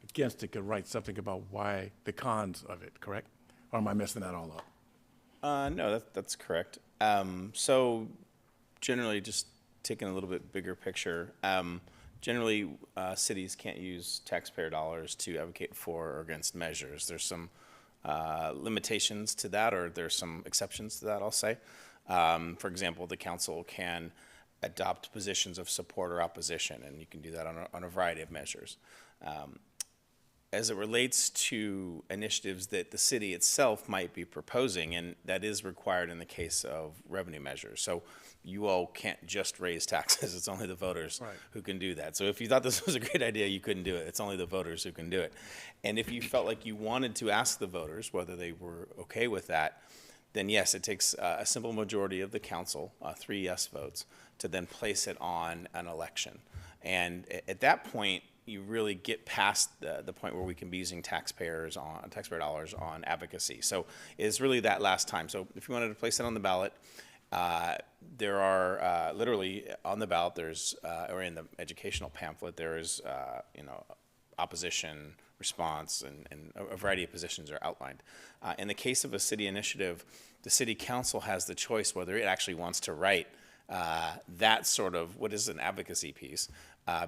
S1: against it could write something about why the cons of it. Correct? Or am I messing that all up?
S19: No, that's correct. So generally, just taking a little bit bigger picture, generally cities can't use taxpayer dollars to advocate for or against measures. There's some limitations to that, or there's some exceptions to that, I'll say. For example, the council can adopt positions of support or opposition, and you can do that on a variety of measures. As it relates to initiatives that the city itself might be proposing, and that is required in the case of revenue measures. So you all can't just raise taxes. It's only the voters who can do that. So if you thought this was a great idea, you couldn't do it. It's only the voters who can do it. And if you felt like you wanted to ask the voters whether they were okay with that, then yes, it takes a simple majority of the council, 3 yes votes, to then place it on an election. And at that point, you really get past the point where we can be using taxpayer dollars on advocacy. So it's really that last time. So if you wanted to place it on the ballot, there are literally on the ballot, there's, or in the educational pamphlet, there is, opposition, response, and a variety of positions are outlined. In the case of a city initiative, the city council has the choice whether it actually wants to write that sort of, what is an advocacy piece,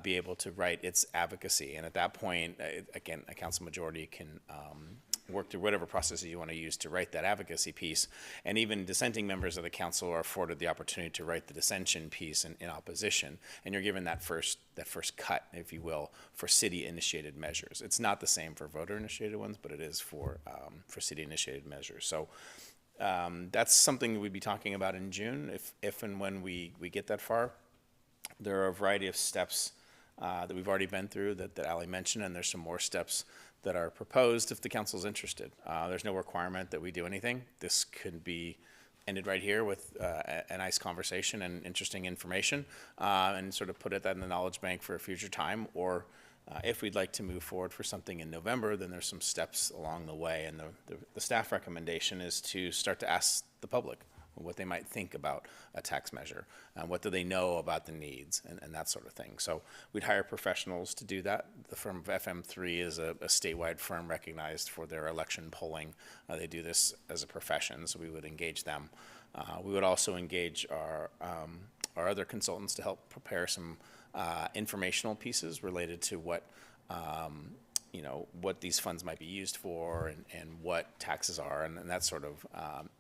S19: be able to write its advocacy. And at that point, again, a council majority can work through whatever processes you want to use to write that advocacy piece. And even dissenting members of the council are afforded the opportunity to write the dissension piece in opposition. And you're given that first cut, if you will, for city-initiated measures. It's not the same for voter-initiated ones, but it is for city-initiated measures. So that's something we'd be talking about in June, if and when we get that far. There are a variety of steps that we've already been through that Ally mentioned, and there's some more steps that are proposed if the council's interested. There's no requirement that we do anything. This could be ended right here with a nice conversation and interesting information, and sort of put that in the knowledge bank for a future time. Or if we'd like to move forward for something in November, then there's some steps along the way. And the staff recommendation is to start to ask the public what they might think about a tax measure, and what do they know about the needs, and that sort of thing. So we'd hire professionals to do that. The firm of FM3 is a statewide firm recognized for their election polling. They do this as a profession, so we would engage them. We would also engage our other consultants to help prepare some informational pieces related to what what these funds might be used for, and what taxes are, and that sort of,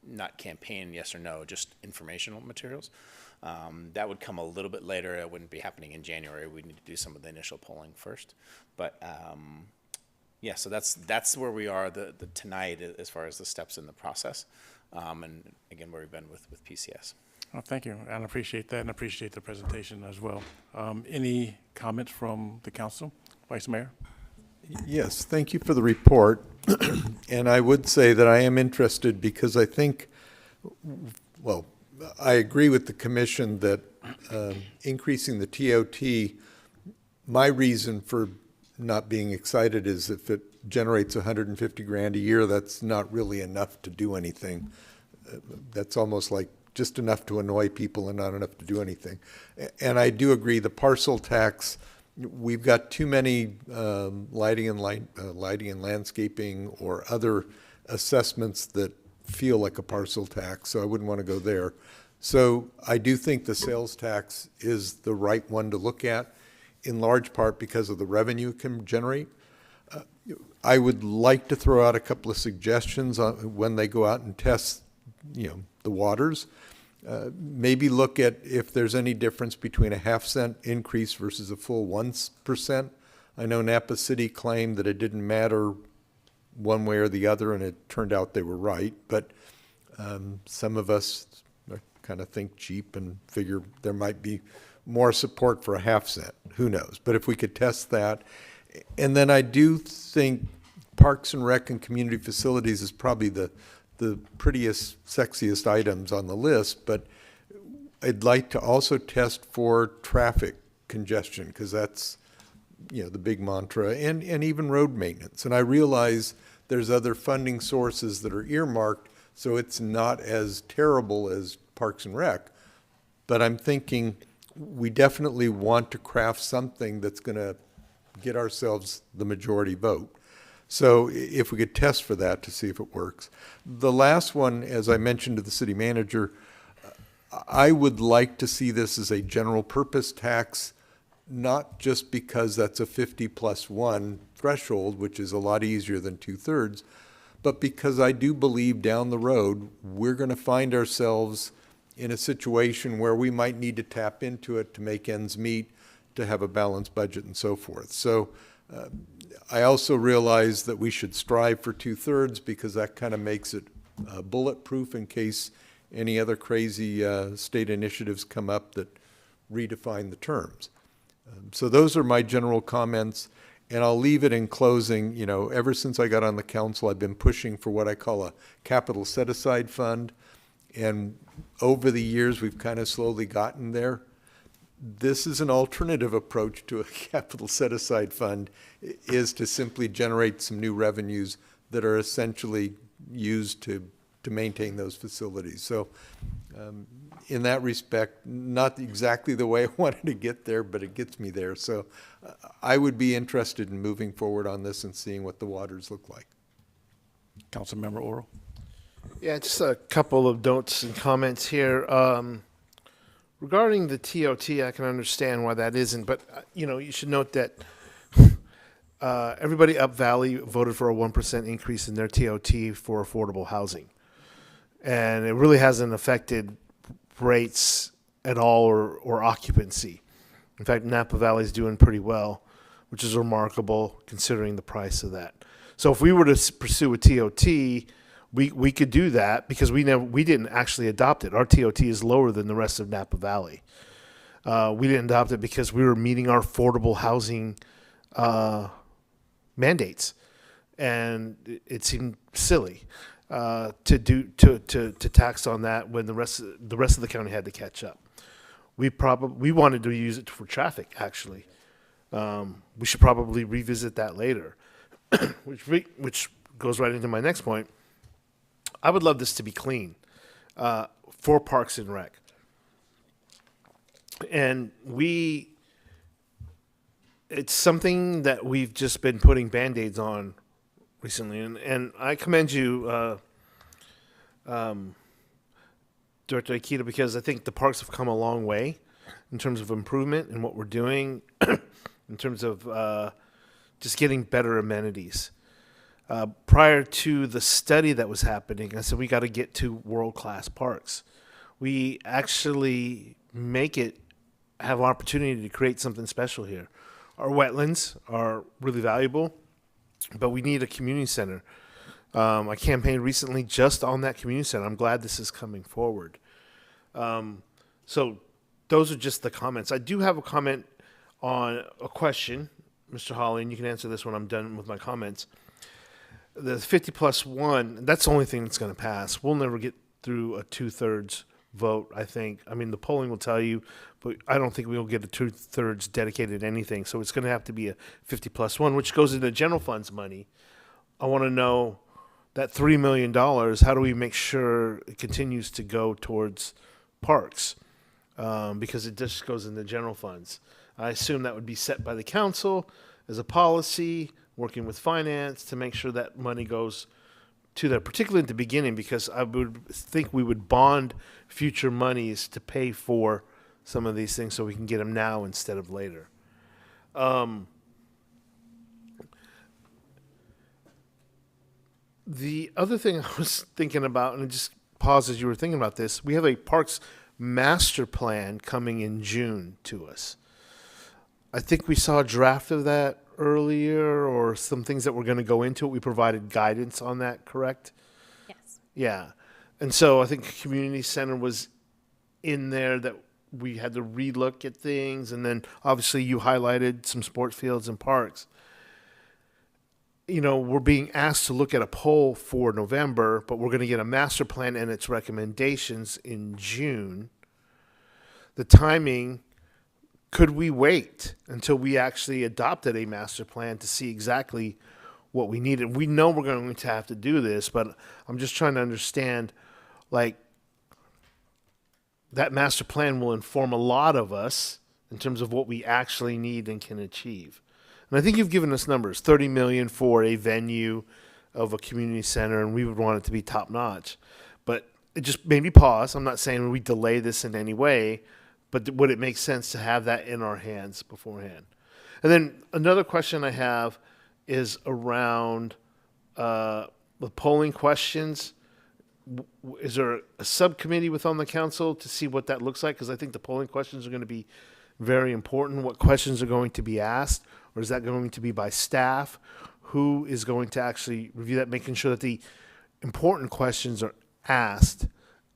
S19: not campaign yes or no, just informational materials. That would come a little bit later. It wouldn't be happening in January. We'd need to do some of the initial polling first. But yeah, so that's where we are tonight as far as the steps in the process, and again, where we've been with PCS.
S1: Oh, thank you, and I appreciate that, and I appreciate the presentation as well. Any comments from the council? Vice Mayor?
S17: Yes, thank you for the report. And I would say that I am interested because I think, well, I agree with the commission that increasing the TOT, my reason for not being excited is if it generates 150 grand a year, that's not really enough to do anything. That's almost like just enough to annoy people and not enough to do anything. And I do agree, the parcel tax, we've got too many lighting and landscaping or other assessments that feel like a parcel tax, so I wouldn't want to go there. So I do think the sales tax is the right one to look at, in large part because of the revenue it can generate. I would like to throw out a couple of suggestions on when they go out and test, the waters. Maybe look at if there's any difference between a half-cent increase versus a full 1%. I know Napa City claimed that it didn't matter one way or the other, and it turned out they were right. But some of us kind of think cheap and figure there might be more support for a half-cent. Who knows? But if we could test that. And then I do think Parks and Rec and community facilities is probably the prettiest, sexiest items on the list, but I'd like to also test for traffic congestion, because that's, the big mantra, and even road maintenance. And I realize there's other funding sources that are earmarked, so it's not as terrible as Parks and Rec, but I'm thinking we definitely want to craft something that's going to get ourselves the majority vote. So if we could test for that to see if it works. The last one, as I mentioned to the city manager, I would like to see this as a general purpose tax, not just because that's a 50+1 threshold, which is a lot easier than 2/3, but because I do believe down the road we're going to find ourselves in a situation where we might need to tap into it to make ends meet, to have a balanced budget and so forth. So I also realize that we should strive for 2/3 because that kind of makes it bulletproof in case any other crazy state initiatives come up that redefine the terms. So those are my general comments, and I'll leave it in closing. Ever since I got on the council, I've been pushing for what I call a capital set-aside fund, and over the years, we've kind of slowly gotten there. This is an alternative approach to a capital set-aside fund, is to simply generate some new revenues that are essentially used to maintain those facilities. So in that respect, not exactly the way I wanted to get there, but it gets me there. So I would be interested in moving forward on this and seeing what the waters look like.
S1: Councilmember Oral.
S23: Yeah, just a couple of notes and comments here. Regarding the TOT, I can understand why that isn't, but you should note that everybody up Valley voted for a 1% increase in their TOT for affordable housing, and it really hasn't affected rates at all or occupancy. In fact, Napa Valley is doing pretty well, which is remarkable considering the price of that. So if we were to pursue a TOT, we could do that because we didn't actually adopt it. Our TOT is lower than the rest of Napa Valley. We didn't adopt it because we were meeting our affordable housing mandates, and it seemed silly to tax on that when the rest of the county had to catch up. We wanted to use it for traffic. Actually, we should probably revisit that later, which goes right into my next point. I would love this to be clean for Parks and Rec. And it's something that we've just been putting Band-Aids on recently. And I commend you, Director Akita, because I think the parks have come a long way in terms of improvement in what we're doing, in terms of just getting better amenities. Prior to the study that was happening, I said we got to get to world-class parks. We actually have an opportunity to create something special here. Our wetlands are really valuable, but we need a community center. I campaigned recently just on that community center. I'm glad this is coming forward. So those are just the comments. I do have a comment on a question, Mr. Hawley, and you can answer this when I'm done with my comments. The 50+1, that's the only thing that's going to pass. We'll never get through a 2/3 vote, I think. I mean, the polling will tell you, but I don't think we'll get a 2/3 dedicated anything. So it's going to have to be a 50+1, which goes into general funds money. I want to know that $3 million, how do we make sure it continues to go towards parks? Because it just goes into general funds. I assume that would be set by the council as a policy, working with finance to make sure that money goes to that, particularly at the beginning, because I would think we would bond future monies to pay for some of these things so we can get them now instead of later. The other thing I was thinking about, and just pause as you were thinking about this, we have a parks master plan coming in June to us. I think we saw a draft of that earlier, or some things that were going to go into it. We provided guidance on that, correct?
S8: Yes.
S23: Yeah. And so I think community center was in there, that we had to relook at things. And then obviously you highlighted some sports fields and parks. You know, we're being asked to look at a poll for November, but we're going to get a master plan and its recommendations in June. The timing, could we wait until we actually adopted a master plan to see exactly what we needed? We know we're going to have to do this, but I'm just trying to understand, like, that master plan will inform a lot of us in terms of what we actually need and can achieve. And I think you've given us numbers, 30 million for a venue of a community center, and we would want it to be top notch. But it just made me pause. I'm not saying we delay this in any way, but would it make sense to have that in our hands beforehand? And then another question I have is around the polling questions. Is there a subcommittee within the council to see what that looks like? Because I think the polling questions are going to be very important. What questions are going to be asked? Or is that going to be by staff? Who is going to actually review that, making sure that the important questions are asked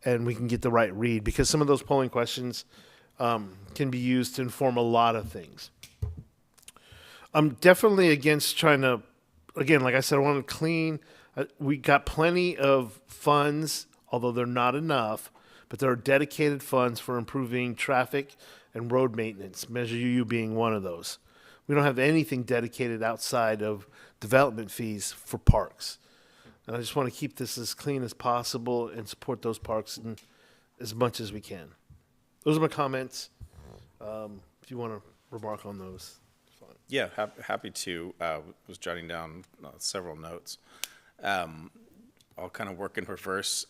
S23: and we can get the right read? Because some of those polling questions can be used to inform a lot of things. I'm definitely against trying to, again, like I said, I want to clean. We got plenty of funds, although they're not enough, but there are dedicated funds for improving traffic and road maintenance, Measure UU being one of those. We don't have anything dedicated outside of development fees for parks. And I just want to keep this as clean as possible and support those parks as much as we can. Those are my comments. If you want to remark on those, it's fine.
S19: Yeah, happy to. Was jotting down several notes. I'll kind of work in reverse.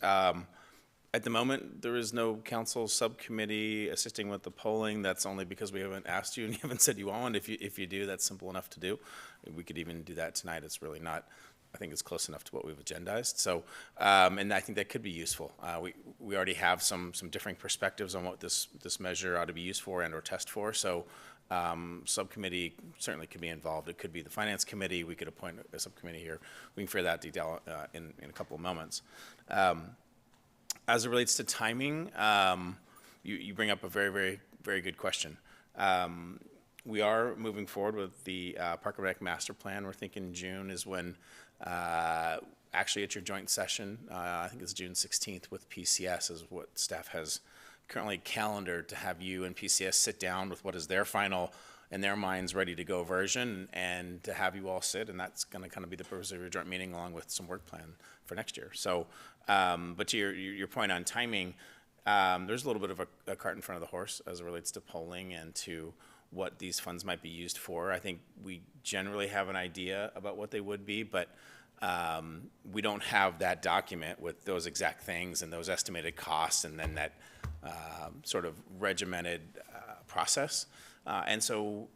S19: At the moment, there is no council subcommittee assisting with the polling. That's only because we haven't asked you and you haven't said you want one. If you do, that's simple enough to do. We could even do that tonight. It's really not, I think it's close enough to what we've agendized. So, and I think that could be useful. We already have some differing perspectives on what this measure ought to be used for and or test for. So subcommittee certainly could be involved. It could be the finance committee. We could appoint a subcommittee here. We can figure that detail in a couple of moments. As it relates to timing, you bring up a very, very, very good question. We are moving forward with the Park and Rec Master Plan. We're thinking June is when, actually at your joint session, I think it's June 16th with PCS is what staff has currently calendared to have you and PCS sit down with what is their final, in their minds, ready to go version, and to have you all sit, and that's going to kind of be the purpose of your joint meeting along with some work plan for next year. So, but to your point on timing, there's a little bit of a cart in front of the horse as it relates to polling and to what these funds might be used for. I think we generally have an idea about what they would be, but we don't have that document with those exact things and those estimated costs and then that sort of regimented process. And so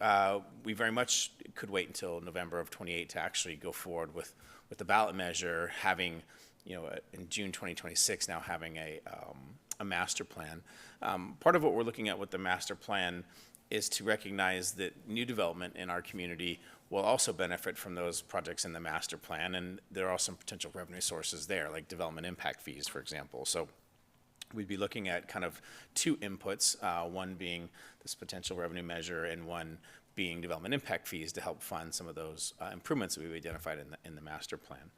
S19: we very much could wait until November of 28 to actually go forward with the ballot measure, having, in June 2026 now having a master plan. Part of what we're looking at with the master plan is to recognize that new development in our community will also benefit from those projects in the master plan, and there are some potential revenue sources there, like development impact fees, for example. So we'd be looking at kind of two inputs, one being this potential revenue measure and one being development impact fees to help fund some of those improvements that we've identified in the master plan.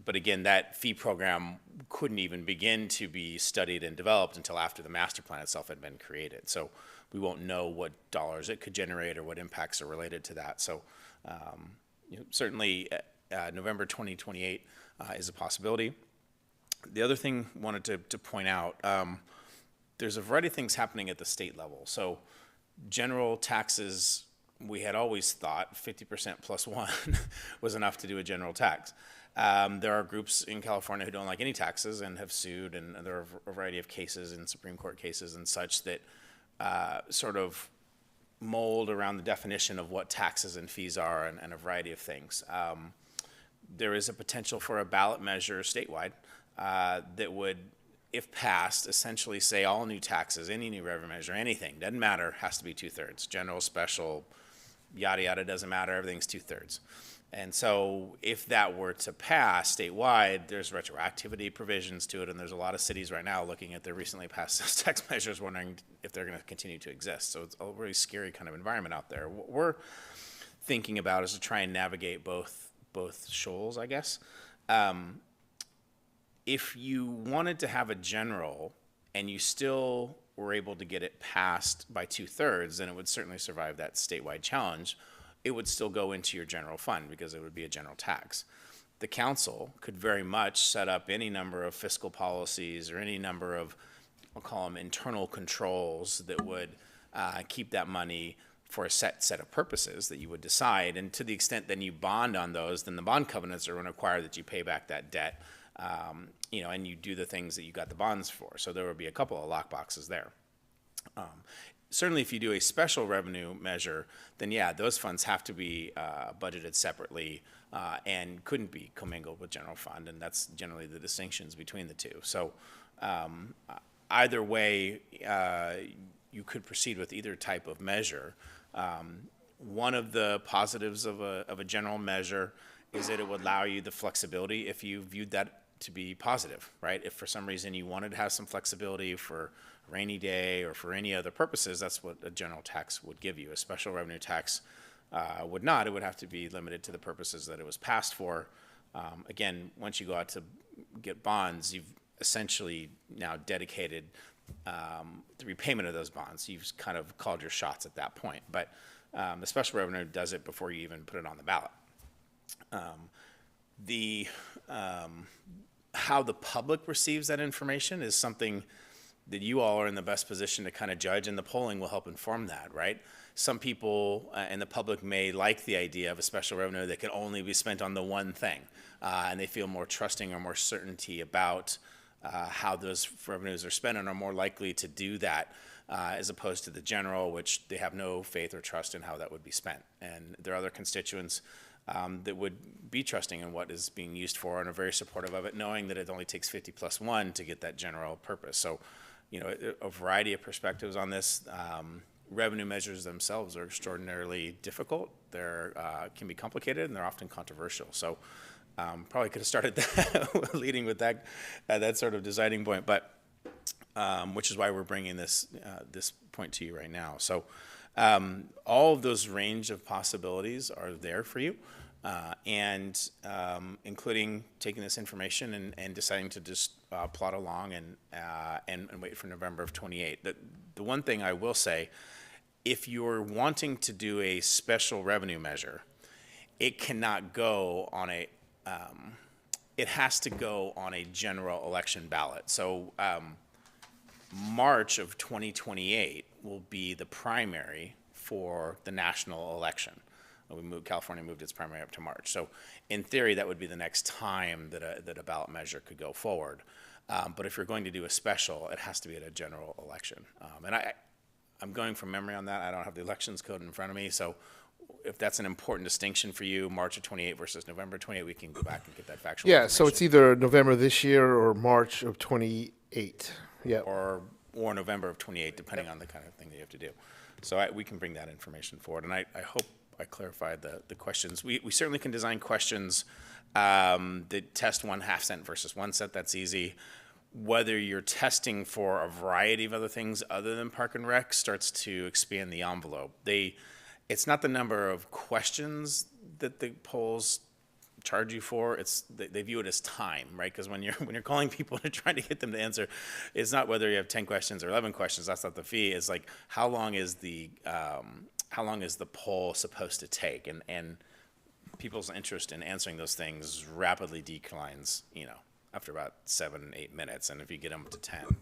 S19: But again, that fee program couldn't even begin to be studied and developed until after the master plan itself had been created. So we won't know what dollars it could generate or what impacts are related to that. So certainly November 2028 is a possibility. The other thing I wanted to point out, there's a variety of things happening at the state level. So general taxes, we had always thought 50% plus one was enough to do a general tax. There are groups in California who don't like any taxes and have sued, and there are a variety of cases in Supreme Court cases and such that sort of mold around the definition of what taxes and fees are and a variety of things. There is a potential for a ballot measure statewide that would, if passed, essentially say all new taxes, any new revenue measure, anything, doesn't matter, has to be 2/3. General, special, yada, yada, doesn't matter, everything's 2/3. And so if that were to pass statewide, there's retroactivity provisions to it, and there's a lot of cities right now looking at their recently passed sales tax measures wondering if they're going to continue to exist. So it's a really scary kind of environment out there. What we're thinking about is to try and navigate both shoals, I guess. If you wanted to have a general and you still were able to get it passed by 2/3, then it would certainly survive that statewide challenge. It would still go into your general fund because it would be a general tax. The council could very much set up any number of fiscal policies or any number of, I'll call them internal controls that would keep that money for a set of purposes that you would decide. And to the extent then you bond on those, then the bond covenants are going to require that you pay back that debt, and you do the things that you got the bonds for. So there would be a couple of lockboxes there. Certainly if you do a special revenue measure, then yeah, those funds have to be budgeted separately and couldn't be commingled with general fund, and that's generally the distinctions between the two. So either way, you could proceed with either type of measure. One of the positives of a general measure is that it would allow you the flexibility if you viewed that to be positive, right? If for some reason you wanted to have some flexibility for a rainy day or for any other purposes, that's what a general tax would give you. A special revenue tax would not. It would have to be limited to the purposes that it was passed for. Again, once you go out to get bonds, you've essentially now dedicated the repayment of those bonds. You've kind of called your shots at that point. But the special revenue does it before you even put it on the ballot. How the public receives that information is something that you all are in the best position to kind of judge, and the polling will help inform that, right? Some people in the public may like the idea of a special revenue that can only be spent on the one thing, and they feel more trusting or more certainty about how those revenues are spent and are more likely to do that as opposed to the general, which they have no faith or trust in how that would be spent. And there are other constituents that would be trusting in what is being used for and are very supportive of it, knowing that it only takes 50 plus one to get that general purpose. So, a variety of perspectives on this. Revenue measures themselves are extraordinarily difficult. They're can be complicated, and they're often controversial. So probably could have started that leading with that sort of deciding point, but which is why we're bringing this point to you right now. So all of those range of possibilities are there for you, and including taking this information and deciding to just plot along and wait for November of 28. The one thing I will say, if you're wanting to do a special revenue measure, it cannot go on it has to go on a general election ballot. So March of 2028 will be the primary for the national election. California moved its primary up to March. So in theory, that would be the next time that a ballot measure could go forward. But if you're going to do a special, it has to be at a general election. And I'm going from memory on that. I don't have the elections code in front of me. So if that's an important distinction for you, March of 28 versus November 28, we can go back and get that factual
S23: Yeah, so it's either November this year or March of 28. Yeah.
S19: Or November of 28, depending on the kind of thing that you have to do. So we can bring that information forward. And I hope I clarified the questions. We certainly can design questions that test 1/2 cent versus 1 cent. That's easy. Whether you're testing for a variety of other things other than Park and Rec starts to expand the envelope. it's not the number of questions that the polls charge you for. It's they view it as time, right? Because when you're calling people and trying to get them to answer, it's not whether you have 10 questions or 11 questions. That's not the fee. It's like how long is the poll supposed to take, and people's interest in answering those things rapidly declines, after about 7-8 minutes, and if you get them to 10.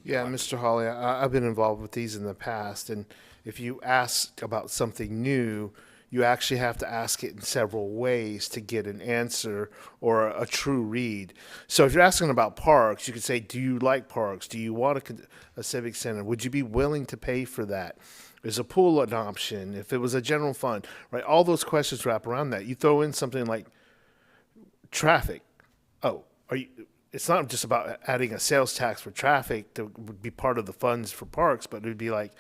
S23: Yeah, Mr. Hawley, I've been involved with these in the past, and if you ask about something new, you actually have to ask it in several ways to get an answer or a true read. So if you're asking about parks, you could say, do you like parks? Do you want a civic center? Would you be willing to pay for that? Is a pool an option? If it was a general fund, right? All those questions wrap around that. You throw in something like traffic. Oh, it's not just about adding a sales tax for traffic that would be part of the funds for parks, but it would be like,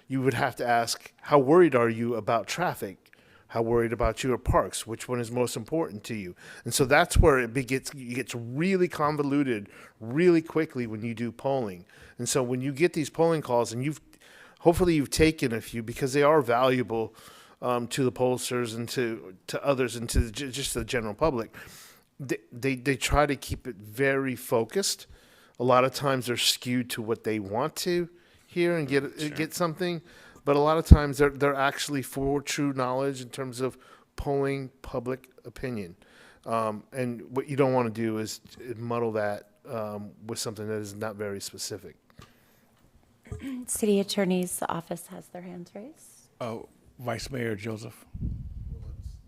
S23: you would have to ask, how worried are you about traffic? How worried about your parks? Which one is most important to you? And so that's where it gets really convoluted really quickly when you do polling. And so when you get these polling calls, and hopefully you've taken a few, because they are valuable to the pollsters and to others and to just the general public. They try to keep it very focused. A lot of times they're skewed to what they want to hear and get something, but a lot of times they're actually for true knowledge in terms of polling public opinion. And what you don't want to do is muddle that with something that is not very specific.
S2: City Attorney's Office has their hands raised.
S1: Oh, Vice Mayor Joseph.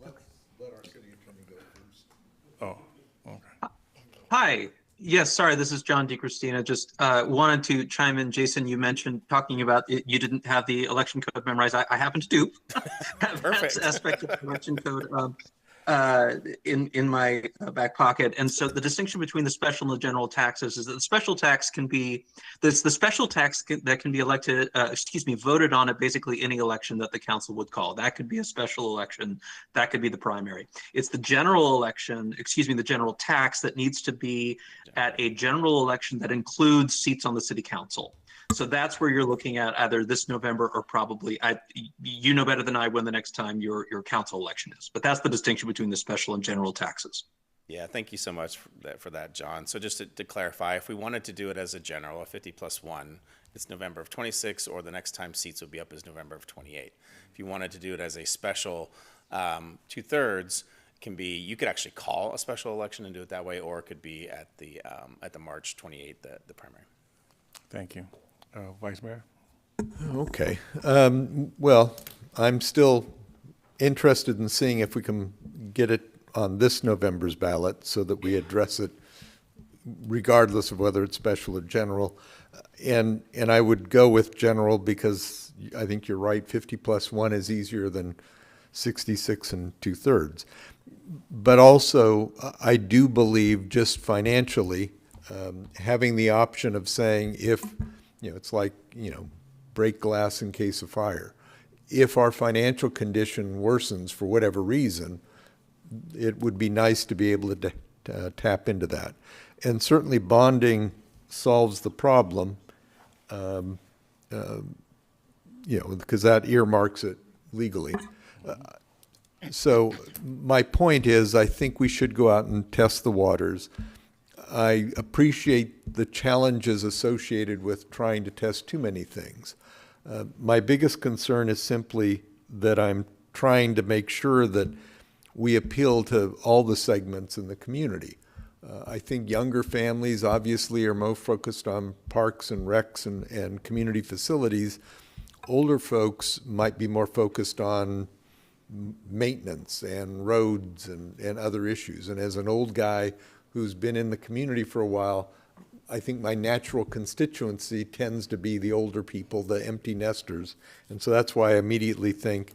S17: Let's let our city attorney go first.
S1: Oh, okay.
S7: Hi. Yes, sorry, this is John DeChristina. Just wanted to chime in. Jason, you mentioned talking about you didn't have the election code memorized. I happen to do have that aspect of the election code in my back pocket. And so the distinction between the special and the general taxes is that the special tax can be, the special tax that can be elected, voted on at basically any election that the council would call. That could be a special election. That could be the primary. It's the general election, the general tax that needs to be at a general election that includes seats on the city council. So that's where you're looking at either this November or probably, you know better than I when the next time your council election is. But that's the distinction between the special and general taxes.
S19: Yeah, thank you so much for that, John. So just to clarify, if we wanted to do it as a general, a 50+1, it's November of 26, or the next time seats would be up is November of 28. If you wanted to do it as a special 2/3, can be, you could actually call a special election and do it that way, or it could be at the March 28, the primary.
S1: Thank you. Vice Mayor?
S17: Okay. Well, I'm still interested in seeing if we can get it on this November's ballot so that we address it regardless of whether it's special or general. And I would go with general because I think you're right, 50+1 is easier than 66 2/3. But also, I do believe just financially, having the option of saying if, it's like, break glass in case of fire. If our financial condition worsens for whatever reason, it would be nice to be able to tap into that. And certainly bonding solves the problem, because that earmarks it legally. So my point is, I think we should go out and test the waters. I appreciate the challenges associated with trying to test too many things. My biggest concern is simply that I'm trying to make sure that we appeal to all the segments in the community. I think younger families obviously are more focused on parks and recs and community facilities. Older folks might be more focused on maintenance and roads and other issues. And as an old guy who's been in the community for a while, I think my natural constituency tends to be the older people, the empty nesters. And so that's why I immediately think,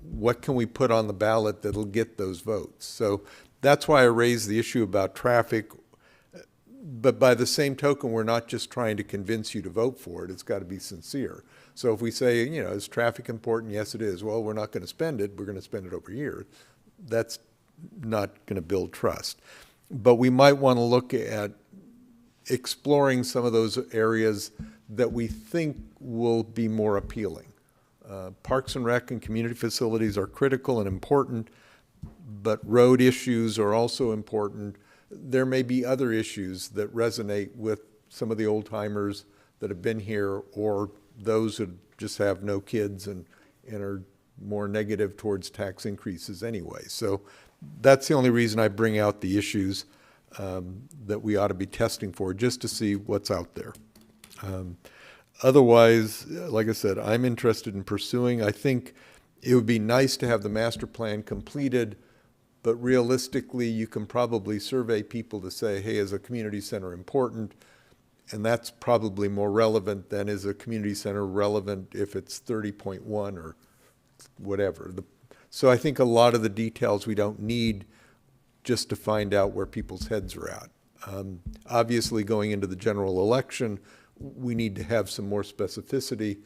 S17: what can we put on the ballot that'll get those votes? So that's why I raised the issue about traffic. But by the same token, we're not just trying to convince you to vote for it. It's got to be sincere. So if we say, is traffic important? Yes, it is. Well, we're not going to spend it. We're going to spend it over here. That's not going to build trust. But we might want to look at exploring some of those areas that we think will be more appealing. Parks and Rec and community facilities are critical and important, but road issues are also important. There may be other issues that resonate with some of the old timers that have been here, or those who just have no kids and are more negative towards tax increases anyway. So that's the only reason I bring out the issues that we ought to be testing for, just to see what's out there. Otherwise, like I said, I'm interested in pursuing. I think it would be nice to have the master plan completed, but realistically, you can probably survey people to say, hey, is a community center important? And that's probably more relevant than is a community center relevant if it's 30.1 or whatever. So I think a lot of the details we don't need just to find out where people's heads are at. Obviously, going into the general election, we need to have some more specificity,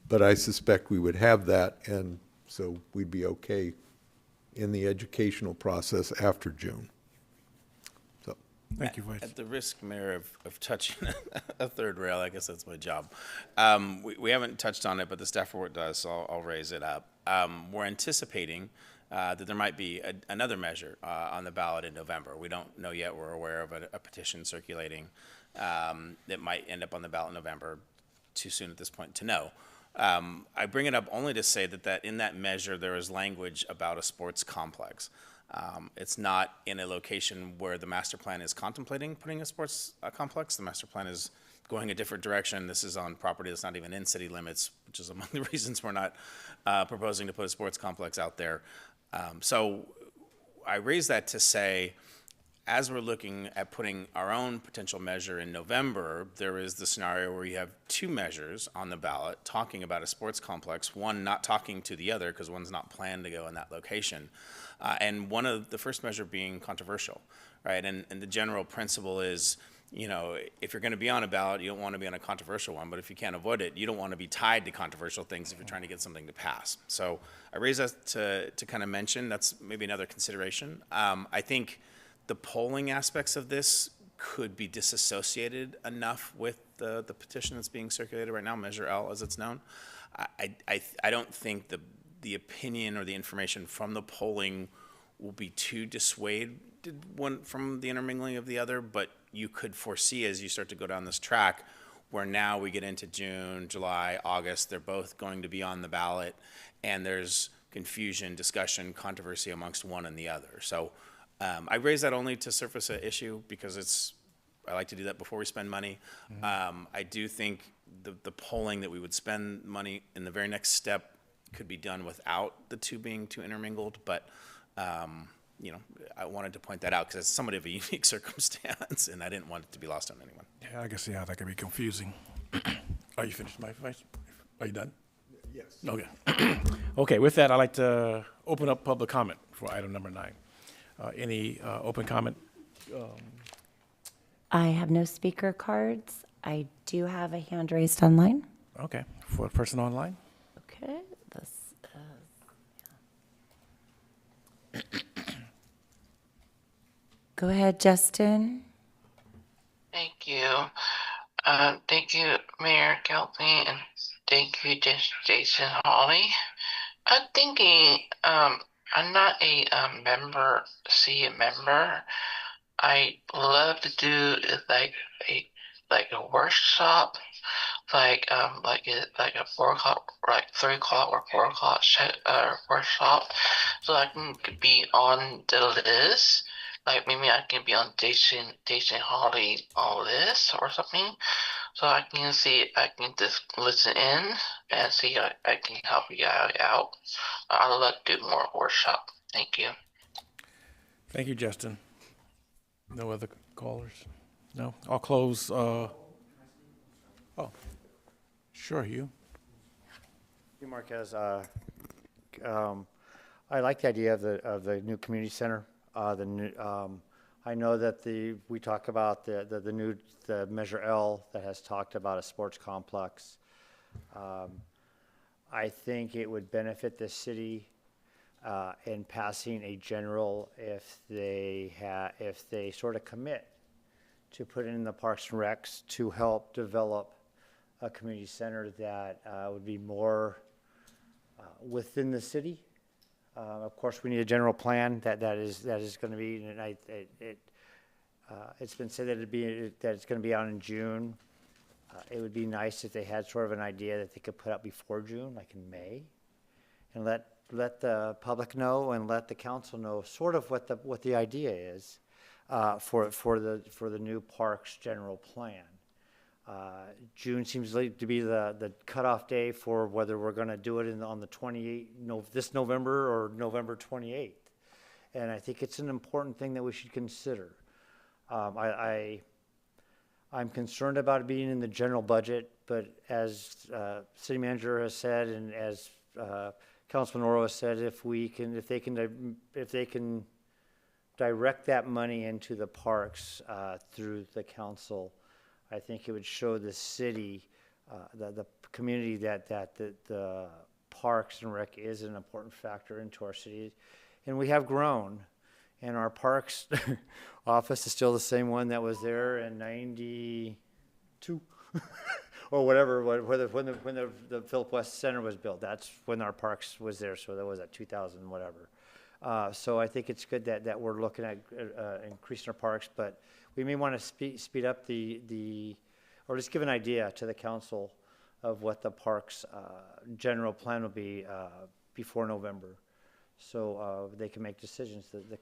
S17: but I suspect we would have that, and so we'd be okay in the educational process after June. So,
S1: Thank you, Vice.
S19: At the risk, Mayor, of touching a third rail, I guess that's my job. We haven't touched on it, but the staff report does, so I'll raise it up. We're anticipating that there might be another measure on the ballot in November. We don't know yet. We're aware of a petition circulating that might end up on the ballot in November. Too soon at this point to know. I bring it up only to say that in that measure there is language about a sports complex. It's not in a location where the master plan is contemplating putting a sports complex. The master plan is going a different direction. This is on property that's not even in city limits, which is among the reasons we're not proposing to put a sports complex out there. So I raise that to say, as we're looking at putting our own potential measure in November, there is the scenario where you have two measures on the ballot talking about a sports complex, one not talking to the other because one's not planned to go in that location, and one of the first measure being controversial, right? And the general principle is, you know, if you're going to be on a ballot, you don't want to be on a controversial one, but if you can't avoid it, you don't want to be tied to controversial things if you're trying to get something to pass. So I raise that to kind of mention, that's maybe another consideration. I think the polling aspects of this could be disassociated enough with the petition that's being circulated right now, Measure L as it's known. I don't think the opinion or the information from the polling will be too dissuaded one from the intermingling of the other, but you could foresee as you start to go down this track where now we get into June, July, August, they're both going to be on the ballot, and there's confusion, discussion, controversy amongst one and the other. So I raise that only to surface an issue because I like to do that before we spend money. I do think the polling that we would spend money in the very next step could be done without the two being too intermingled, but you know, I wanted to point that out because it's somewhat of a unique circumstance, and I didn't want it to be lost on anyone.
S1: Yeah, I can see how that could be confusing. Are you finished, Mike? Vice? Are you done?
S17: Yes.
S1: Okay. Okay, with that, I'd like to open up public comment for item number 9. Any open comment?
S2: I have no speaker cards. I do have a hand raised online.
S1: Okay, for a person online?
S2: Okay, this Go ahead, Justin.
S10: Thank you. Thank you, Mayor Geltney, and thank you, Jason Hawley. I'm thinking, I'm not a C member. I love to do like a workshop, like a 4 o'clock, like 3 o'clock or 4 o'clock workshop, so I can be on the list. Like maybe I can be on Jason Hawley on list or something, so I can just listen in and see if I can help you guys out. I'd love to do more workshop. Thank you.
S1: Thank you, Justin. No other callers? No? I'll close. Oh, sure, Hugh.
S11: Hugh Marquez. I like the idea of the new community center. I know that we talk about the Measure L that has talked about a sports complex. I think it would benefit the city in passing a general if they sort of commit to put in the Parks and Recs to help develop a community center that would be more within the city. Of course, we need a general plan that is going to be, and it's been said that it's going to be out in June. It would be nice if they had sort of an idea that they could put out before June, like in May, and let the public know and let the council know sort of what the idea is for the new parks general plan. June seems like to be the cutoff day for whether we're going to do it on the 28th, this November or November 28th. And I think it's an important thing that we should consider. I'm concerned about it being in the general budget, but as city manager has said, and as Councilman Oro has said, if they can direct that money into the parks through the council, I think it would show the city, the community that the Parks and Rec is an important factor into our city. And we have grown, and our Parks office is still the same one that was there in '92 or whatever, when the Philip West Center was built. That's when our Parks was there, so that was at 2000 whatever. So I think it's good that we're looking at increasing our parks, but we may want to speed up or just give an idea to the council of what the parks general plan will be before November, so they can make decisions. The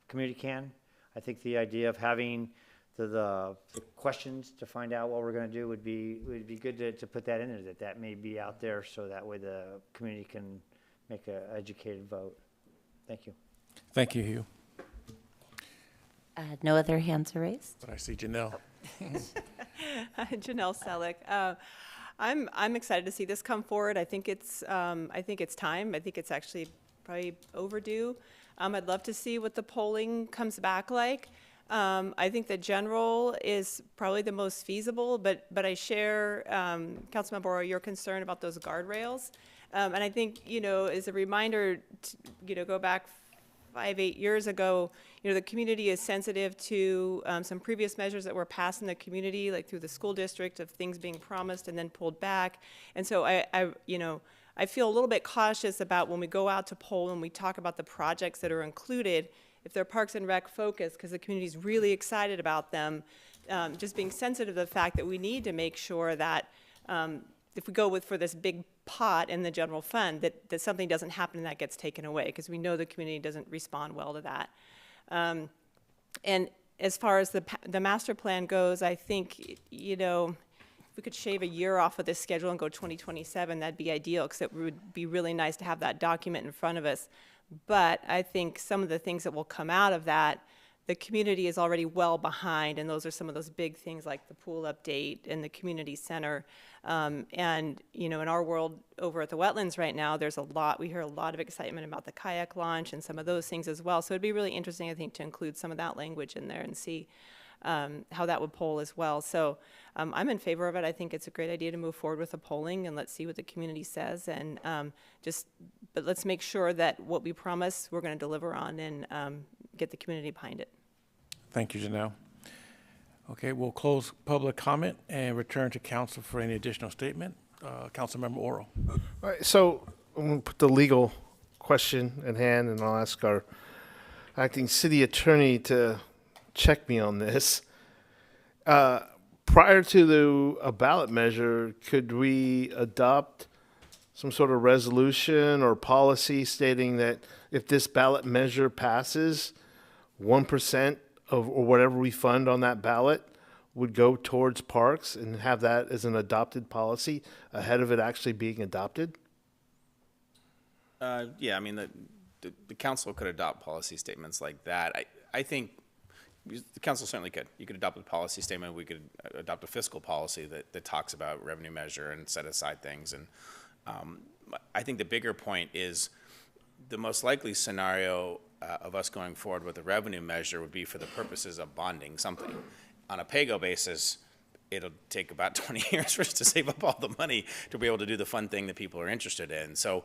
S11: community can. I think the idea of having the questions to find out what we're going to do would be good to put that in there. That may be out there, so that way the community can make an educated vote. Thank you.
S1: Thank you, Hugh.
S2: No other hands are raised.
S1: But I see Janelle.
S12: Janelle Selleck. I'm excited to see this come forward. I think it's time. I think it's actually probably overdue. I'd love to see what the polling comes back like. I think the general is probably the most feasible, but I share Councilmember Oro, your concern about those guardrails. And I think, as a reminder, to, go back 5-8 years ago, the community is sensitive to some previous measures that were passed in the community, like through the school district, of things being promised and then pulled back. And so I feel a little bit cautious about when we go out to poll and we talk about the projects that are included, if they're Parks and Rec focused, because the community is really excited about them, just being sensitive to the fact that we need to make sure that if we go for this big pot in the general fund, that something doesn't happen and that gets taken away, because we know the community doesn't respond well to that. And as far as the master plan goes, I think, if we could shave a year off of this schedule and go 2027, that'd be ideal, because it would be really nice to have that document in front of us. But I think some of the things that will come out of that, the community is already well behind, and those are some of those big things like the pool update and the community center. And, in our world over at the wetlands right now, we hear a lot of excitement about the kayak launch and some of those things as well. So it'd be really interesting, I think, to include some of that language in there and see how that would poll as well. So I'm in favor of it. I think it's a great idea to move forward with the polling, and let's see what the community says. And but let's make sure that what we promise we're going to deliver on, and get the community behind it.
S1: Thank you, Janelle. Okay, we'll close public comment and return to council for any additional statement. Councilmember Oro.
S23: All right, so I'm going to put the legal question in hand, and I'll ask our acting city attorney to check me on this. Prior to a ballot measure, could we adopt some sort of resolution or policy stating that if this ballot measure passes, 1% of or whatever we fund on that ballot would go towards parks, and have that as an adopted policy ahead of it actually being adopted?
S19: Yeah, I mean, the council could adopt policy statements like that. I think the council certainly could. You could adopt a policy statement. We could adopt a fiscal policy that talks about revenue measure and set aside things. And I think the bigger point is the most likely scenario of us going forward with a revenue measure would be for the purposes of bonding something. On a pay-go basis, it'll take about 20 years for us to save up all the money to be able to do the fun thing that people are interested in. So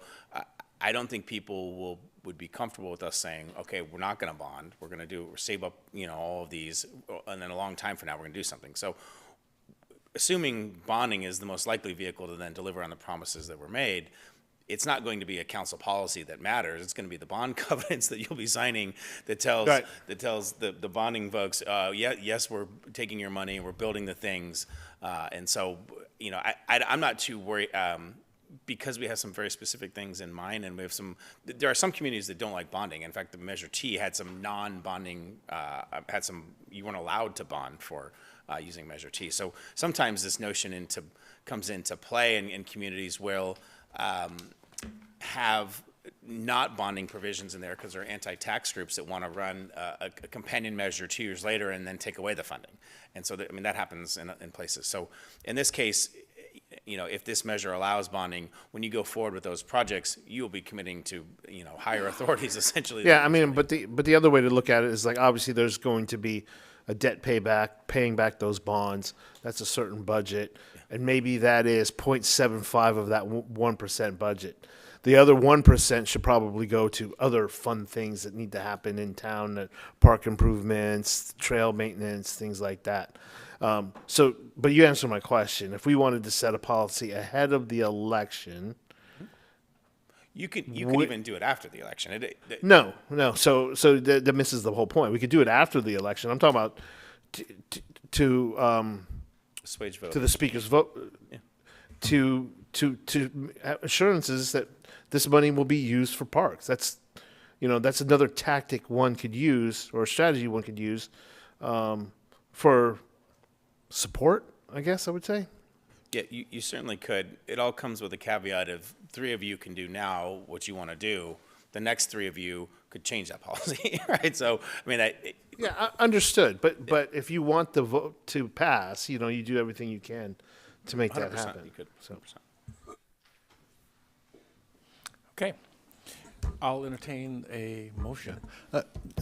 S19: I don't think people would be comfortable with us saying, okay, we're not going to bond. We're going to save up, all of these, and then a long time from now we're going to do something. So assuming bonding is the most likely vehicle to then deliver on the promises that were made, it's not going to be a council policy that matters. It's going to be the bond covenants that you'll be signing that tells
S23: Right.
S19: the bonding folks, yes, we're taking your money and we're building the things. And so, I'm not too worried because we have some very specific things in mind, and there are some communities that don't like bonding. In fact, the Measure T had some non-bonding, you weren't allowed to bond for using Measure T. So sometimes this notion comes into play, and communities will have not bonding provisions in there because there are anti-tax groups that want to run a companion measure 2 years later and then take away the funding. And so, that happens in places. So in this case, if this measure allows bonding, when you go forward with those projects, you'll be committing to, higher authorities essentially.
S23: Yeah, I mean, but the other way to look at it is like, obviously there's going to be a debt payback, paying back those bonds. That's a certain budget. And maybe that is 0.75 of that 1% budget. The other 1% should probably go to other fun things that need to happen in town, park improvements, trail maintenance, things like that. But you answered my question. If we wanted to set a policy ahead of the election,
S19: you could even do it after the election.
S23: No. So that misses the whole point. We could do it after the election. I'm talking about
S19: Swage vote.
S23: to the speaker's vote, to assurances that this money will be used for parks. That's another tactic one could use, or a strategy one could use, for support, I guess I would say.
S19: Yeah, you certainly could. It all comes with a caveat of 3 of you can do now what you want to do. The next 3 of you could change that policy, right? So,
S23: I understood. But if you want the vote to pass, you do everything you can to make that
S19: 100%
S23: happen.
S19: you could.
S23: So.
S19: 100%.
S1: Okay. I'll entertain a motion.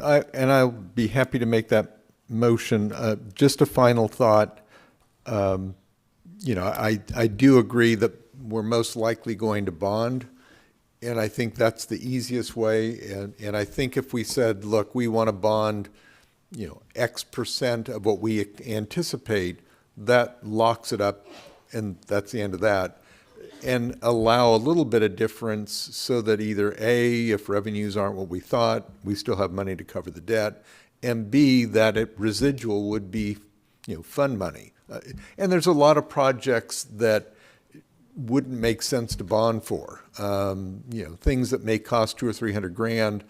S17: I'll be happy to make that motion. Just a final thought. I do agree that we're most likely going to bond, and I think that's the easiest way. And I think if we said, look, we want to bond, X% of what we anticipate, that locks it up, and that's the end of that. And allow a little bit of difference so that either A, if revenues aren't what we thought, we still have money to cover the debt, and B, that residual would be, fund money. And there's a lot of projects that wouldn't make sense to bond for. Things that may cost $200,000 or $300,000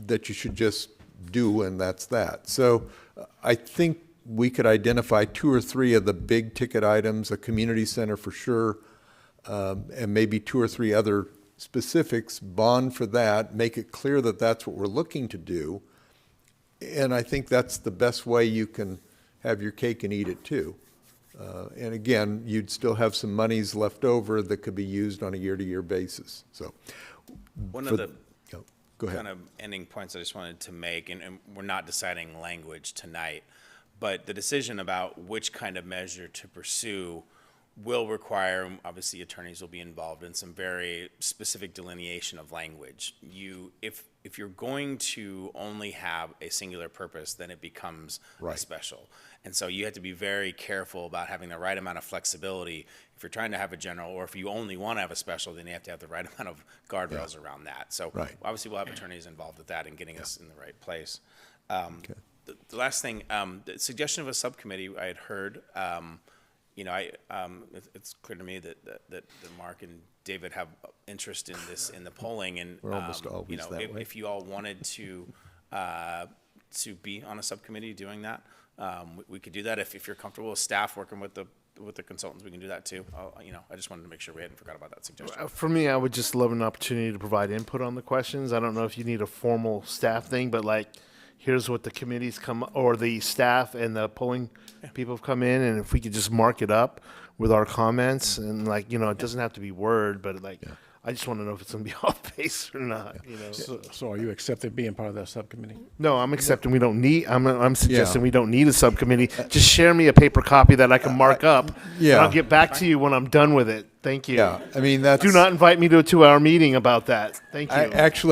S17: that you should just do, and that's that. So I think we could identify 2 or 3 of the big ticket items, a community center for sure, and maybe 2 or 3 other specifics, bond for that, make it clear that that's what we're looking to do. And I think that's the best way you can have your cake and eat it too. And again, you'd still have some monies left over that could be used on a year-to-year basis. So,
S19: One of the
S17: go ahead.
S19: kind of ending points I just wanted to make, and we're not deciding language tonight, but the decision about which kind of measure to pursue will require, obviously attorneys will be involved in some very specific delineation of language. If you're going to only have a singular purpose, then it becomes a special. And so you have to be very careful about having the right amount of flexibility. If you're trying to have a general, or if you only want to have a special, then you have to have the right amount of guardrails around that. So obviously we'll have attorneys involved with that and getting us in the right place. The last thing, the suggestion of a subcommittee I had heard, it's clear to me that Mark and David have interest in this, in the polling, and
S17: We're almost always that way.
S19: if you all wanted to be on a subcommittee doing that, we could do that. If you're comfortable with staff working with the consultants, we can do that too. I just wanted to make sure we hadn't forgot about that suggestion.
S23: For me, I would just love an opportunity to provide input on the questions. I don't know if you need a formal staff thing, but here's what the committees or the staff and the polling people have come in, and if we could just mark it up with our comments, and it doesn't have to be word, but I just want to know if it's going to be off base or not.
S1: So are you accepting being part of that subcommittee?
S23: No, I'm accepting we don't need. I'm suggesting we don't need a subcommittee. Just share me a paper copy that I can mark up. And I'll get back to you when I'm done with it. Thank you.
S17: Yeah, I mean, that's.
S23: Do not invite me to a 2-hour meeting about that. Thank you.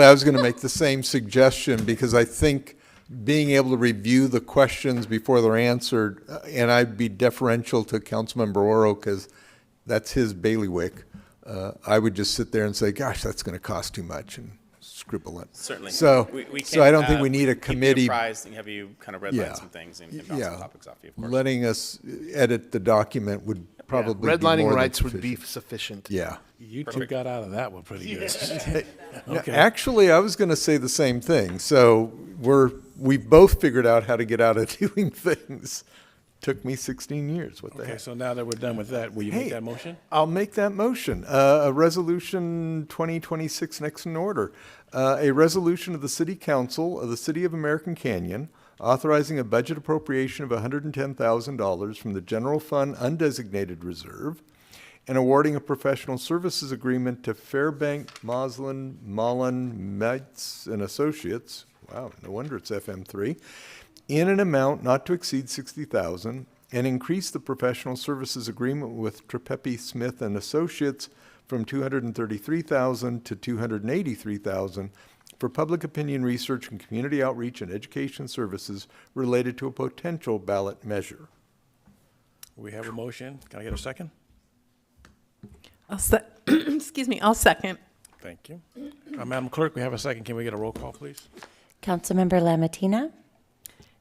S17: I was going to make the same suggestion because I think being able to review the questions before they're answered, and I'd be deferential to Councilmember Oro because that's his bailiwick. I would just sit there and say, gosh, that's going to cost too much, and scribble it.
S19: Certainly.
S17: So,
S19: We
S17: so I don't
S19: can,
S17: think we need a
S19: keep you
S17: committee.
S19: apprised and have you kind of redline some things and bounce some topics off you, of course.
S17: Letting us edit the document would probably be
S23: Redlining
S17: more than
S23: rights would be
S17: sufficient.
S23: sufficient.
S17: Yeah.
S1: You two got out of that one pretty good.
S17: No, actually, I was going to say the same thing. So we've both figured out how to get out of doing things. Took me 16 years. What the
S1: Okay,
S17: heck?
S1: so now that we're done with that, will you make that motion?
S17: I'll make that motion. A resolution 2026 next in order. A resolution of the City Council of the City of American Canyon authorizing a budget appropriation of $110,000 from the General Fund Undesignated Reserve and awarding a professional services agreement to Fairbank, Moslin, Mullen, Metz, and Associates. Wow, no wonder it's FM3. In an amount not to exceed $60,000, and increase the professional services agreement with Trepepe Smith and Associates from $233,000 to $283,000 for public opinion research and community outreach and education services related to a potential ballot measure.
S1: We have a motion. Can I get a second?
S13: Excuse me, I'll second.
S1: Thank you. Madam Clerk, we have a second. Can we get a roll call, please?
S2: Councilmember Lamatina?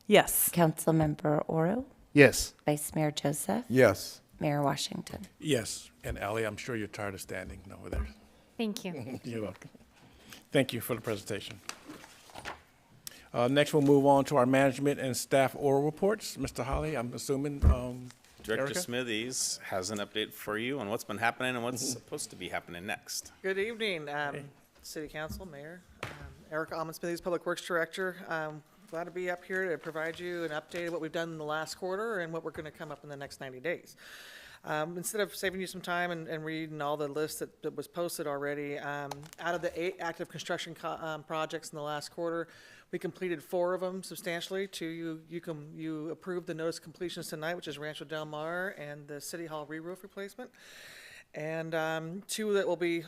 S13: Yes.
S2: Councilmember Oro?
S23: Yes.
S2: Vice Mayor Joseph?
S17: Yes.
S2: Mayor Washington?
S1: Yes. And Ally, I'm sure you're tired of standing over there.
S8: Thank you.
S1: You're welcome. Thank you for the presentation. Next, we'll move on to our management and staff oral reports. Mr. Holly, I'm assuming,
S19: Director
S1: Erica?
S19: Smithies has an update for you on what's been happening and what's supposed to be happening next.
S14: Good evening, City Council, Mayor. Erica Almond Smithies, Public Works Director. Glad to be up here to provide you an update of what we've done in the last quarter and what we're going to come up in the next 90 days. Instead of saving you some time and reading all the list that was posted already, out of the 8 active construction projects in the last quarter, we completed 4 of them substantially. 2 you approved the notice of completions tonight, which is Rancho Del Mar and the City Hall re-roof replacement. And 2 that will be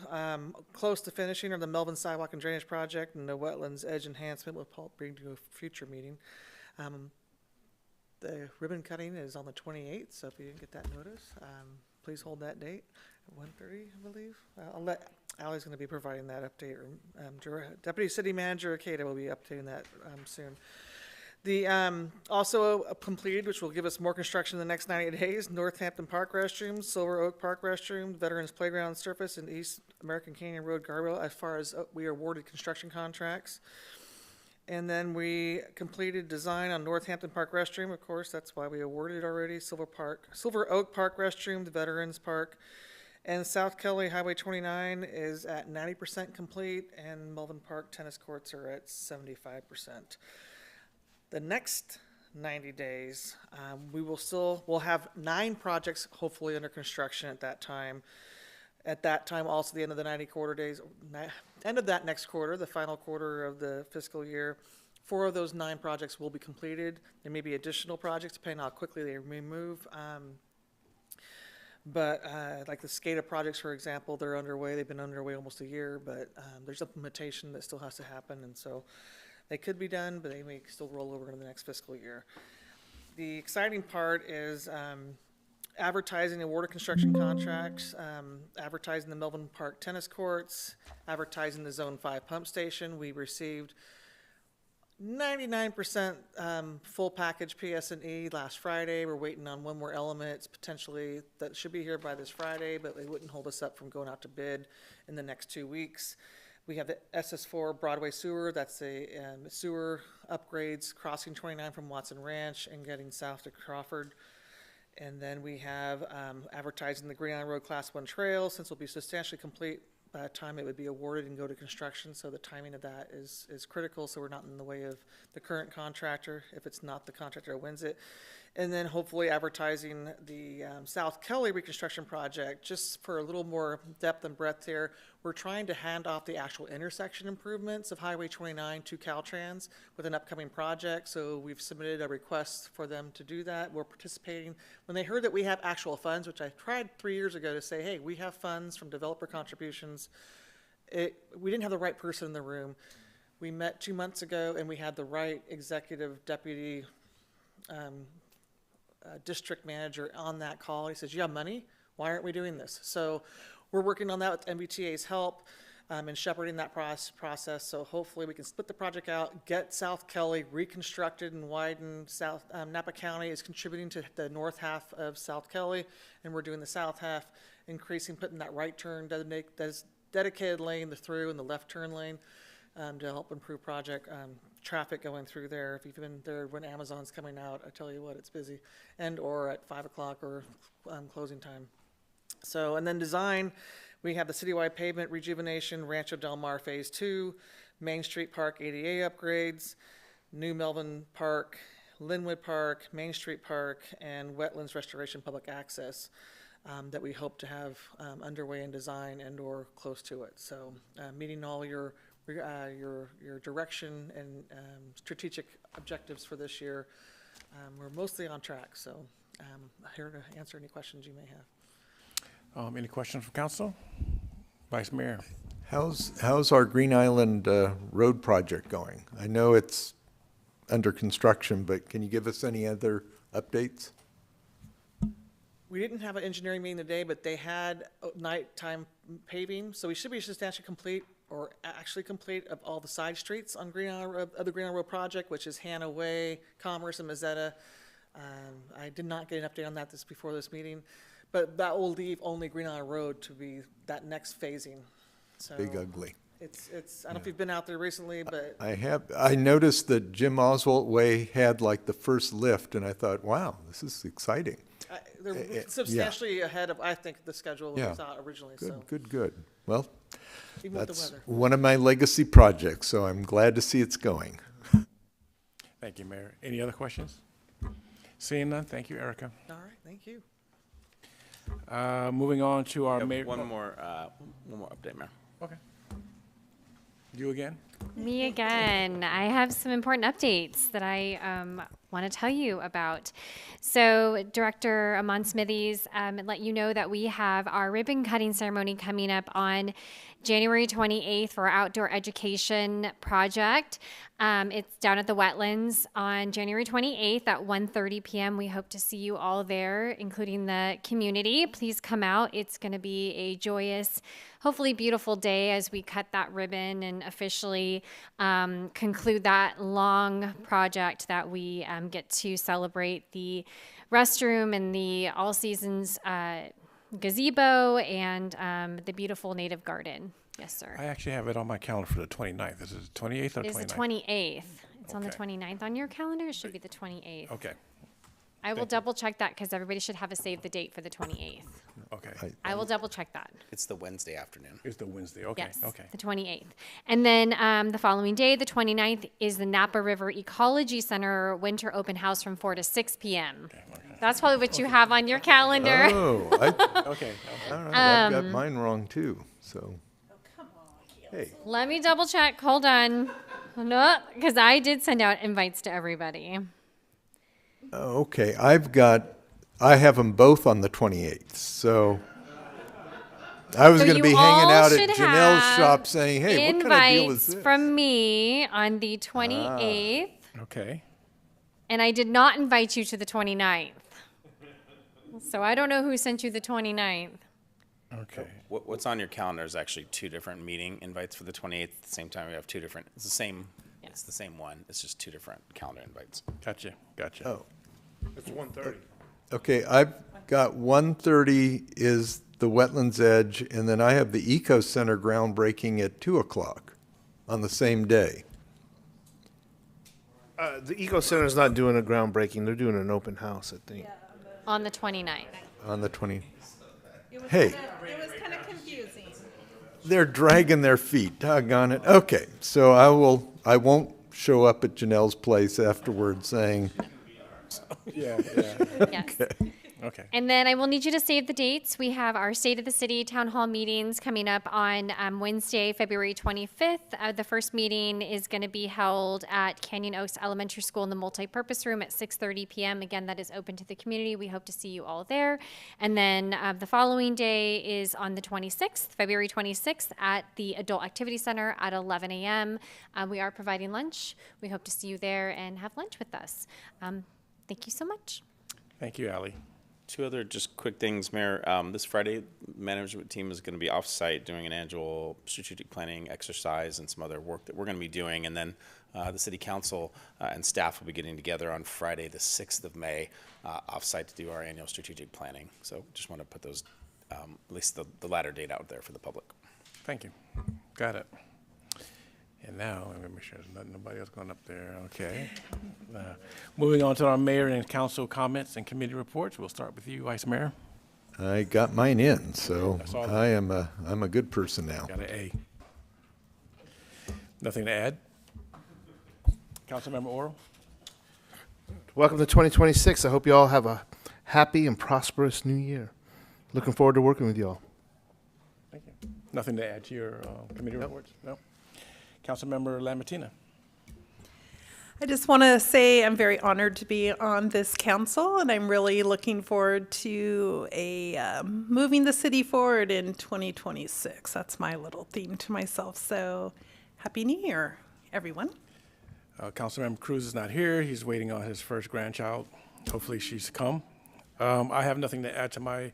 S14: close to finishing are the Melvin Sidewalk and Drainage Project and the Wetlands Edge Enhancement, we'll bring to a future meeting. The ribbon cutting is on the 28th, so if you didn't get that notice, please hold that date at 1:30, I believe. I'll let Ally's going to be providing that update. Deputy City Manager Akeda will be updating that soon. The also completed, which will give us more construction in the next 90 days, Northampton Park restroom, Silver Oak Park restroom, Veterans Playground surface, and East American Canyon Road guardrail, as far as we awarded construction contracts. And then we completed design on Northampton Park restroom, of course, that's why we awarded already, Silver Oak Park restroom, the Veterans Park. And South Kelly Highway 29 is at 90% complete, and Melvin Park tennis courts are at 75%. The next 90 days, we'll have 9 projects hopefully under construction at that time. At that time, also the end of the 90 quarter days, end of that next quarter, the final quarter of the fiscal year, 4 of those 9 projects will be completed. There may be additional projects depending on how quickly they may move. But like the SCADA projects, for example, they're underway. They've been underway almost a year, but there's implementation that still has to happen, and so they could be done, but they may still roll over into the next fiscal year. The exciting part is advertising award of construction contracts, advertising the Melvin Park tennis courts, advertising the Zone 5 pump station. We received 99% full package PS&E last Friday. We're waiting on one more element potentially that should be here by this Friday, but it wouldn't hold us up from going out to bid in the next 2 weeks. We have the SS4 Broadway sewer. That's a sewer upgrades crossing 29 from Watson Ranch and getting south to Crawford. And then we have advertising the Green Island Road Class 1 trail, since it'll be substantially complete by the time it would be awarded and go to construction. So the timing of that is critical, so we're not in the way of the current contractor if it's not the contractor that wins it. And then hopefully advertising the South Kelly reconstruction project, just for a little more depth and breadth here. We're trying to hand off the actual intersection improvements of Highway 29 to Caltrans with an upcoming project. So we've submitted a request for them to do that. We're participating. When they heard that we have actual funds, which I tried 3 years ago to say, hey, we have funds from developer contributions, we didn't have the right person in the room. We met 2 months ago, and we had the right executive deputy district manager on that call. He says, "You have money? Why aren't we doing this?" So we're working on that with MBTA's help and shepherding that process. So hopefully we can split the project out, get South Kelly reconstructed and widened. South Napa County is contributing to the north half of South Kelly, and we're doing the south half, putting that right turn dedicated lane, the through and the left turn lane to help improve project traffic going through there. If you've been there when Amazon's coming out, I tell you what, it's busy, and or at 5 o'clock or closing time. So, and then design, we have the citywide pavement rejuvenation, Rancho Del Mar Phase 2, Main Street Park ADA upgrades, New Melvin Park, Linwood Park, Main Street Park, and wetlands restoration public access that we hope to have underway in design and or close to it. So meeting all your direction and strategic objectives for this year. We're mostly on track, so I'm here to answer any questions you may have.
S1: Any questions from council? Vice Mayor?
S17: How's our Green Island road project going? I know it's under construction, but can you give us any other updates?
S14: We didn't have an engineering meeting today, but they had nighttime paving, so we should be substantially complete or actually complete of all the side streets on Green Island Road, of the Green Island Road project, which is Hannah Way, Commerce, and Mazzetta. I did not get an update on that before this meeting, but that will leave only Green Island Road to be that next phasing. So
S17: Big Ugly.
S14: It's I don't know if you've been out there recently, but
S17: I have. I noticed that Jim Oswalt Way had like the first lift, and I thought, wow, this is exciting.
S14: they're substantially ahead of, I think, the schedule that was out originally.
S17: Good. Well,
S14: Even with the
S17: that's
S14: weather.
S17: one of my legacy projects, so I'm glad to see it's going.
S1: Thank you, Mayor. Any other questions? Seeing none, thank you, Erica.
S14: All right, thank you.
S1: Moving on to our mayor.
S19: One more update, Mayor.
S1: Okay. You again?
S8: Me again. I have some important updates that I want to tell you about. So, Director Amon Smithies let you know that we have our ribbon cutting ceremony coming up on January 28th for our outdoor education project. It's down at the wetlands on January 28th at 1:30 p.m. We hope to see you all there, including the community. Please come out. It's going to be a joyous, hopefully beautiful day as we cut that ribbon and officially conclude that long project that we get to celebrate the restroom and the all seasons gazebo and the beautiful native garden. Yes, sir.
S1: I actually have it on my calendar for the 29th. Is it the 28th or 29th?
S8: It is the 28th. It's on the
S1: Okay.
S8: 29th on your calendar. It should be the 28th.
S1: Okay,
S8: I will double check that because everybody should have a save the date for the 28th.
S1: okay.
S8: I will double check that.
S19: It's the Wednesday afternoon.
S1: It's the Wednesday, okay,
S8: Yes,
S1: okay.
S8: the 28th. And then the following day, the 29th, is the Napa River Ecology Center Winter Open House from 4 to 6 p.m. That's probably what you have on your calendar.
S17: Oh,
S1: Okay.
S17: all right, I've got mine wrong too, so. Hey,
S8: Let me double check. Hold on. No, because I did send out invites to everybody.
S17: okay, I have them both on the 28th, so I was
S8: So
S17: going to
S8: you
S17: be hanging
S8: all
S17: out at
S8: should
S17: Janelle's
S8: have
S17: shop saying, hey, what kind of deal is
S8: Invites
S17: this?
S8: from me on the 28th,
S1: Okay.
S8: and I did not invite you to the 29th. So I don't know who sent you the 29th.
S1: Okay.
S19: What's on your calendar is actually two different meeting invites for the 28th. At the same time, we have two different. It's the same. It's the same one. It's just two different calendar invites.
S1: Gotcha.
S17: Oh,
S23: It's 1:30.
S17: okay, I've got 1:30 is the Wetlands Edge, and then I have the Eco Center groundbreaking at 2 o'clock on the same day.
S23: The Eco Center's not doing a groundbreaking. They're doing an open house, I think.
S8: On the 29th.
S17: On the 20. Hey,
S13: It was kind of confusing.
S17: they're dragging their feet, doggone it. Okay, so I won't show up at Janelle's place afterwards saying,
S1: Yeah.
S8: Yes.
S1: Okay.
S8: And then I will need you to save the dates. We have our State of the City Town Hall meetings coming up on Wednesday, February 25th. The first meeting is going to be held at Canyon Oaks Elementary School in the multipurpose room at 6:30 p.m. Again, that is open to the community. We hope to see you all there. And then the following day is on the 26th, February 26th, at the Adult Activity Center at 11 a.m. We are providing lunch. We hope to see you there and have lunch with us. Thank you so much.
S1: Thank you, Ally.
S19: Two other just quick things, Mayor. This Friday, management team is going to be off-site doing an annual strategic planning exercise and some other work that we're going to be doing. And then the city council and staff will be getting together on Friday, the 6th of May, off-site to do our annual strategic planning. So just want to put those, at least the latter date out there for the public.
S1: Thank you. Got it. And now, let me make sure there's nobody else going up there. Okay. Moving on to our mayor and council comments and committee reports. We'll start with you, Vice Mayor.
S17: I got mine in, so
S1: That's all.
S17: I'm a good person now.
S1: Got an A. Nothing to add? Councilmember Oral?
S23: Welcome to 2026. I hope you all have a happy and prosperous new year. Looking forward to working with you all.
S1: Thank you. Nothing to add to your committee reports? No. Councilmember Lambertina.
S13: I just want to say I'm very honored to be on this council, and I'm really looking forward to moving the city forward in 2026. That's my little theme to myself. So, Happy New Year, everyone.
S1: Councilmember Cruz is not here. He's waiting on his first grandchild. Hopefully she's come. I have nothing to add to my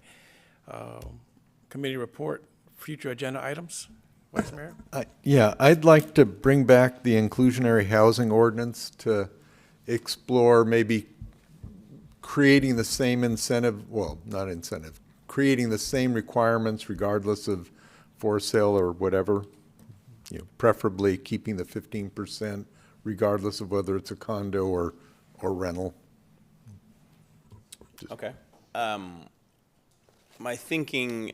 S1: committee report. Future agenda items, Vice Mayor?
S17: Yeah, I'd like to bring back the inclusionary housing ordinance to explore maybe creating the same incentive, well, not incentive, creating the same requirements regardless of for sale or whatever, preferably keeping the 15% regardless of whether it's a condo or rental.
S19: Okay. My thinking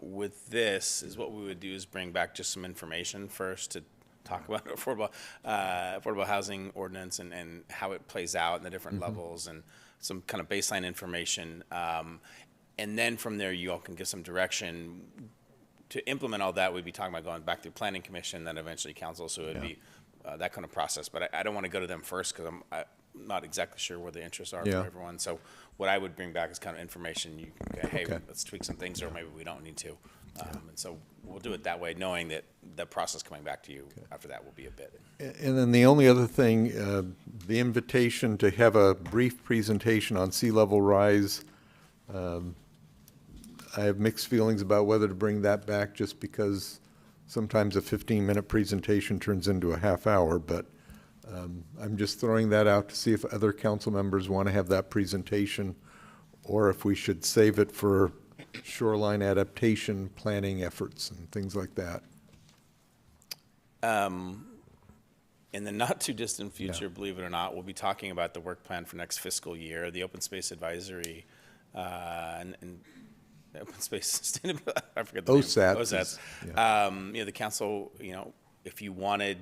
S19: with this is what we would do is bring back just some information first to talk about affordable housing ordinance and how it plays out in the different levels and some kind of baseline information. And then from there, you all can give some direction. To implement all that, we'd be talking about going back to planning commission, then eventually council. So it'd be that kind of process. But I don't want to go to them first because I'm not exactly sure where the interests are for everyone. So what I would bring back is kind of information. You can go, hey, let's tweak some things, or maybe we don't need to. And so we'll do it that way, knowing that the process coming back to you after that will be a bit.
S17: And then the only other thing, the invitation to have a brief presentation on sea level rise. I have mixed feelings about whether to bring that back just because sometimes a 15-minute presentation turns into a half hour, but I'm just throwing that out to see if other council members want to have that presentation or if we should save it for shoreline adaptation planning efforts and things like that.
S19: In the not too distant future, believe it or not, we'll be talking about the work plan for next fiscal year, the open space advisory, and open space sustainability. I forget the
S17: OSAT.
S19: name. OSAT. The council, if you wanted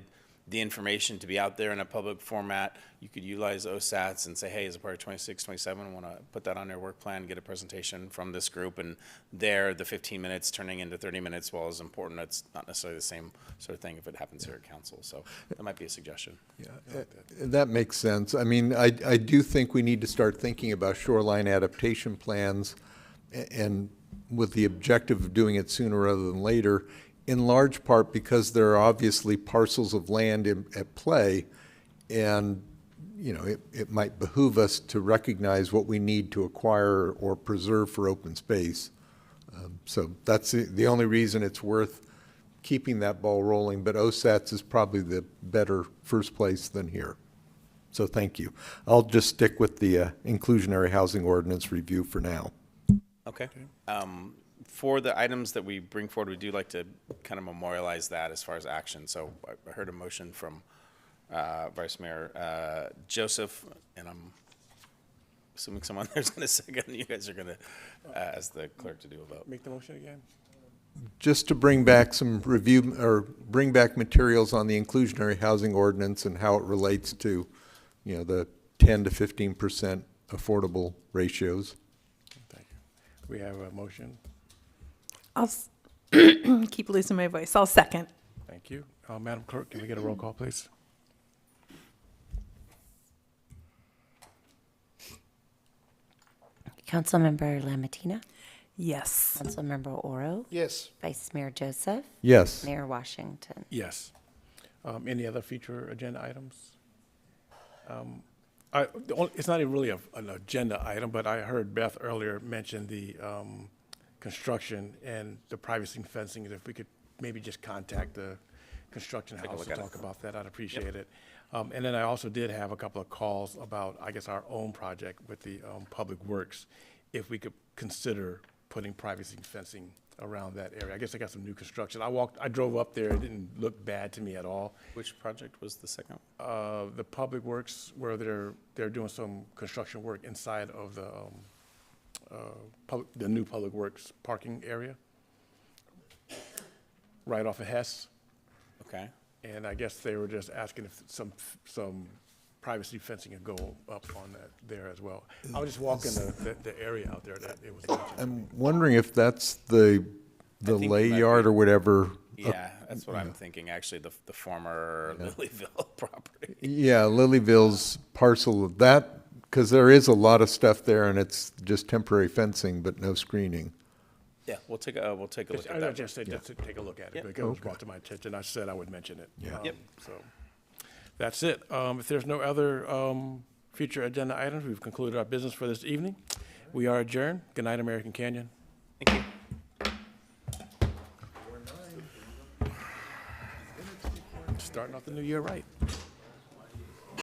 S19: the information to be out there in a public format, you could utilize OSATs and say, hey, as a part of 26, 27, I want to put that on their work plan, get a presentation from this group, and there, the 15 minutes turning into 30 minutes, while as important, it's not necessarily the same sort of thing if it happens here at council. So that might be a suggestion.
S17: Yeah, that makes sense. I mean, I do think we need to start thinking about shoreline adaptation plans and with the objective of doing it sooner rather than later, in large part because there are obviously parcels of land at play, and it might behoove us to recognize what we need to acquire or preserve for open space. So that's the only reason it's worth keeping that ball rolling, but OSATs is probably the better first place than here. So thank you. I'll just stick with the inclusionary housing ordinance review for now.
S19: Okay. For the items that we bring forward, we do like to kind of memorialize that as far as action. So I heard a motion from Vice Mayor Joseph, and I'm assuming someone there's going to second. You guys are going to ask the clerk to do a vote.
S1: Make the motion again.
S17: Just to bring back some review or bring back materials on the inclusionary housing ordinance and how it relates to, the 10 to 15% affordable ratios.
S1: We have a motion.
S13: Keep losing my voice. I'll second.
S1: Thank you. Madam Clerk, can we get a roll call, please?
S2: Councilmember Lamatina,
S13: Yes.
S2: Councilmember Oro,
S23: Yes.
S2: Vice Mayor Joseph,
S17: Yes.
S2: Mayor Washington.
S1: Yes. Any other future agenda items? It's not even really an agenda item, but I heard Beth earlier mention the construction and the privacy fencing. If we could maybe just contact the construction house to talk about that, I'd appreciate it. And then I also did have a couple of calls about, I guess, our own project with the Public Works, if we could consider putting privacy fencing around that area. I guess I got some new construction. I drove up there, it didn't look bad to me at all.
S19: Which project was the second?
S1: The Public Works, where they're doing some construction work inside of the new Public Works parking area, right off of Hess.
S19: Okay.
S1: And I guess they were just asking if some privacy fencing could go up on that there as well. I was just walking the area out there that it was mentioned.
S17: I'm wondering if that's the
S19: think it
S17: lay
S19: might
S17: yard
S19: be.
S17: or whatever.
S19: Yeah, that's what I'm thinking, actually, the former Lilyville property.
S17: Yeah, Lilyville's parcel of that, because there is a lot of stuff there and it's just temporary fencing, but no screening.
S19: Yeah, we'll take a look at
S1: I
S19: that.
S1: just said, just to take a look at it,
S19: Yep.
S1: because it was brought to my attention. I said I would mention it.
S17: Yeah.
S19: Yep.
S1: So, that's it. If there's no other future agenda items, we've concluded our business for this evening. We are adjourned. Good night, American Canyon.
S19: Thank you.
S1: Starting off the new year right.